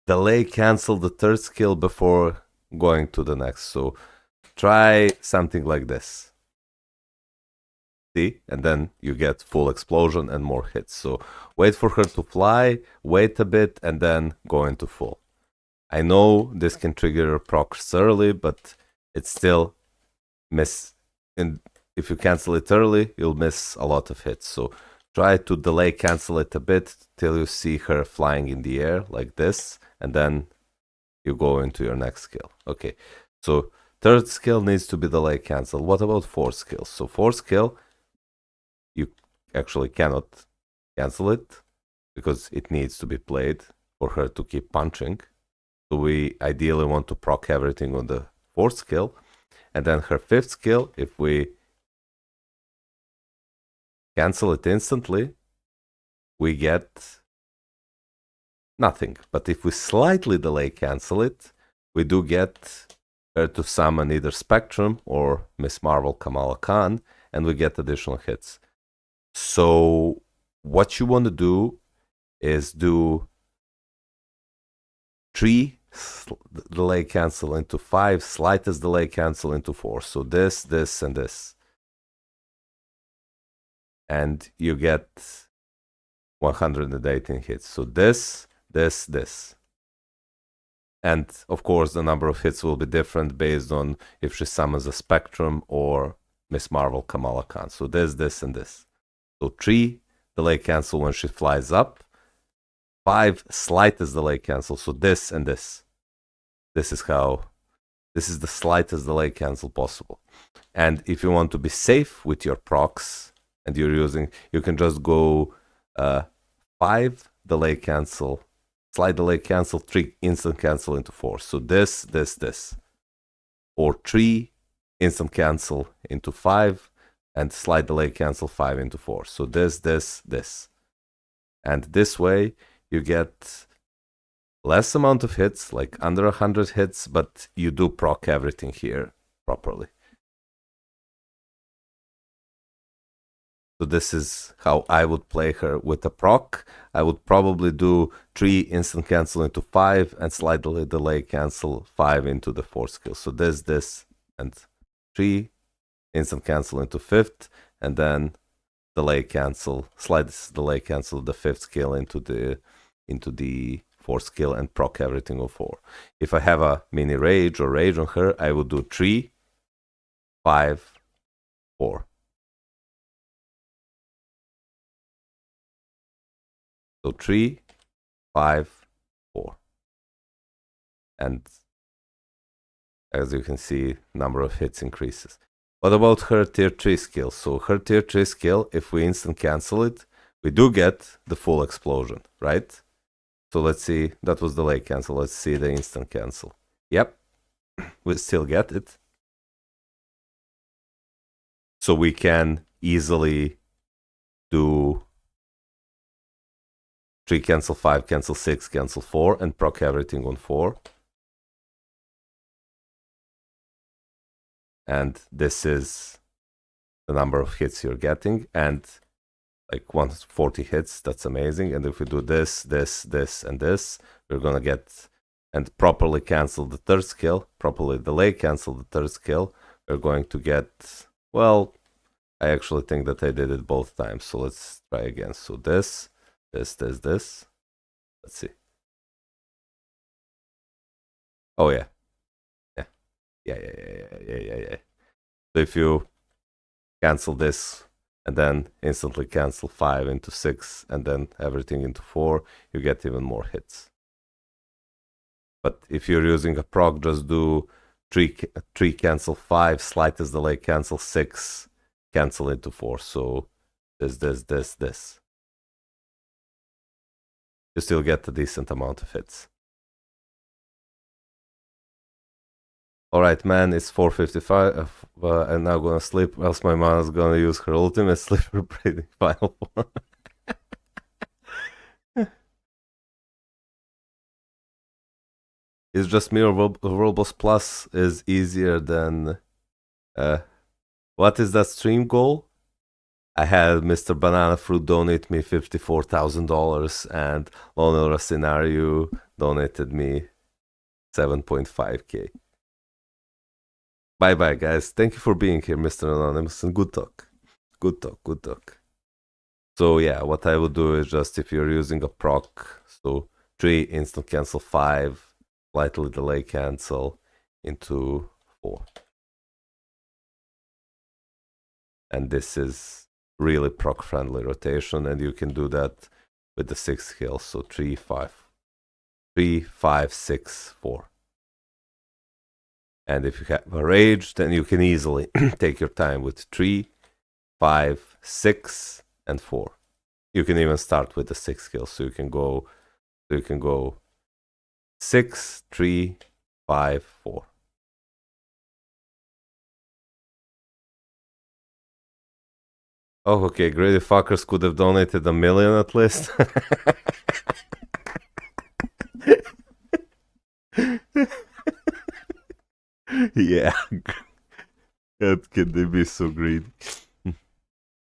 delay cancel the third skill before going to the next. So try something like this. See? And then you get full explosion and more hits. So wait for her to fly, wait a bit, and then go into full. I know this can trigger procs early, but it's still miss. And if you cancel it early, you'll miss a lot of hits. So try to delay cancel it a bit till you see her flying in the air like this, and then you go into your next skill. Okay, so third skill needs to be delay cancel. What about fourth skill? So fourth skill, you actually cannot cancel it because it needs to be played for her to keep punching. So we ideally want to proc everything on the fourth skill. And then her fifth skill, if we cancel it instantly, we get nothing. But if we slightly delay cancel it, we do get her to summon either Spectrum or Miss Marvel Kamala Khan, and we get additional hits. So what you want to do is do 3 delay cancel into 5, slightest delay cancel into 4. So this, and this. And you get 118 hits. So this. And of course, the number of hits will be different based on if she summons a Spectrum or Miss Marvel Kamala Khan. So this, and this. So 3 delay cancel when she flies up. 5 slightest delay cancel. So this and this. This is the slightest delay cancel possible. And if you want to be safe with your procs and you can just go 5 delay cancel, slide delay cancel, 3 instant cancel into 4. So this. Or 3 instant cancel into 5 and slide delay cancel 5 into 4. So this. And this way you get less amount of hits, like under 100 hits, but you do proc everything here properly. So this is how I would play her with a proc. I would probably do 3 instant cancel into 5 and slightly delay cancel 5 into the 4th skill. So this, and 3 instant cancel into 5th, and then delay cancel, slide delay cancel the 5th skill into the 4 skill and proc everything on 4. If I have a mini rage or rage on her, I would do 3, 5, 4. So 3, 5, 4. And as you can see, number of hits increases. What about her tier 3 skill? So her tier 3 skill, if we instant cancel it, we do get the full explosion, right? So let's see, that was delay cancel. Let's see the instant cancel. Yep, we still get it. So we can easily do 3 cancel 5, cancel 6, cancel 4, and proc everything on 4. And this is the number of hits you're getting, and like 140 hits, that's amazing. And if we do this, this, this, and this, we're gonna get, and properly cancel the third skill, properly delay cancel the third skill, we're going to get, well, I actually think that I did it both times, so let's try again. So this, this, this, this, let's see. Oh yeah, yeah. So if you cancel this and then instantly cancel 5 into 6 and then everything into 4, you get even more hits. But if you're using a proc, just do 3 cancel 5, slightest delay cancel 6, cancel into 4. So this. You still get a decent amount of hits. Alright, man, it's 4:55. I'm now gonna sleep, else my mom is gonna use her ultimate sleeper breathing final form. It's just me or Roblox Plus is easier than. What is that stream goal? I had Mr. Banana Fruit donate me $54,000 and Lonera Scenario donated me 7.5k. Bye bye, guys. Thank you for being here, Mr. Anonymous, and good talk. Good talk. So yeah, what I would do is just, if you're using a proc, so 3 instant cancel 5, slightly delay cancel into 4. And this is really proc friendly rotation, and you can do that with the 6 skills. So 3, 5, 6, 4. And if you have a rage, then you can easily take your time with 3, 5, 6, and 4. You can even start with the 6 skills. So you can go 6, 3, 5, 4. Oh, okay, greedy fuckers could have donated $1 million at least. Yeah. How can they be so greedy?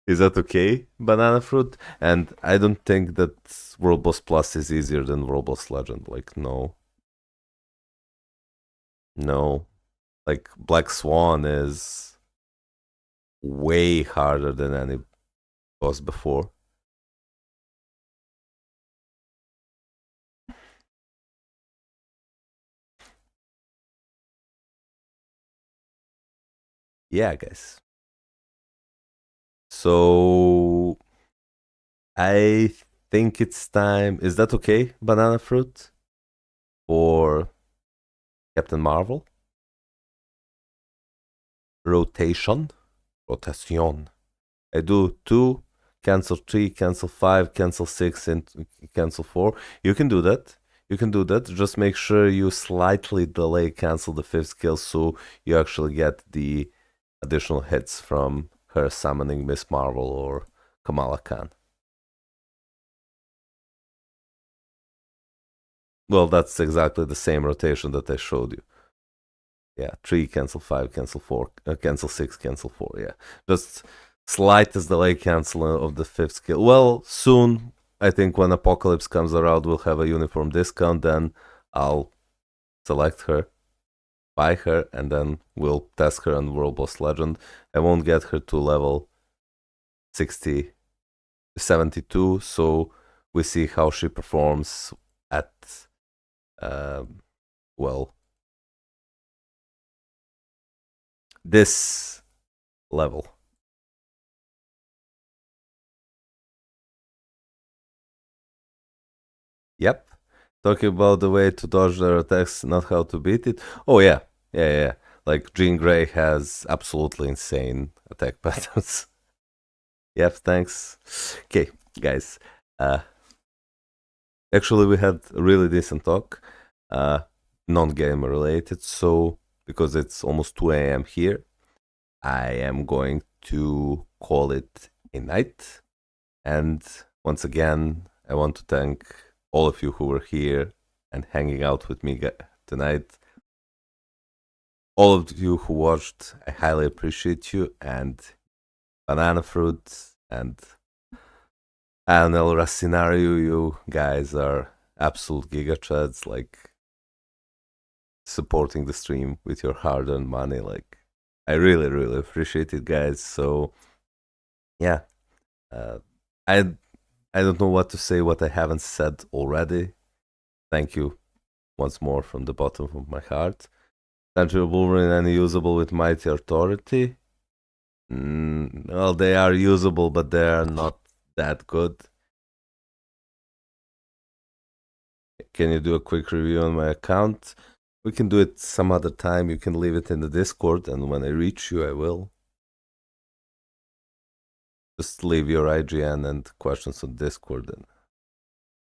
Is that okay, Banana Fruit? And I don't think that World Boss Plus is easier than World Boss Legend. Like, no. No. Like, Black Swan is way harder than any boss before. Yeah, guys. So I think it's time. Is that okay, Banana Fruit? For Captain Marvel? Rotation. I do 2, cancel 3, cancel 5, cancel 6, and cancel 4. You can do that. Just make sure you slightly delay cancel the 5th skill so you actually get the additional hits from her summoning Miss Marvel or Kamala Khan. Well, that's exactly the same rotation that I showed you. Yeah, 3, cancel 5, cancel 4, cancel 6, cancel 4. Yeah, just slightest delay cancel of the 5th skill. Well, soon, I think when Apocalypse comes around, we'll have a uniform discount. Then I'll select her, buy her, and then we'll test her on World Boss Legend. I won't get her to level 72, so we see how she performs at well, this level. Yep. Talking about the way to dodge their attacks, not how to beat it. Oh yeah, yeah. Like Jean Grey has absolutely insane attack patterns. Yep, thanks. Okay, guys. Actually, we had a really decent talk, uh, non-game related. So because it's almost 2 a.m. here, I am going to call it a night. And once again, I want to thank all of you who were here and hanging out with me tonight. All of you who watched, I highly appreciate you. And Banana Fruit and Anel Racinario, you guys are absolute gigachads, like supporting the stream with your hard-earned money. Like, I really, really appreciate it, guys. So, yeah, uh, I I don't know what to say, what I haven't said already. Thank you once more from the bottom of my heart. Tangible Wolverine and usable with Mighty Authority. Well, they are usable, but they are not that good. Can you do a quick review on my account? We can do it some other time. You can leave it in the Discord, and when I reach you, I will. Just leave your IGN and questions on Discord. And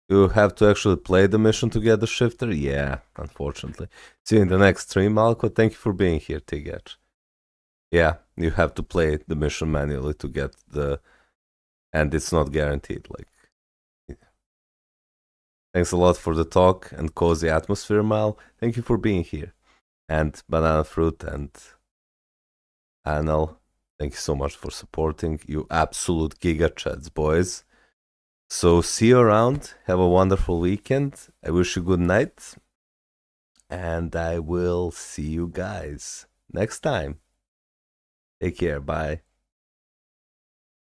you have to actually play the mission to get the shifter? Yeah, unfortunately. See you in the next stream, Malko. Thank you for being here, Tigach. Yeah, you have to play the mission manually to get the... And it's not guaranteed. Like, thanks a lot for the talk and cozy atmosphere, Mal. Thank you for being here. And Banana Fruit and Anal, thank you so much for supporting. You absolute giga chads, boys. So see you around. Have a wonderful weekend. I wish you good night. And I will see you guys next time. Take care. Bye.